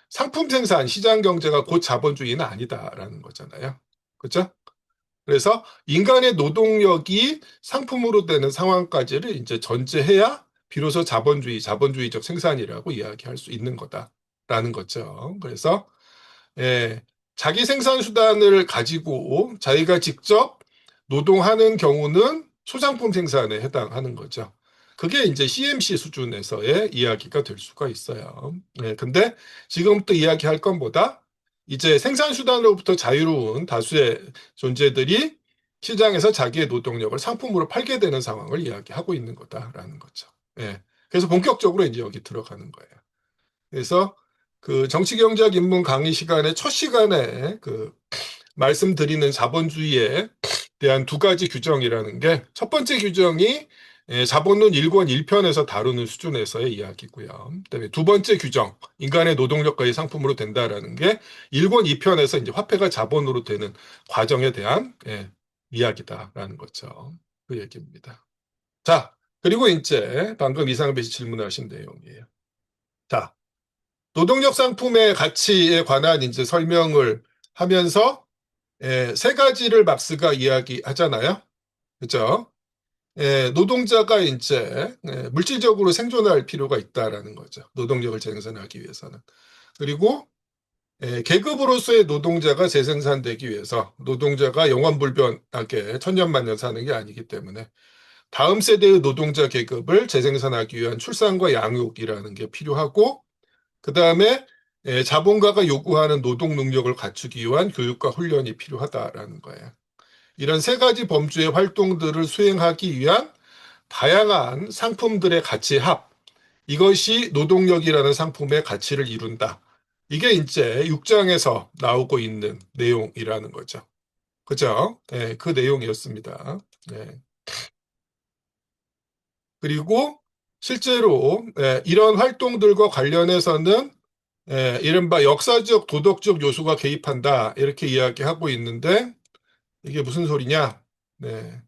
상품 생산, 시장 경제가 곧 자본주의는 아니다라는 거잖아요. 그렇죠? 그래서 인간의 노동력이 상품으로 되는 상황까지를 이제 전제해야 비로소 자본주의적 생산이라고 이야기할 수 있는 거다라는 거죠. 그래서 자기 생산 수단을 가지고 자기가 직접 노동하는 경우는 소상품 생산에 해당하는 거죠. 그게 이제 CMC 수준에서의 이야기가 될 수가 있어요. 근데 지금부터 이야기할 건보다 이제 생산 수단으로부터 자유로운 다수의 존재들이 시장에서 자기의 노동력을 상품으로 팔게 되는 상황을 이야기하고 있는 거다라는 거죠. 그래서 본격적으로 이제 여기 들어가는 거예요. 그래서 그 정치경제학 입문 강의 시간에 첫 시간에 그 말씀드리는 자본주의에 대한 두 가지 규정이라는 게 첫 번째 규정이 자본론 1권 1편에서 다루는 수준에서의 이야기고요. 그다음에 두 번째 규정, 인간의 노동력과의 상품으로 된다라는 게 1권 2편에서 이제 화폐가 자본으로 되는 과정에 대한 이야기다라는 거죠. 그 얘기입니다. 자, 그리고 이제 방금 이상배 씨 질문하신 내용이에요. 자, 노동력 상품의 가치에 관한 이제 설명을 하면서 세 가지를 막스가 이야기하잖아요. 그죠? 노동자가 이제 물질적으로 생존할 필요가 있다라는 거죠. 노동력을 생산하기 위해서는. 그리고 계급으로서의 노동자가 재생산되기 위해서 노동자가 영원불변하게 천년만년 사는 게 아니기 때문에 다음 세대의 노동자 계급을 재생산하기 위한 출산과 양육이라는 게 필요하고 그 다음에 자본가가 요구하는 노동 능력을 갖추기 위한 교육과 훈련이 필요하다라는 거예요. 이런 세 가지 범주의 활동들을 수행하기 위한 다양한 상품들의 가치 합, 이것이 노동력이라는 상품의 가치를 이룬다. 이게 이제 6장에서 나오고 있는 내용이라는 거죠. 그죠? 그 내용이었습니다. 그리고 실제로 이런 활동들과 관련해서는 이른바 역사적 도덕적 요소가 개입한다 이렇게 이야기하고 있는데 이게 무슨 소리냐? 네.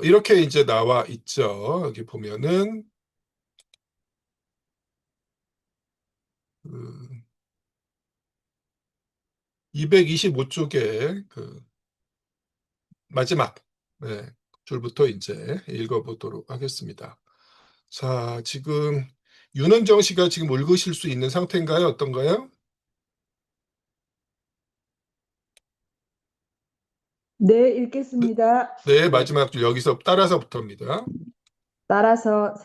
이렇게 이제 나와 있죠. 여기 보면은 225쪽에 그 마지막 줄부터 이제 읽어보도록 하겠습니다. 자, 지금 윤은정 씨가 지금 읽으실 수 있는 상태인가요? 어떤가요? 네, 읽겠습니다. 네, 마지막 줄 여기서 따라서부터입니다. 따라서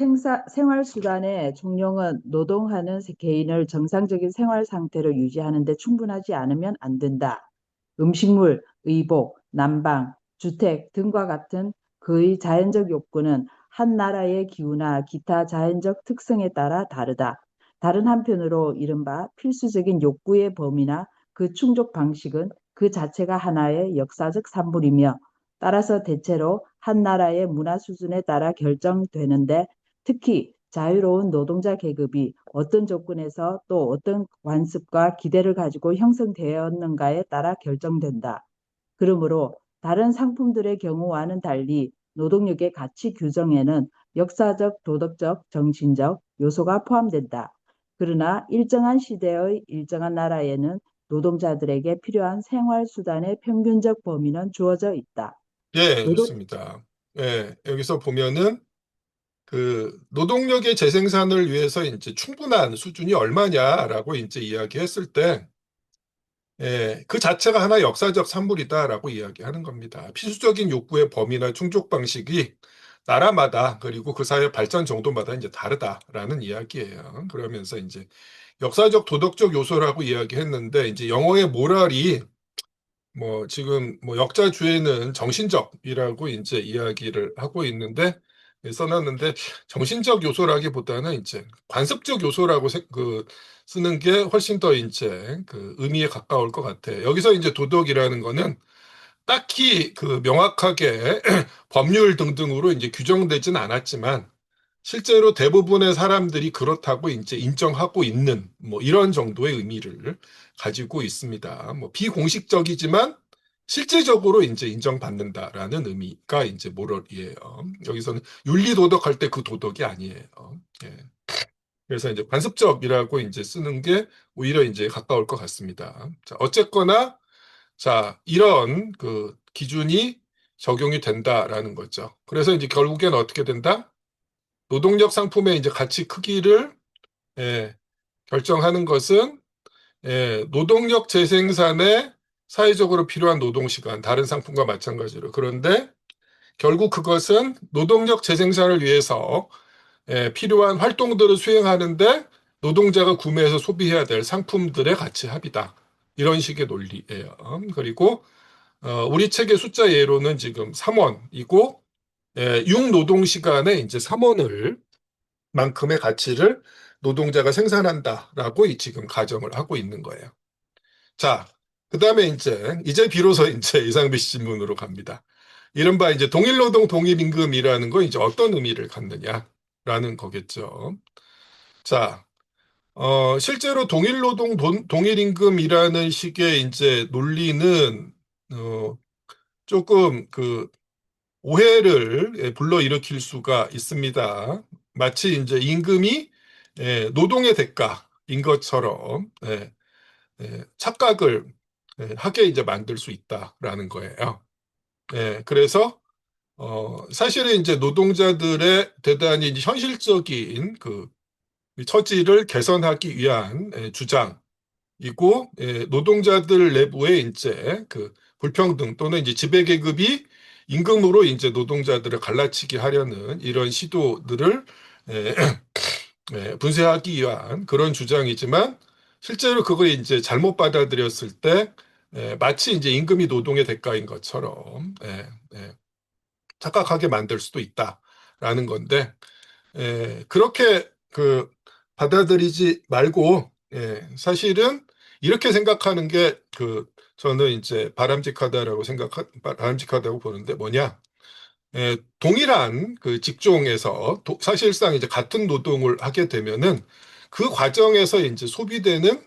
생활수단의 종용은 노동하는 개인을 정상적인 생활 상태로 유지하는 데 충분하지 않으면 안 된다. 음식물, 의복, 난방, 주택 등과 같은 그의 자연적 욕구는 한 나라의 기후나 기타 자연적 특성에 따라 다르다. 다른 한편으로 이른바 필수적인 욕구의 범위나 그 충족 방식은 그 자체가 하나의 역사적 산물이며 따라서 대체로 한 나라의 문화 수준에 따라 결정되는데 특히 자유로운 노동자 계급이 어떤 조건에서 또 어떤 관습과 기대를 가지고 형성되었는가에 따라 결정된다. 그러므로 다른 상품들의 경우와는 달리 노동력의 가치 규정에는 역사적, 도덕적, 정신적 요소가 포함된다. 그러나 일정한 시대의 일정한 나라에는 노동자들에게 필요한 생활수단의 평균적 범위는 주어져 있다. 예, 노동, 좋습니다. 여기서 보면은 그 노동력의 재생산을 위해서 이제 충분한 수준이 얼마냐라고 이제 이야기했을 때, 그 자체가 하나의 역사적 산물이다라고 이야기하는 겁니다. 필수적인 욕구의 범위나 충족 방식이 나라마다 그리고 그 사회 발전 정도마다 이제 다르다라는 이야기예요. 그러면서 이제 역사적 도덕적 요소라고 이야기했는데 이제 영어의 모랄이 뭐 지금 뭐 역자주에는 정신적이라고 이제 이야기를 하고 있는데 써놨는데 정신적 요소라기보다는 이제 관습적 요소라고 쓰는 게 훨씬 더 이제 그 의미에 가까울 것 같아요. 여기서 이제 도덕이라는 거는 딱히 그 명확하게 법률 등등으로 이제 규정되진 않았지만 실제로 대부분의 사람들이 그렇다고 이제 인정하고 있는 뭐 이런 정도의 의미를 가지고 있습니다. 뭐 비공식적이지만 실제적으로 이제 인정받는다라는 의미가 이제 모럴이에요. 여기서는 윤리 도덕할 때 그 도덕이 아니에요. 예. 그래서 이제 관습적이라고 이제 쓰는 게 오히려 이제 가까울 것 같습니다. 자, 어쨌거나 자, 이런 그 기준이 적용이 된다라는 거죠. 그래서 이제 결국엔 어떻게 된다? 노동력 상품의 이제 가치 크기를 결정하는 것은 노동력 재생산에 사회적으로 필요한 노동시간, 다른 상품과 마찬가지로. 그런데 결국 그것은 노동력 재생산을 위해서 필요한 활동들을 수행하는데 노동자가 구매해서 소비해야 될 상품들의 가치 합이다. 이런 식의 논리예요. 그리고 우리 책의 숫자 예로는 지금 3원이고 6노동시간에 이제 3원을 만큼의 가치를 노동자가 생산한다라고 지금 가정을 하고 있는 거예요. 자, 그 다음에 이제 비로소 이제 이상배 씨 질문으로 갑니다. 이른바 이제 동일노동 동일임금이라는 거 이제 어떤 의미를 갖느냐라는 거겠죠. 자, 실제로 동일노동 동일임금이라는 식의 이제 논리는 조금 그 오해를 불러일으킬 수가 있습니다. 마치 이제 임금이 노동의 대가인 것처럼 착각을 하게 이제 만들 수 있다라는 거예요. 그래서 사실은 이제 노동자들의 대단히 이제 현실적인 그 처지를 개선하기 위한 주장이고, 노동자들 내부의 이제 그 불평등 또는 이제 지배계급이 임금으로 이제 노동자들을 갈라치게 하려는 이런 시도들을 에, 분쇄하기 위한 그런 주장이지만, 실제로 그걸 이제 잘못 받아들였을 때 마치 이제 임금이 노동의 대가인 것처럼 착각하게 만들 수도 있다라는 건데, 그렇게 그 받아들이지 말고, 사실은 이렇게 생각하는 게 저는 이제 바람직하다고 보는데 뭐냐? 동일한 그 직종에서 사실상 이제 같은 노동을 하게 되면은 그 과정에서 이제 소비되는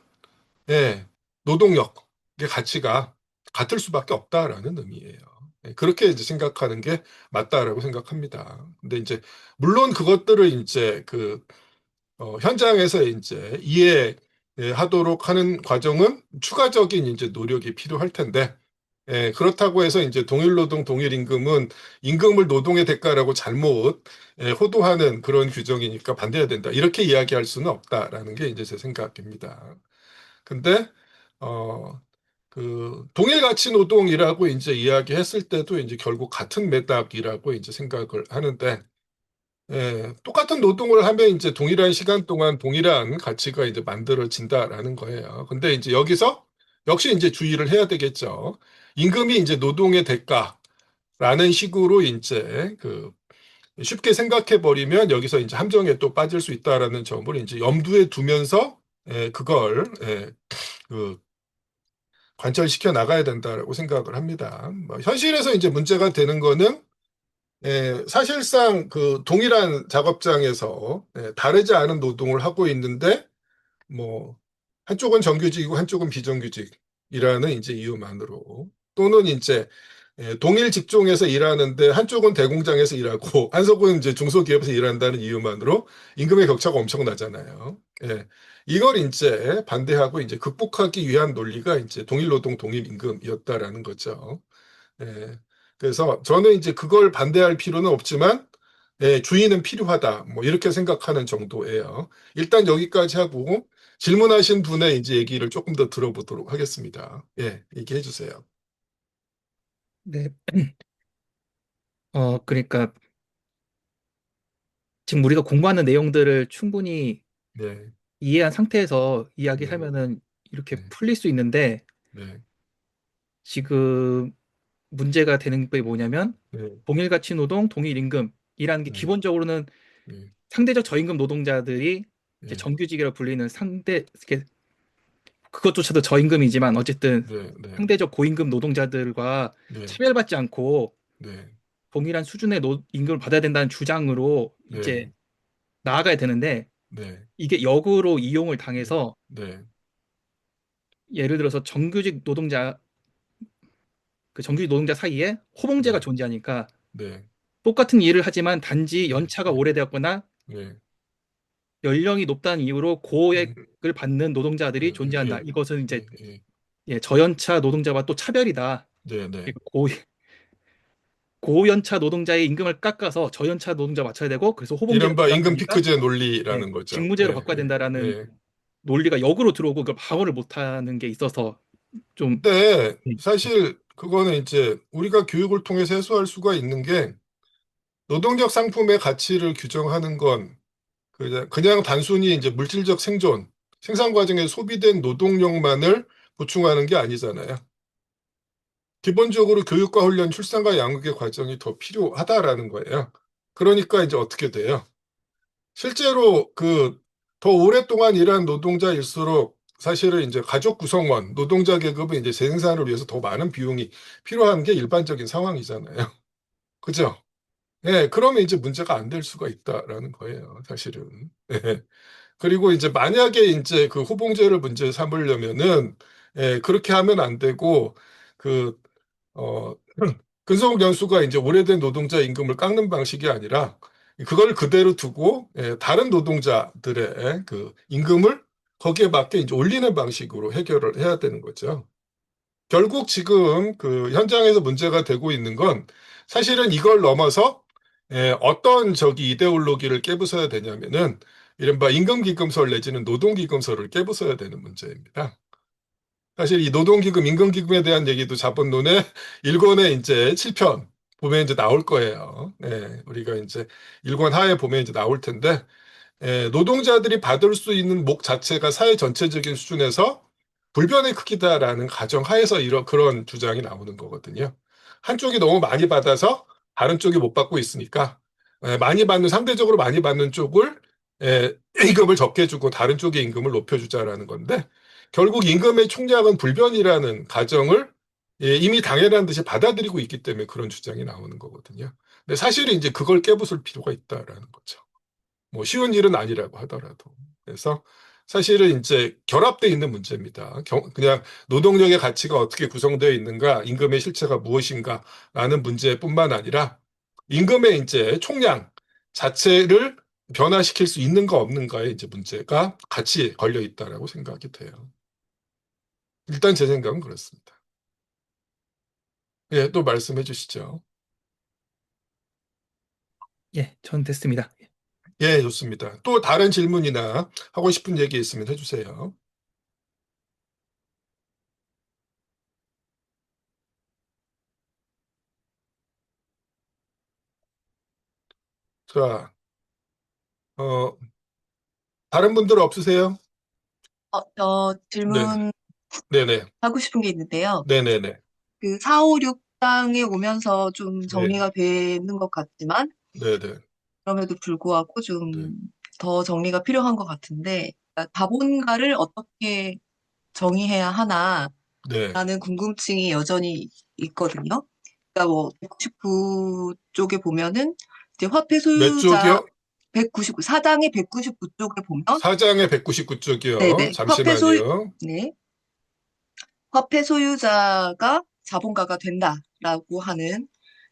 노동력의 가치가 같을 수밖에 없다라는 의미예요. 그렇게 이제 생각하는 게 맞다라고 생각합니다. 근데 이제 물론 그것들을 이제 현장에서 이제 이해하도록 하는 과정은 추가적인 이제 노력이 필요할 텐데, 그렇다고 해서 이제 동일 노동, 동일 임금은 임금을 노동의 대가라고 잘못 호도하는 그런 규정이니까 반대해야 된다. 이렇게 이야기할 수는 없다라는 게 이제 제 생각입니다. 근데 동일 가치 노동이라고 이제 이야기했을 때도 이제 결국 같은 매닥이라고 이제 생각을 하는데, 똑같은 노동을 하면 이제 동일한 시간 동안 동일한 가치가 이제 만들어진다라는 거예요. 근데 이제 여기서 역시 이제 주의를 해야 되겠죠. 임금이 이제 노동의 대가라는 식으로 이제 쉽게 생각해 버리면 여기서 이제 함정에 또 빠질 수 있다라는 점을 이제 염두에 두면서 그걸 그 관철시켜 나가야 된다라고 생각을 합니다. 뭐 현실에서 이제 문제가 되는 거는 사실상 그 동일한 작업장에서 다르지 않은 노동을 하고 있는데 뭐 한쪽은 정규직이고 한쪽은 비정규직이라는 이제 이유만으로, 또는 이제 동일 직종에서 일하는데 한쪽은 대공장에서 일하고 한쪽은 이제 중소기업에서 일한다는 이유만으로 임금의 격차가 엄청 나잖아요. 이걸 이제 반대하고 이제 극복하기 위한 논리가 이제 동일 노동 동일 임금이었다라는 거죠. 예. 그래서 저는 이제 그걸 반대할 필요는 없지만, 주의는 필요하다. 뭐 이렇게 생각하는 정도예요. 일단 여기까지 하고 질문하신 분의 이제 얘기를 조금 더 들어보도록 하겠습니다. 얘기해 주세요. 네. 그러니까 지금 우리가 공부하는 내용들을 충분히 네, 이해한 상태에서 네, 이야기하면은 이렇게 네, 풀릴 수 있는데, 네, 지금 문제가 되는 게 뭐냐면 네, 동일 가치 노동, 동일 임금이라는 게 네, 기본적으로는 네, 상대적 저임금 노동자들이 이제 네, 정규직이라 불리는 그것조차도 저임금이지만 어쨌든 네, 네, 상대적 고임금 노동자들과 네, 차별받지 않고 네, 동일한 수준의 임금을 받아야 된다는 주장으로 이제 네, 나아가야 되는데, 네, 이게 역으로 이용을 네, 당해서 네, 예를 들어서 정규직 노동자 사이에 호봉제가 네, 존재하니까 네, 똑같은 일을 하지만 단지 네, 연차가 오래되었거나 네, 연령이 높다는 이유로 네, 고액을 받는 노동자들이 존재한다. 예, 이것은 이제 예, 저연차 노동자와 또 차별이다. 네, 네. 그러니까 고연차 노동자의 임금을 깎아서 저연차 노동자 맞춰야 되고, 그래서 호봉제가 이른바 임금 부담되니까 피크제 논리라는 거죠. 직무제로 바꿔야 된다라는 논리가 역으로 들어오고 그걸 방어를 못하는 게 있어서 좀. 근데 사실 그거는 이제 우리가 교육을 통해서 해소할 수가 있는 게, 노동력 상품의 가치를 규정하는 건 그냥 단순히 이제 물질적 생산 과정에 소비된 노동력만을 보충하는 게 아니잖아요. 기본적으로 교육과 훈련, 출산과 양육의 과정이 더 필요하다라는 거예요. 그러니까 이제 어떻게 돼요? 실제로 더 오랫동안 일한 노동자일수록 사실은 이제 가족 구성원, 노동자 계급은 이제 재생산을 위해서 더 많은 비용이 필요한 게 일반적인 상황이잖아요. 그죠? 그러면 이제 문제가 안 될 수가 있다라는 거예요, 사실은. 그리고 이제 만약에 이제 그 호봉제를 문제 삼으려면은, 그렇게 하면 안 되고, 그, 어, 근속 연수가 이제 오래된 노동자 임금을 깎는 방식이 아니라 그걸 그대로 두고 다른 노동자들의 그 임금을 거기에 맞게 이제 올리는 방식으로 해결을 해야 되는 거죠. 결국 지금 그 현장에서 문제가 되고 있는 건 사실은 이걸 넘어서 어떤 저기 이데올로기를 깨부숴야 되냐면은 이른바 임금기금설 내지는 노동기금설을 깨부숴야 되는 문제입니다. 사실 이 노동기금, 임금기금에 대한 얘기도 자본론의 1권에 이제 7편 보면 이제 나올 거예요. 우리가 이제 1권 하에 보면 이제 나올 텐데, 노동자들이 받을 수 있는 목 자체가 사회 전체적인 수준에서 불변의 크기다라는 가정 하에서 그런 주장이 나오는 거거든요. 한쪽이 너무 많이 받아서 다른 쪽이 못 받고 있으니까, 상대적으로 많이 받는 쪽을, 임금을 적게 주고 다른 쪽의 임금을 높여주자라는 건데, 결국 임금의 총량은 불변이라는 가정을 이미 당연한 듯이 받아들이고 있기 때문에 그런 주장이 나오는 거거든요. 근데 사실은 이제 그걸 깨부술 필요가 있다라는 거죠. 뭐 쉬운 일은 아니라고 하더라도. 그래서 사실은 이제 결합되어 있는 문제입니다. 그냥 노동력의 가치가 어떻게 구성되어 있는가, 임금의 실체가 무엇인가라는 문제뿐만 아니라 임금의 이제 총량 자체를 변화시킬 수 있는가 없는가에 이제 문제가 같이 걸려 있다라고 생각이 돼요. 일단 제 생각은 그렇습니다. 예, 또 말씀해 주시죠. 예, 전 됐습니다. 예, 좋습니다. 또 다른 질문이나 하고 싶은 얘기 있으면 해주세요. 자, 다른 분들 없으세요? 저 네네. 질문 네네. 하고 싶은 게 있는데요. 네네네. 그 4, 5, 6당에 오면서 좀 네. 정리가 되는 것 같지만, 네네. 그럼에도 불구하고 네. 좀 더 정리가 필요한 것 같은데, 그러니까 자본가를 어떻게 정의해야 하나라는 네. 궁금증이 여전히 있거든요. 그러니까 뭐 199쪽에 보면은 이제 화폐 몇 소유자 쪽이요? 199, 사장의 199쪽에 보면 사장의 199쪽이요. 네네 잠시만요. 네 화폐 소유자가 자본가가 된다라고 하는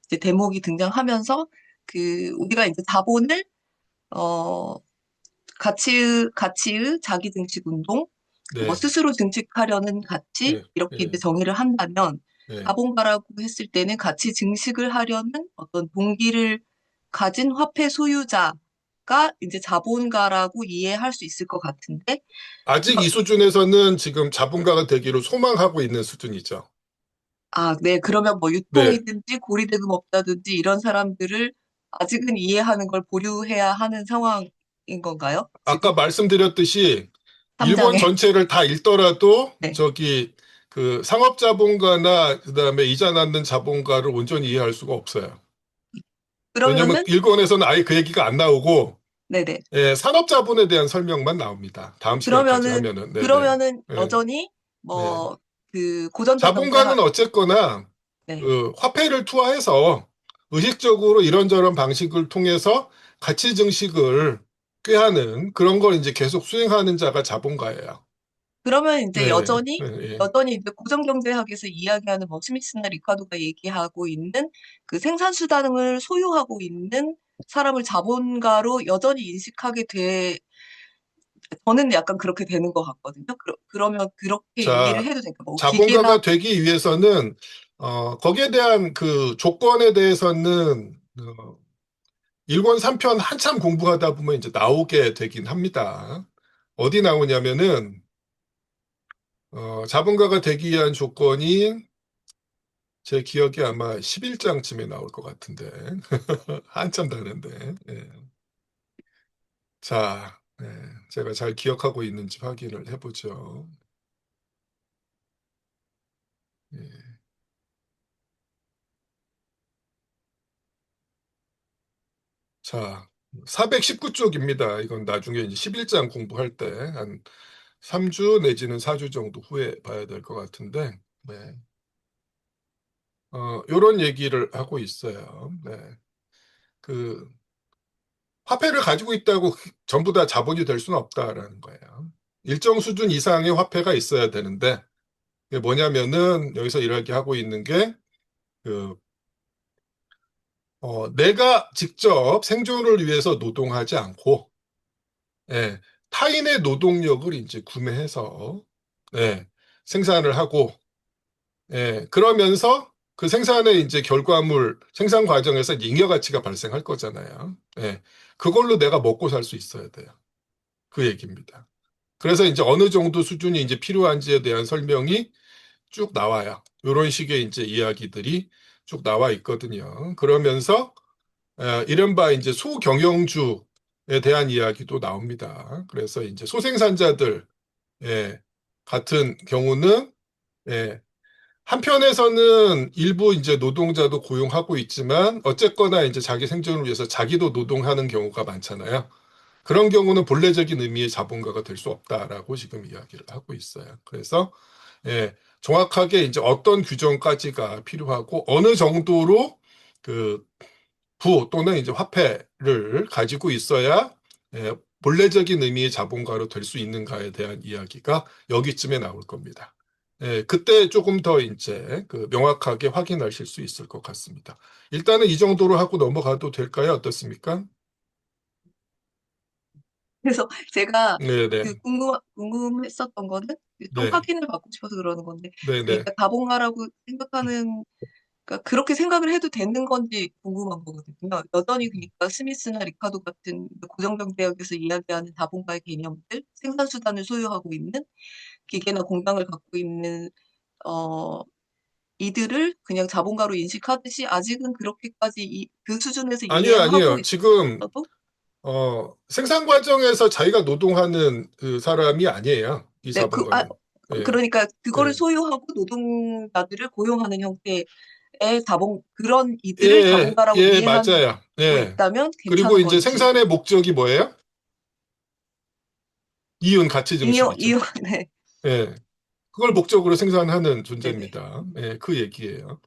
이제 대목이 등장하면서 그 우리가 이제 자본을 어 가치의 자기 증식 운동, 뭐 네. 스스로 증식하려는 가치 예. 이렇게 이제 예. 정의를 한다면 예. 자본가라고 했을 때는 가치 증식을 하려는 어떤 동기를 가진 화폐 소유자가 이제 자본가라고 이해할 수 있을 것 같은데 아직 이 수준에서는 지금 자본가가 되기를 소망하고 있는 수준이죠. 네, 그러면 뭐 네. 유통이든지 고리대금업자든지 이런 사람들을 아직은 이해하는 걸 보류해야 하는 상황인 건가요? 지금 아까 말씀드렸듯이 일본 3장에? 전체를 다 읽더라도 네. 저기 그 상업자본가나 그다음에 이자 낳는 자본가를 온전히 이해할 수가 없어요. 왜냐하면 그러면은 일본에서는 아예 그 얘기가 안 나오고 네네. 산업자본에 대한 설명만 나옵니다. 다음 시간까지 그러면은 하면은 네네. 그러면은 네, 여전히 네. 뭐 그 고전적 자본가는 경제학 어쨌거나 네. 그 화폐를 투하해서 의식적으로 이런저런 방식을 통해서 가치 증식을 꾀하는 그런 걸 이제 계속 수행하는 자가 자본가예요. 그러면 이제 네, 여전히 네, 여전히 이제 고전 경제학에서 이야기하는 뭐 스미스나 리카도가 얘기하고 있는 그 생산 수단을 소유하고 있는 사람을 자본가로 여전히 인식하게 돼 저는 약간 그렇게 되는 것 같거든요. 그러면 그렇게 이해를 자, 해도 될까? 뭐 기계나 자본가가 되기 위해서는, 거기에 대한 그 조건에 대해서는, 일권 3편 한참 공부하다 보면 이제 나오게 되긴 합니다. 어디 나오냐면은, 자본가가 되기 위한 조건이 제 기억이 아마 11장쯤에 나올 것 같은데, 한참 다른데, 예. 자, 예, 제가 잘 기억하고 있는지 확인을 해보죠. 예. 자, 419쪽입니다. 이건 나중에 이제 11장 공부할 때 한 3주 내지는 4주 정도 후에 봐야 될 것 같은데, 네. 요런 얘기를 하고 있어요. 네. 그, 화폐를 가지고 있다고 전부 다 자본이 될 수는 없다라는 거예요. 일정 수준 이상의 화폐가 있어야 되는데, 이게 뭐냐면은, 여기서 이야기하고 있는 게, 그, 내가 직접 생존을 위해서 노동하지 않고, 예, 타인의 노동력을 이제 구매해서, 예, 생산을 하고, 예, 그러면서 그 생산의 이제 결과물, 생산 과정에서 이제 잉여 가치가 발생할 거잖아요. 예, 그걸로 내가 먹고 살 수 있어야 돼요. 그 얘기입니다. 그래서 이제 어느 정도 수준이 이제 필요한지에 대한 설명이 쭉 나와요. 이런 식의 이제 이야기들이 쭉 나와 있거든요. 그러면서 이른바 이제 소경영주에 대한 이야기도 나옵니다. 그래서 이제 소생산자들 예, 같은 경우는 예, 한편에서는 일부 이제 노동자도 고용하고 있지만 어쨌거나 이제 자기 생존을 위해서 자기도 노동하는 경우가 많잖아요. 그런 경우는 본래적인 의미의 자본가가 될 수 없다라고 지금 이야기를 하고 있어요. 그래서 예, 정확하게 이제 어떤 규정까지가 필요하고 어느 정도로 그 부 또는 이제 화폐를 가지고 있어야 예, 본래적인 의미의 자본가로 될 수 있는가에 대한 이야기가 여기쯤에 나올 겁니다. 예, 그때 조금 더 이제 그 명확하게 확인하실 수 있을 것 같습니다. 일단은 이 정도로 하고 넘어가도 될까요? 어떻습니까? 그래서 제가 네네. 궁금했었던 거는 또 네. 확인을 받고 싶어서 그러는 건데, 네네. 그러니까 자본가라고 생각하는, 그러니까 그렇게 생각을 해도 되는 건지 궁금한 거거든요. 여전히 그러니까 스미스나 리카도 같은 고정경제학에서 이야기하는 자본가의 개념들, 생산수단을 소유하고 있는 기계나 공장을 갖고 있는 어, 이들을 그냥 자본가로 인식하듯이 아직은 그렇게까지 그 수준에서 아니요, 이해를 하고 아니요. 지금 있어도 생산 과정에서 자기가 노동하는 그 사람이 아니에요. 이 네, 자본가는. 예, 그러니까 그거를 예. 소유하고 노동자들을 고용하는 형태의 그런 예, 이들을 예, 자본가라고 예, 이해하고 맞아요. 예. 있다면 그리고 괜찮은 이제 건지. 생산의 목적이 뭐예요? 이윤 가치 증식이죠. 네, 예. 그걸 목적으로 생산하는 네네. 존재입니다. 예, 그 얘기예요.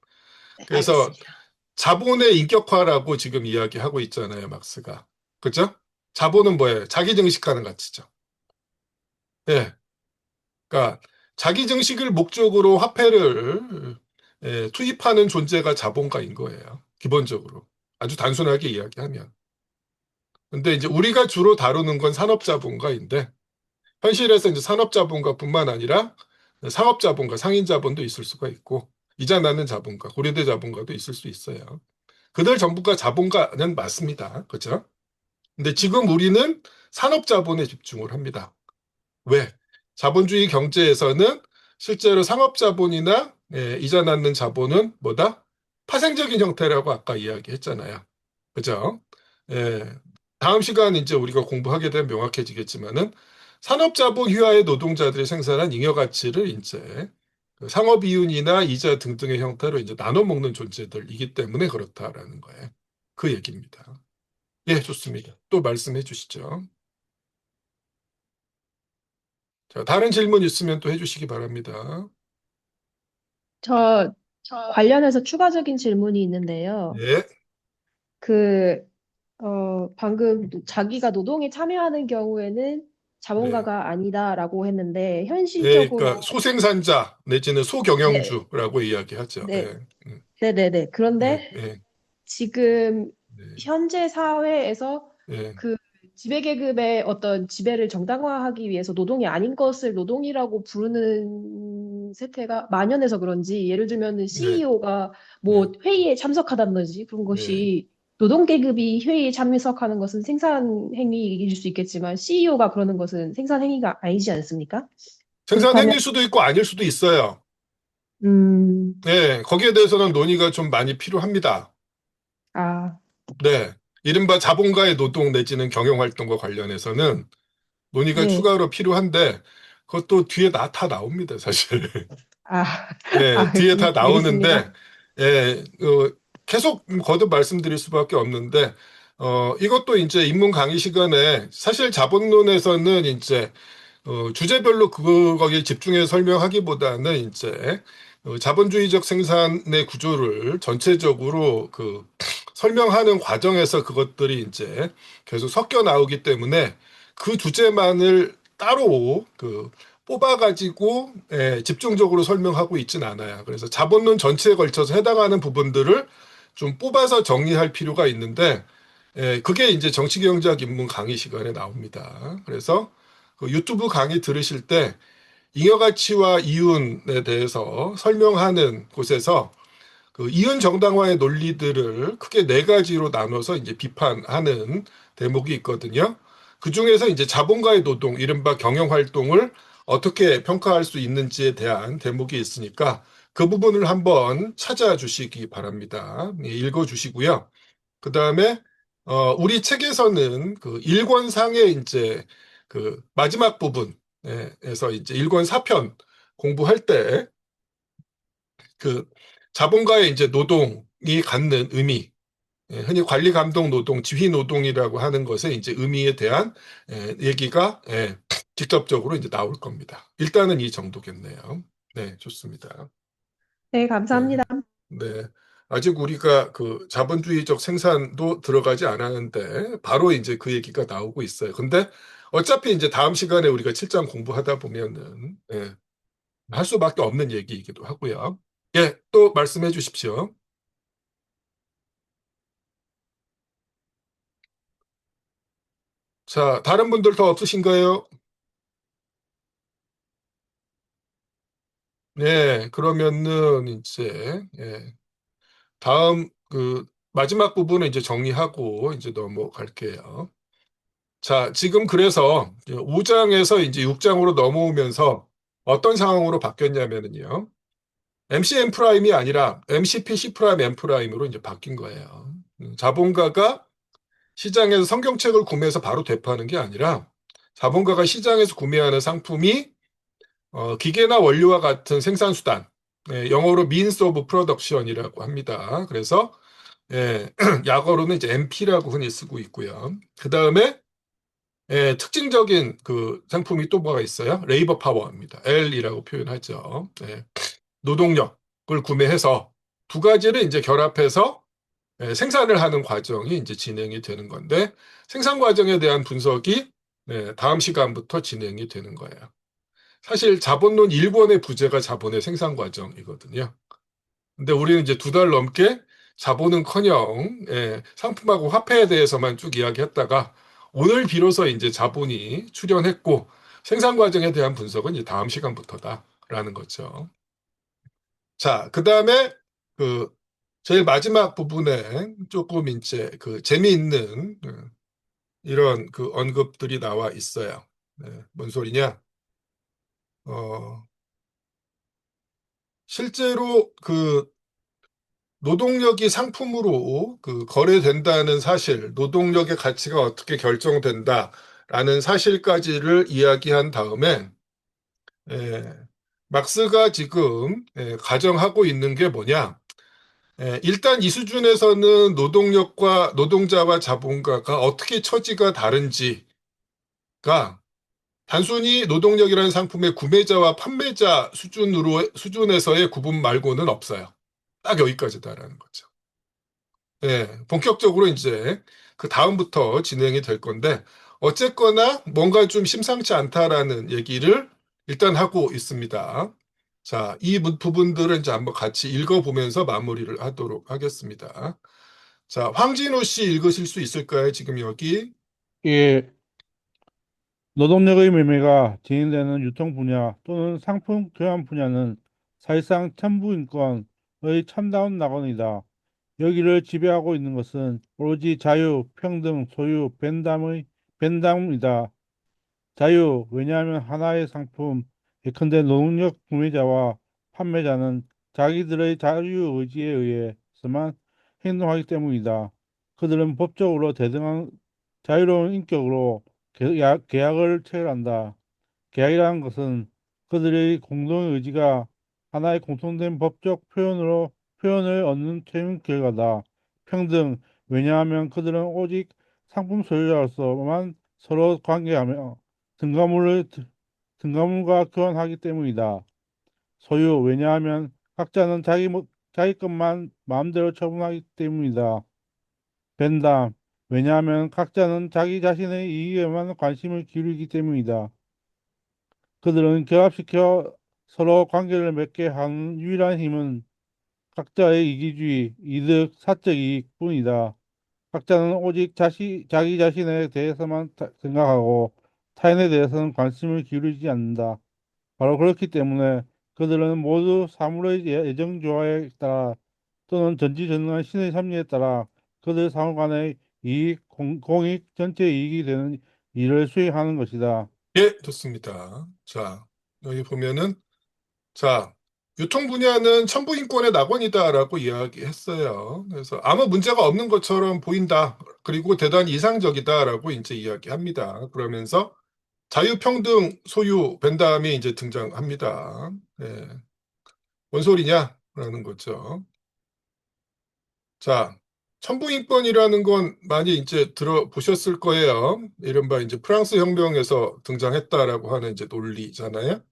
네, 그래서 알겠습니다. 자본의 인격화라고 지금 이야기하고 있잖아요, 막스가. 그죠? 자본은 뭐예요? 자기 증식하는 가치죠. 예. 그러니까 자기 증식을 목적으로 화폐를 투입하는 존재가 자본가인 거예요. 기본적으로. 아주 단순하게 이야기하면. 근데 이제 우리가 주로 다루는 건 산업자본가인데 현실에서 이제 산업자본가뿐만 아니라 상업자본가, 상인자본도 있을 수가 있고 이자 낳는 자본가, 고려대 자본가도 있을 수 있어요. 그들 전부가 자본가는 맞습니다. 그죠? 근데 지금 우리는 산업자본에 집중을 합니다. 왜? 자본주의 경제에서는 실제로 상업자본이나 이자 낳는 자본은 뭐다? 파생적인 형태라고 아까 이야기했잖아요. 그죠? 예, 다음 시간 이제 우리가 공부하게 되면 명확해지겠지만은 산업자본 휘하의 노동자들이 생산한 잉여가치를 이제 그 상업이윤이나 이자 등등의 형태로 이제 나눠 먹는 존재들이기 때문에 그렇다라는 거예요. 그 얘기입니다. 예, 좋습니다. 또 말씀해 주시죠. 자, 다른 질문 있으면 또 해주시기 바랍니다. 저 관련해서 추가적인 질문이 있는데요. 예, 그, 방금 자기가 노동에 참여하는 경우에는 네. 자본가가 아니다라고 했는데, 예, 그러니까 현실적으로, 소생산자 내지는 네, 소경영주라고 이야기하죠. 네, 예, 네네네. 예, 그런데 예, 지금 네, 현재 사회에서 예, 그 지배계급의 어떤 지배를 정당화하기 위해서 노동이 아닌 것을 노동이라고 부르는 세태가 만연해서 그런지 예를 들면은 네, CEO가 네, 뭐 회의에 참석하다든지 그런 네. 것이 노동계급이 회의에 참석하는 것은 생산 행위일 수 있겠지만 CEO가 그러는 것은 생산 행위가 아니지 않습니까? 그렇다면 생산행위일 수도 있고 아닐 수도 있어요. 음, 네, 거기에 대해서는 논의가 좀 많이 필요합니다. 아, 네, 이른바 자본가의 노동 내지는 경영활동과 관련해서는 논의가 네. 추가로 필요한데 그것도 뒤에 다 나옵니다, 사실. 아, 예, 뒤에 다 나오는데, 알겠습니다. 예, 계속 거듭 말씀드릴 수밖에 없는데, 이것도 이제 인문 강의 시간에 사실 자본론에서는 이제, 주제별로 거기에 집중해서 설명하기보다는 이제, 자본주의적 생산의 구조를 전체적으로 설명하는 과정에서 그것들이 이제 계속 섞여 나오기 때문에 그 주제만을 따로 뽑아가지고 집중적으로 설명하고 있진 않아요. 그래서 자본론 전체에 걸쳐서 해당하는 부분들을 좀 뽑아서 정리할 필요가 있는데, 그게 이제 정치경제학 입문 강의 시간에 나옵니다. 그래서 그 유튜브 강의 들으실 때 잉여가치와 이윤에 대해서 설명하는 곳에서 그 이윤 정당화의 논리들을 크게 네 가지로 나눠서 이제 비판하는 대목이 있거든요. 그 중에서 이제 자본가의 노동, 이른바 경영 활동을 어떻게 평가할 수 있는지에 대한 대목이 있으니까 그 부분을 한번 찾아주시기 바랍니다. 읽어 주시고요. 그 다음에 우리 책에서는 그 1권상의 이제 그 마지막 부분에서 이제 1권 4편 공부할 때 그 자본가의 이제 노동이 갖는 의미, 흔히 관리 감독 노동, 지휘 노동이라고 하는 것의 이제 의미에 대한 얘기가 직접적으로 이제 나올 겁니다. 일단은 이 정도겠네요. 네, 좋습니다. 네, 네, 감사합니다. 네. 아직 우리가 그 자본주의적 생산도 들어가지 않았는데 바로 이제 그 얘기가 나오고 있어요. 근데 어차피 이제 다음 시간에 우리가 7장 공부하다 보면은 할 수밖에 없는 얘기이기도 하고요. 예, 또 말씀해 주십시오. 자, 다른 분들 더 없으신가요? 네, 그러면은 이제 다음 그 마지막 부분은 이제 정리하고 이제 넘어갈게요. 자, 지금 그래서 5장에서 이제 6장으로 넘어오면서 어떤 상황으로 바뀌었냐면은요. MCN 프라임이 아니라 MCPC 프라임 M 프라임으로 이제 바뀐 거예요. 자본가가 시장에서 성경책을 구매해서 바로 되파는 게 아니라 자본가가 시장에서 구매하는 상품이 기계나 원료와 같은 생산수단, 영어로 means of production이라고 합니다. 그래서 약어로는 이제 MP라고 흔히 쓰고 있고요. 그 다음에 특징적인 그 상품이 또 뭐가 있어요? 레이버 파워입니다. L이라고 표현하죠. 노동력을 구매해서 두 가지를 이제 결합해서 생산을 하는 과정이 이제 진행이 되는 건데 생산 과정에 대한 분석이 다음 시간부터 진행이 되는 거예요. 사실 자본론 1권의 부제가 자본의 생산 과정이거든요. 근데 우리는 이제 2달 넘게 자본은커녕 상품하고 화폐에 대해서만 쭉 이야기했다가 오늘 비로소 이제 자본이 출현했고 생산 과정에 대한 분석은 이제 다음 시간부터다라는 거죠. 자, 그 다음에 그 제일 마지막 부분에 조금 이제 그 재미있는 이런 그 언급들이 나와 있어요. 뭔 소리냐? 어, 실제로 그 노동력이 상품으로 그 거래된다는 사실, 노동력의 가치가 어떻게 결정된다라는 사실까지를 이야기한 다음에 에, 막스가 지금 가정하고 있는 게 뭐냐? 일단 이 수준에서는 노동력과 노동자와 자본가가 어떻게 처지가 다른지가 단순히 노동력이라는 상품의 구매자와 판매자 수준에서의 구분 말고는 없어요. 딱 여기까지다라는 거죠. 본격적으로 이제 그 다음부터 진행이 될 건데 어쨌거나 뭔가 좀 심상치 않다라는 얘기를 일단 하고 있습니다. 자, 이 부분들은 이제 한번 같이 읽어보면서 마무리를 하도록 하겠습니다. 자, 황진호 씨 읽으실 수 있을까요? 지금 여기. 예, 노동력의 매매가 진행되는 유통 분야 또는 상품 교환 분야는 사실상 천부인권의 참다운 낙원이다. 여기를 지배하고 있는 것은 오로지 자유, 평등, 소유, 벤담이다. 자유, 왜냐하면 하나의 상품, 예컨대 노동력 구매자와 판매자는 자기들의 자유의지에 의해서만 행동하기 때문이다. 그들은 법적으로 대등한 자유로운 인격으로 계약을 체결한다. 계약이라는 것은 그들의 공동 의지가 하나의 공통된 법적 표현을 얻는 최종 결과다. 평등, 왜냐하면 그들은 오직 상품 소유자로서만 서로 관계하며 등가물을 등가물과 교환하기 때문이다. 소유, 왜냐하면 각자는 자기 것만 마음대로 처분하기 때문이다. 벤담, 왜냐하면 각자는 자기 자신의 이익에만 관심을 기울이기 때문이다. 그들은 결합시켜 서로 관계를 맺게 하는 유일한 힘은 각자의 이기주의, 이득, 사적 이익뿐이다. 각자는 오직 자기 자신에 대해서만 생각하고 타인에 대해서는 관심을 기울이지 않는다. 바로 그렇기 때문에 그들은 모두 사물의 예정조화에 따라 또는 전지전능한 신의 섭리에 따라 그들 상호 간의 공익, 전체 이익이 되는 일을 수행하는 것이다. 예, 좋습니다. 자, 여기 보면은, 자, 유통 분야는 천부인권의 낙원이다라고 이야기했어요. 그래서 아무 문제가 없는 것처럼 보인다. 그리고 대단히 이상적이다라고 이제 이야기합니다. 그러면서 자유평등 소유 벤담이 이제 등장합니다. 예, 뭔 소리냐? 라는 거죠. 자, 천부인권이라는 건 많이 이제 들어보셨을 거예요. 이른바 이제 프랑스 혁명에서 등장했다라고 하는 이제 논리잖아요.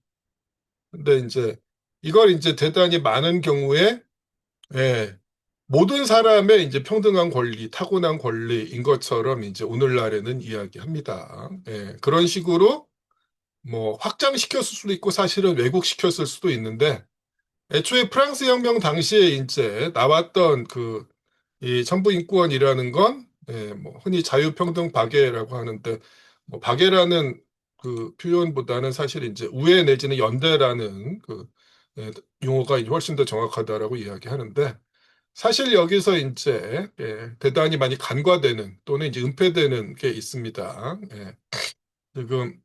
근데 이제 이걸 이제 대단히 많은 경우에 예, 모든 사람의 이제 평등한 권리, 타고난 권리인 것처럼 이제 오늘날에는 이야기합니다. 예, 그런 식으로 뭐 확장시켰을 수도 있고 사실은 왜곡시켰을 수도 있는데 애초에 프랑스 혁명 당시에 이제 나왔던 이 천부인권이라는 건 뭐 흔히 자유평등 박애라고 하는데 뭐 박애라는 그 표현보다는 사실 이제 우애 내지는 연대라는 예, 용어가 이제 훨씬 더 정확하다라고 이야기하는데 사실 여기서 이제 대단히 많이 간과되는 또는 이제 은폐되는 게 있습니다. 지금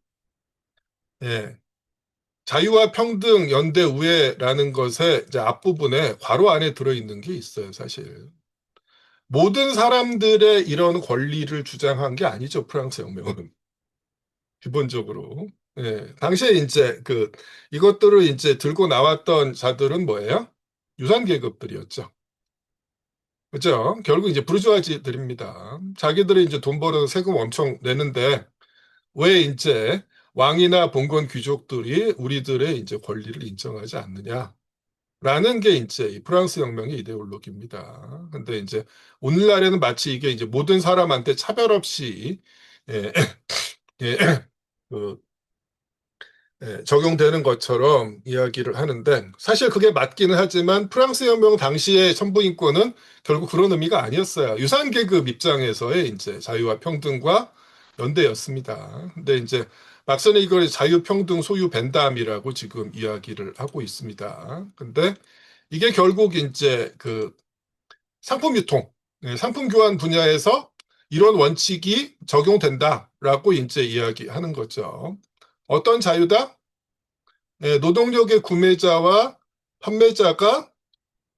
자유와 평등, 연대, 우애라는 것의 이제 앞부분에 괄호 안에 들어있는 게 있어요, 사실. 모든 사람들의 이런 권리를 주장한 게 아니죠, 프랑스 혁명은. 기본적으로. 당시에 이제 이것들을 이제 들고 나왔던 자들은 뭐예요? 유산계급들이었죠. 그죠? 결국 이제 부르주아지들입니다. 자기들이 이제 돈 벌어서 세금 엄청 내는데 왜 이제 왕이나 봉건 귀족들이 우리들의 이제 권리를 인정하지 않느냐? 라는 게 이제 이 프랑스 혁명의 이데올로기입니다. 근데 이제 오늘날에는 마치 이게 이제 모든 사람한테 차별 없이 예, 예, 그, 적용되는 것처럼 이야기를 하는데 사실 그게 맞기는 하지만 프랑스 혁명 당시의 천부인권은 결국 그런 의미가 아니었어요. 유산계급 입장에서의 이제 자유와 평등과 연대였습니다. 근데 이제 막선에 이걸 자유평등 소유 벤담이라고 지금 이야기를 하고 있습니다. 근데 이게 결국 이제 상품 유통, 상품 교환 분야에서 이런 원칙이 적용된다라고 이제 이야기하는 거죠. 어떤 자유다? 노동력의 구매자와 판매자가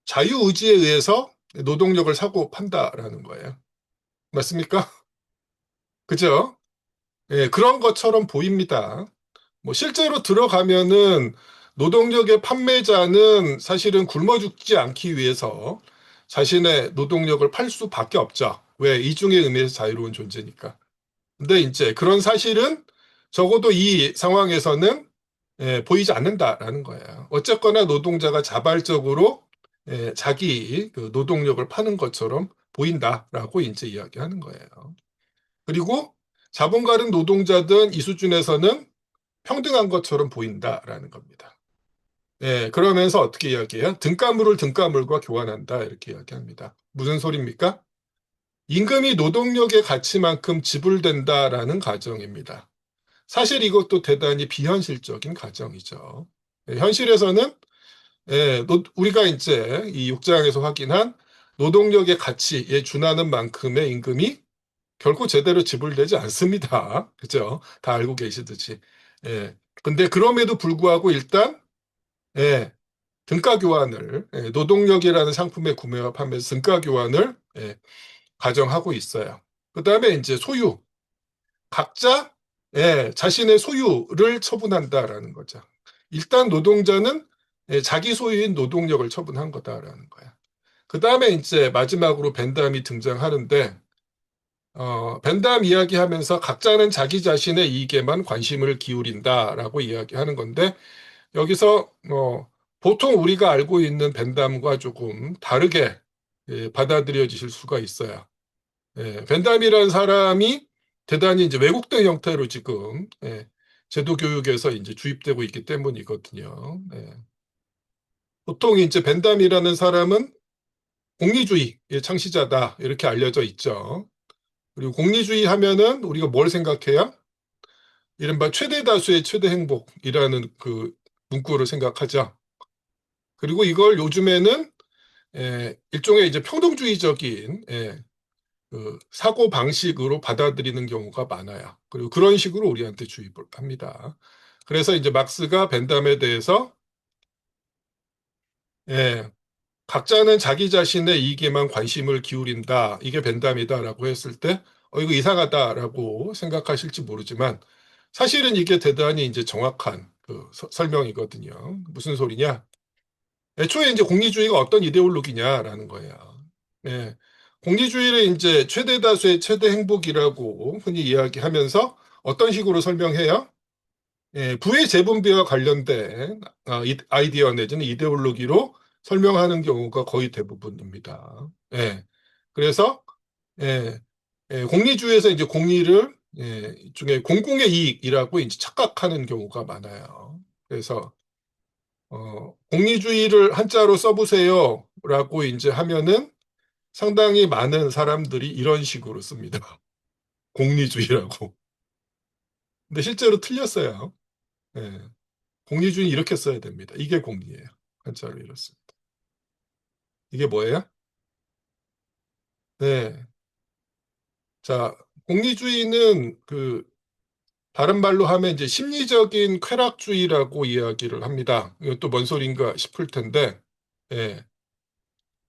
자유의지에 의해서 노동력을 사고 판다라는 거예요. 맞습니까? 그죠? 그런 것처럼 보입니다. 뭐 실제로 들어가면은 노동력의 판매자는 사실은 굶어 죽지 않기 위해서 자신의 노동력을 팔 수밖에 없죠. 왜? 이중의 의미에서 자유로운 존재니까. 근데 이제 그런 사실은 적어도 이 상황에서는 보이지 않는다라는 거예요. 어쨌거나 노동자가 자발적으로 자기 노동력을 파는 것처럼 보인다라고 이제 이야기하는 거예요. 그리고 자본가든 노동자든 이 수준에서는 평등한 것처럼 보인다라는 겁니다. 그러면서 어떻게 이야기해요? 등가물을 등가물과 교환한다 이렇게 이야기합니다. 무슨 소리입니까? 임금이 노동력의 가치만큼 지불된다라는 가정입니다. 사실 이것도 대단히 비현실적인 가정이죠. 현실에서는 우리가 이제 이 6장에서 확인한 노동력의 가치에 준하는 만큼의 임금이 결코 제대로 지불되지 않습니다. 그죠? 다 알고 계시듯이. 근데 그럼에도 불구하고 일단 등가 교환을 노동력이라는 상품의 구매와 판매에서 등가 교환을 가정하고 있어요. 그 다음에 이제 소유. 각자 자신의 소유를 처분한다라는 거죠. 일단 노동자는 자기 소유인 노동력을 처분한 거다라는 거야. 그 다음에 이제 마지막으로 벤담이 등장하는데 벤담 이야기하면서 각자는 자기 자신의 이익에만 관심을 기울인다라고 이야기하는 건데 여기서 보통 우리가 알고 있는 벤담과 조금 다르게 받아들여지실 수가 있어요. 벤담이라는 사람이 대단히 이제 왜곡된 형태로 지금 제도 교육에서 이제 주입되고 있기 때문이거든요. 보통 이제 벤담이라는 사람은 공리주의의 창시자다 이렇게 알려져 있죠. 그리고 공리주의 하면은 우리가 뭘 생각해요? 이른바 최대 다수의 최대 행복이라는 그 문구를 생각하죠. 그리고 이걸 요즘에는 일종의 이제 평등주의적인 그 사고 방식으로 받아들이는 경우가 많아요. 그리고 그런 식으로 우리한테 주입을 합니다. 그래서 이제 막스가 벤담에 대해서 예, 각자는 자기 자신의 이익에만 관심을 기울인다. 이게 벤담이다라고 했을 때, 이거 이상하다라고 생각하실지 모르지만, 사실은 이게 대단히 이제 정확한 그 설명이거든요. 무슨 소리냐? 애초에 이제 공리주의가 어떤 이데올로기냐라는 거예요. 예. 공리주의를 이제 최대 다수의 최대 행복이라고 흔히 이야기하면서 어떤 식으로 설명해요? 부의 재분배와 관련된 아이디어 내지는 이데올로기로 설명하는 경우가 거의 대부분입니다. 그래서 예, 공리주의에서 이제 공리를 일종의 공공의 이익이라고 이제 착각하는 경우가 많아요. 그래서 공리주의를 한자로 써보세요라고 이제 하면은 상당히 많은 사람들이 이런 식으로 씁니다. 공리주의라고. 근데 실제로 틀렸어요. 예. 공리주의 이렇게 써야 됩니다. 이게 공리예요. 한자로 이렇습니다. 이게 뭐예요? 네. 자, 공리주의는 그 다른 말로 하면 이제 심리적인 쾌락주의라고 이야기를 합니다. 이것도 뭔 소린가 싶을 텐데, 예.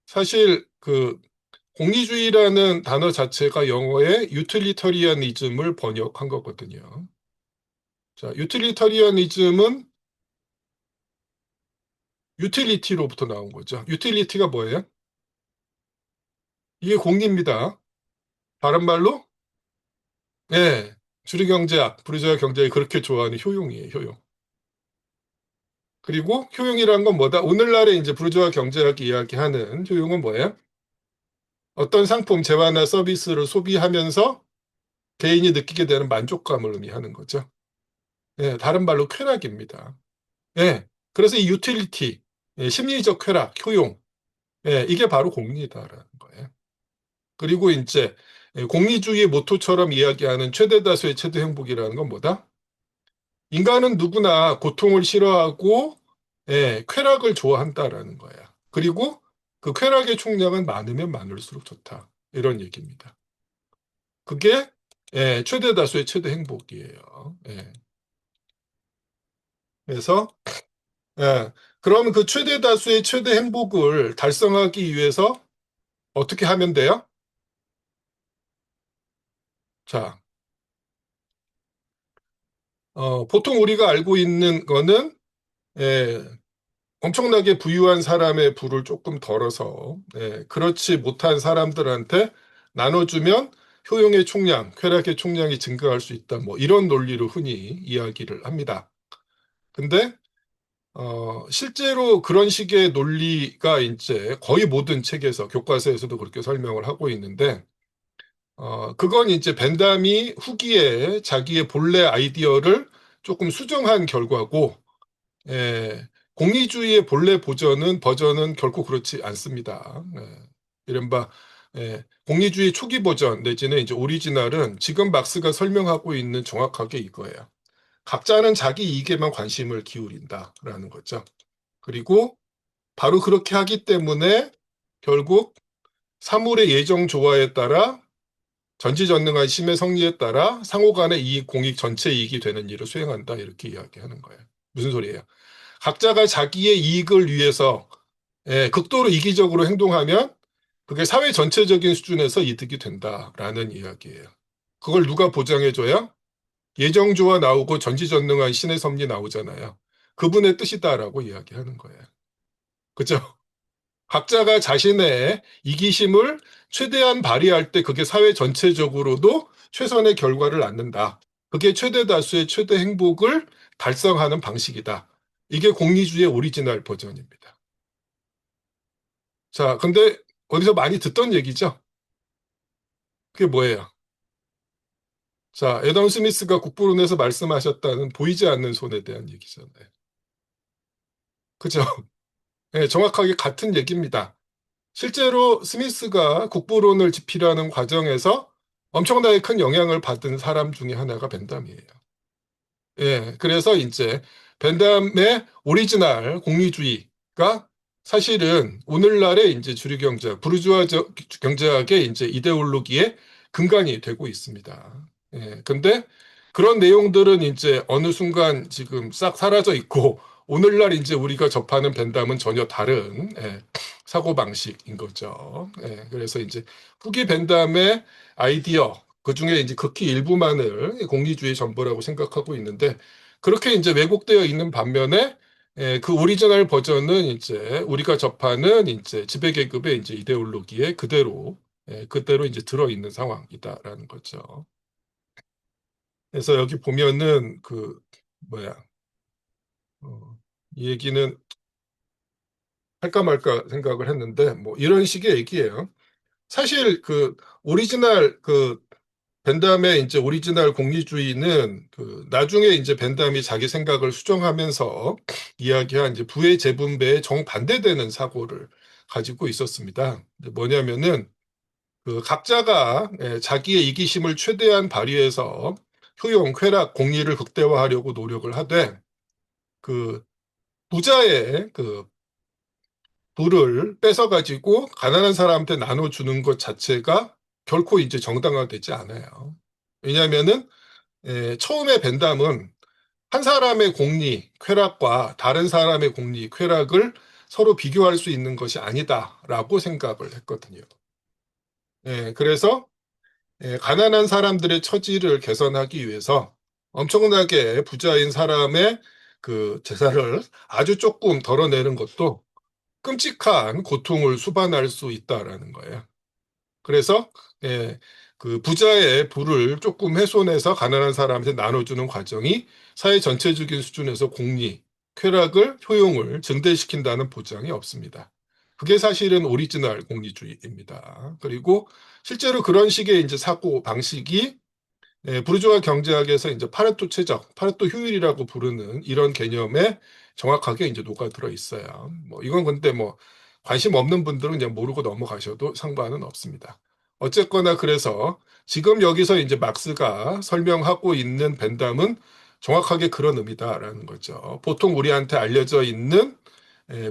사실 그 공리주의라는 단어 자체가 영어의 유틸리터리아니즘을 번역한 거거든요. 자, 유틸리터리아니즘은 유틸리티로부터 나온 거죠. 유틸리티가 뭐예요? 이게 공리입니다. 다른 말로 네, 주류경제학, 부르주아 경제학이 그렇게 좋아하는 효용이에요, 효용. 그리고 효용이란 건 뭐다? 오늘날에 이제 부르주아 경제학이 이야기하는 효용은 뭐예요? 어떤 상품, 재화나 서비스를 소비하면서 개인이 느끼게 되는 만족감을 의미하는 거죠. 다른 말로 쾌락입니다. 그래서 이 유틸리티, 심리적 쾌락, 효용, 이게 바로 공리다라는 거예요. 그리고 이제 공리주의의 모토처럼 이야기하는 최대 다수의 최대 행복이라는 건 뭐다? 인간은 누구나 고통을 싫어하고 쾌락을 좋아한다라는 거야. 그리고 그 쾌락의 총량은 많으면 많을수록 좋다. 이런 얘기입니다. 그게 최대 다수의 최대 행복이에요. 그래서 그럼 그 최대 다수의 최대 행복을 달성하기 위해서 어떻게 하면 돼요? 자, 보통 우리가 알고 있는 거는 예, 엄청나게 부유한 사람의 부를 조금 덜어서 그렇지 못한 사람들한테 나눠주면 효용의 총량, 쾌락의 총량이 증가할 수 있다. 뭐 이런 논리로 흔히 이야기를 합니다. 근데 실제로 그런 식의 논리가 이제 거의 모든 책에서 교과서에서도 그렇게 설명을 하고 있는데 그건 이제 벤담이 후기에 자기의 본래 아이디어를 조금 수정한 결과고 공리주의의 본래 버전은 결코 그렇지 않습니다. 이른바 공리주의 초기 버전 내지는 이제 오리지널은 지금 막스가 설명하고 있는 정확하게 이거예요. 각자는 자기 이익에만 관심을 기울인다라는 거죠. 그리고 바로 그렇게 하기 때문에 결국 사물의 예정 조화에 따라 전지전능한 심의 성리에 따라 상호 간의 이익, 공익, 전체 이익이 되는 일을 수행한다 이렇게 이야기하는 거예요. 무슨 소리예요? 각자가 자기의 이익을 위해서 극도로 이기적으로 행동하면 그게 사회 전체적인 수준에서 이득이 된다라는 이야기예요. 그걸 누가 보장해줘야? 예정조화 나오고 전지전능한 신의 섭리 나오잖아요. 그분의 뜻이다라고 이야기하는 거예요. 그죠? 각자가 자신의 이기심을 최대한 발휘할 때 그게 사회 전체적으로도 최선의 결과를 낳는다. 그게 최대 다수의 최대 행복을 달성하는 방식이다. 이게 공리주의의 오리지널 버전입니다. 자, 근데 어디서 많이 듣던 얘기죠? 그게 뭐예요? 자, 애덤 스미스가 국부론에서 말씀하셨다는 보이지 않는 손에 대한 얘기잖아요. 그죠? 예, 정확하게 같은 얘기입니다. 실제로 스미스가 국부론을 집필하는 과정에서 엄청나게 큰 영향을 받은 사람 중에 하나가 벤담이에요. 예, 그래서 이제 벤담의 오리지널 공리주의가 사실은 오늘날의 이제 주류 경제학, 부르주아 경제학의 이제 이데올로기의 근간이 되고 있습니다. 예, 근데 그런 내용들은 이제 어느 순간 지금 싹 사라져 있고 오늘날 이제 우리가 접하는 벤담은 전혀 다른 사고 방식인 거죠. 예, 그래서 이제 후기 벤담의 아이디어 그 중에 이제 극히 일부만을 공리주의 전부라고 생각하고 있는데 그렇게 이제 왜곡되어 있는 반면에 그 오리지널 버전은 이제 우리가 접하는 이제 지배계급의 이제 이데올로기에 그대로 이제 들어있는 상황이다라는 거죠. 그래서 여기 보면은 그 뭐야 이 얘기는 할까 말까 생각을 했는데 뭐 이런 식의 얘기예요. 사실 그 오리지널 그 벤담의 이제 오리지널 공리주의는 그 나중에 이제 벤담이 자기 생각을 수정하면서 이야기한 이제 부의 재분배에 정반대되는 사고를 가지고 있었습니다. 뭐냐면은 그 각자가 자기의 이기심을 최대한 발휘해서 효용, 쾌락, 공리를 극대화하려고 노력을 하되 그 부자의 그 부를 뺏어가지고 가난한 사람한테 나눠주는 것 자체가 결코 이제 정당화되지 않아요. 왜냐하면은 처음에 벤담은 한 사람의 공리, 쾌락과 다른 사람의 공리, 쾌락을 서로 비교할 수 있는 것이 아니다라고 생각을 했거든요. 그래서 가난한 사람들의 처지를 개선하기 위해서 엄청나게 부자인 사람의 그 재산을 아주 조금 덜어내는 것도 끔찍한 고통을 수반할 수 있다라는 거예요. 그래서 그 부자의 부를 조금 훼손해서 가난한 사람한테 나눠주는 과정이 사회 전체적인 수준에서 공리, 쾌락을, 효용을 증대시킨다는 보장이 없습니다. 그게 사실은 오리지널 공리주의입니다. 그리고 실제로 그런 식의 이제 사고 방식이 부르주아 경제학에서 이제 파레토 최적, 파레토 효율이라고 부르는 이런 개념에 정확하게 이제 녹아들어 있어요. 뭐 이건 근데 뭐 관심 없는 분들은 그냥 모르고 넘어가셔도 상관은 없습니다. 어쨌거나 그래서 지금 여기서 이제 막스가 설명하고 있는 벤담은 정확하게 그런 의미다라는 거죠. 보통 우리한테 알려져 있는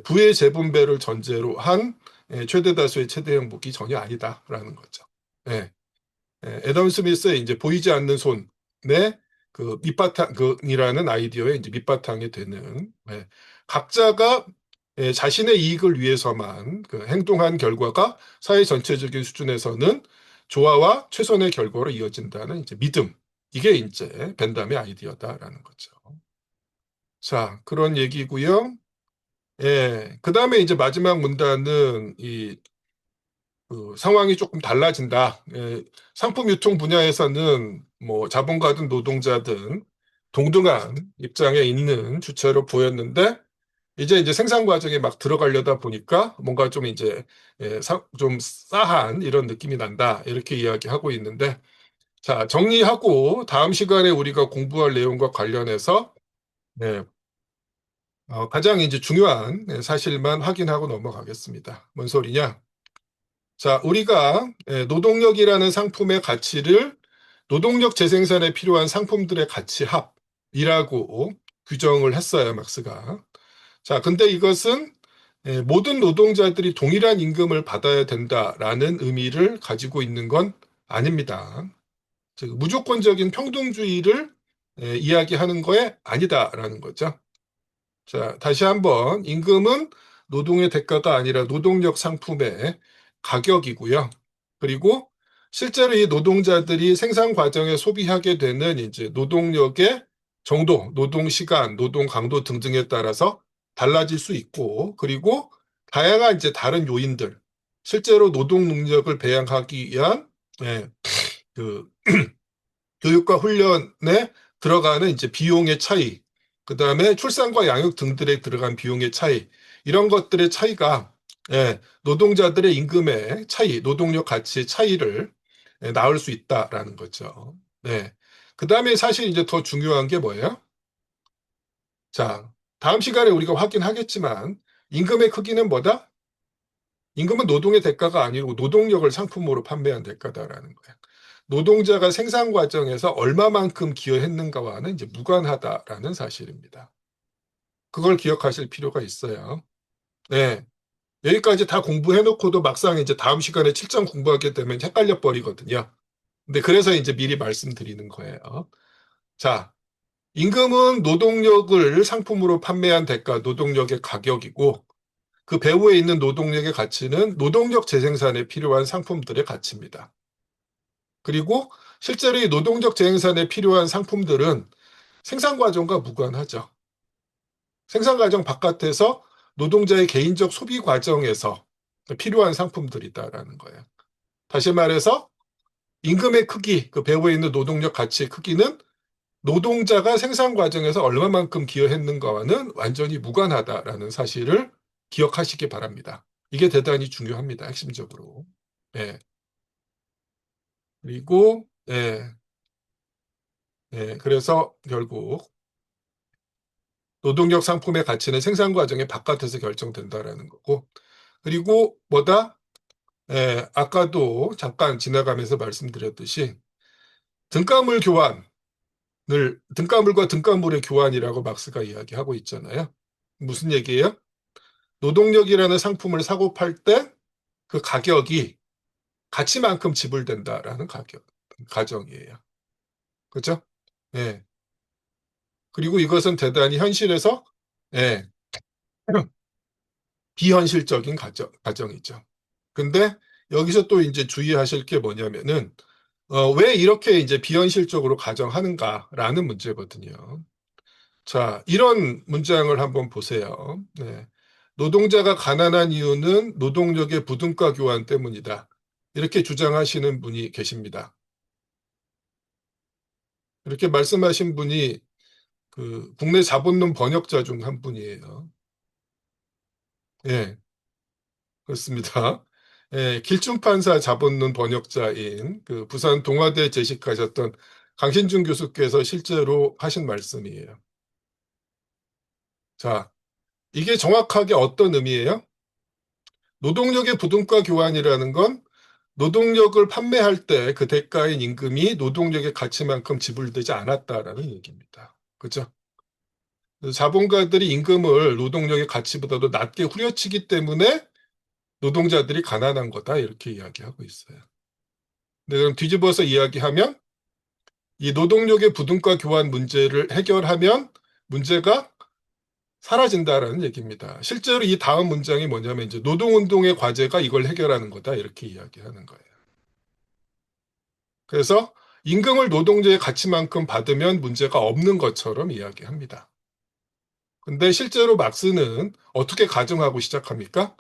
부의 재분배를 전제로 한 최대 다수의 최대 행복이 전혀 아니다라는 거죠. 애덤 스미스의 이제 보이지 않는 손의 그 밑바탕이라는 아이디어의 이제 밑바탕이 되는 각자가 자신의 이익을 위해서만 그 행동한 결과가 사회 전체적인 수준에서는 조화와 최선의 결과로 이어진다는 이제 믿음. 이게 이제 벤담의 아이디어다라는 거죠. 자, 그런 얘기고요. 그 다음에 이제 마지막 문단은 그 상황이 조금 달라진다. 상품 유통 분야에서는 뭐 자본가든 노동자든 동등한 입장에 있는 주체로 보였는데 이제 생산 과정에 막 들어가려다 보니까 뭔가 좀 이제 좀 싸한 이런 느낌이 난다. 이렇게 이야기하고 있는데 자, 정리하고 다음 시간에 우리가 공부할 내용과 관련해서 가장 이제 중요한 사실만 확인하고 넘어가겠습니다. 뭔 소리냐? 자, 우리가 노동력이라는 상품의 가치를 노동력 재생산에 필요한 상품들의 가치 합이라고 규정을 했어요, 막스가. 자, 근데 이것은 모든 노동자들이 동일한 임금을 받아야 된다라는 의미를 가지고 있는 건 아닙니다. 즉, 무조건적인 평등주의를 이야기하는 거에 아니다라는 거죠. 자, 다시 한번 임금은 노동의 대가가 아니라 노동력 상품의 가격이고요. 그리고 실제로 이 노동자들이 생산 과정에 소비하게 되는 이제 노동력의 정도, 노동 시간, 노동 강도 등등에 따라서 달라질 수 있고, 그리고 다양한 이제 다른 요인들, 실제로 노동 능력을 배양하기 위한 그 교육과 훈련에 들어가는 이제 비용의 차이, 그 다음에 출산과 양육 등들에 들어간 비용의 차이, 이런 것들의 차이가 노동자들의 임금의 차이, 노동력 가치의 차이를 낳을 수 있다라는 거죠. 그 다음에 사실 이제 더 중요한 게 뭐예요? 자, 다음 시간에 우리가 확인하겠지만 임금의 크기는 뭐다? 임금은 노동의 대가가 아니고 노동력을 상품으로 판매한 대가다라는 거야. 노동자가 생산 과정에서 얼마만큼 기여했는가와는 이제 무관하다라는 사실입니다. 그걸 기억하실 필요가 있어요. 네. 여기까지 다 공부해놓고도 막상 이제 다음 시간에 7장 공부하게 되면 헷갈려 버리거든요. 근데 그래서 이제 미리 말씀드리는 거예요. 자, 임금은 노동력을 상품으로 판매한 대가, 노동력의 가격이고, 그 배후에 있는 노동력의 가치는 노동력 재생산에 필요한 상품들의 가치입니다. 그리고 실제로 이 노동력 재생산에 필요한 상품들은 생산 과정과 무관하죠. 생산 과정 바깥에서 노동자의 개인적 소비 과정에서 필요한 상품들이다라는 거예요. 다시 말해서 임금의 크기, 그 배후에 있는 노동력 가치의 크기는 노동자가 생산 과정에서 얼마만큼 기여했는가와는 완전히 무관하다라는 사실을 기억하시기 바랍니다. 이게 대단히 중요합니다. 핵심적으로. 예. 그리고 그래서 결국 노동력 상품의 가치는 생산 과정의 바깥에서 결정된다라는 거고, 그리고 뭐다? 아까도 잠깐 지나가면서 말씀드렸듯이 등가물 교환을 등가물과 등가물의 교환이라고 막스가 이야기하고 있잖아요. 무슨 얘기예요? 노동력이라는 상품을 사고 팔 때 그 가격이 가치만큼 지불된다라는 가정이에요. 그렇죠? 예. 그리고 이것은 대단히 현실에서 비현실적인 가정이죠. 근데 여기서 또 이제 주의하실 게 뭐냐면은 왜 이렇게 이제 비현실적으로 가정하는가라는 문제거든요. 자, 이런 문장을 한번 보세요. 네. 노동자가 가난한 이유는 노동력의 부등가 교환 때문이다. 이렇게 주장하시는 분이 계십니다. 이렇게 말씀하신 분이 그 국내 자본론 번역자 중 한 분이에요. 예, 그렇습니다. 예, 길준판사 자본론 번역자인 그 부산 동아대 재직하셨던 강신준 교수께서 실제로 하신 말씀이에요. 자, 이게 정확하게 어떤 의미예요? 노동력의 부등가 교환이라는 건 노동력을 판매할 때 그 대가인 임금이 노동력의 가치만큼 지불되지 않았다라는 얘기입니다. 그렇죠? 자본가들이 임금을 노동력의 가치보다도 낮게 후려치기 때문에 노동자들이 가난한 거다 이렇게 이야기하고 있어요. 근데 그럼 뒤집어서 이야기하면 이 노동력의 부등가 교환 문제를 해결하면 문제가 사라진다라는 얘기입니다. 실제로 이 다음 문장이 뭐냐면 이제 노동운동의 과제가 이걸 해결하는 거다 이렇게 이야기하는 거예요. 그래서 임금을 노동자의 가치만큼 받으면 문제가 없는 것처럼 이야기합니다. 근데 실제로 막스는 어떻게 가정하고 시작합니까?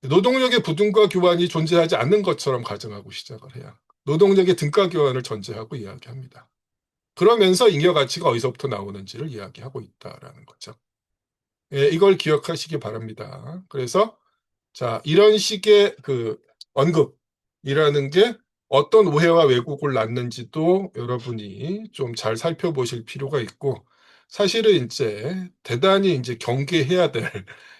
노동력의 부등가 교환이 존재하지 않는 것처럼 가정하고 시작을 해요. 노동력의 등가 교환을 전제하고 이야기합니다. 그러면서 잉여 가치가 어디서부터 나오는지를 이야기하고 있다라는 거죠. 이걸 기억하시기 바랍니다. 그래서 자, 이런 식의 그 언급이라는 게 어떤 오해와 왜곡을 낳는지도 여러분이 좀 잘 살펴보실 필요가 있고, 사실은 이제 대단히 이제 경계해야 될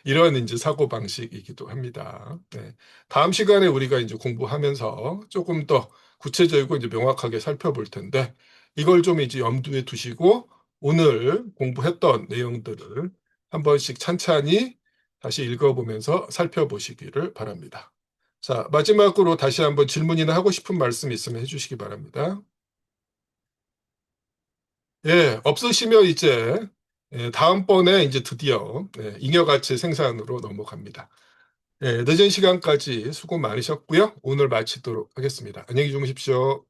이런 이제 사고방식이기도 합니다. 네. 다음 시간에 우리가 이제 공부하면서 조금 더 구체적이고 이제 명확하게 살펴볼 텐데, 이걸 좀 이제 염두에 두시고 오늘 공부했던 내용들을 한 번씩 찬찬히 다시 읽어보면서 살펴보시기를 바랍니다. 자, 마지막으로 다시 한번 질문이나 하고 싶은 말씀 있으면 해주시기 바랍니다. 예, 없으시면 이제 다음번에 이제 드디어 잉여가치 생산으로 넘어갑니다. 늦은 시간까지 수고 많으셨고요. 오늘 마치도록 하겠습니다. 안녕히 주무십시오.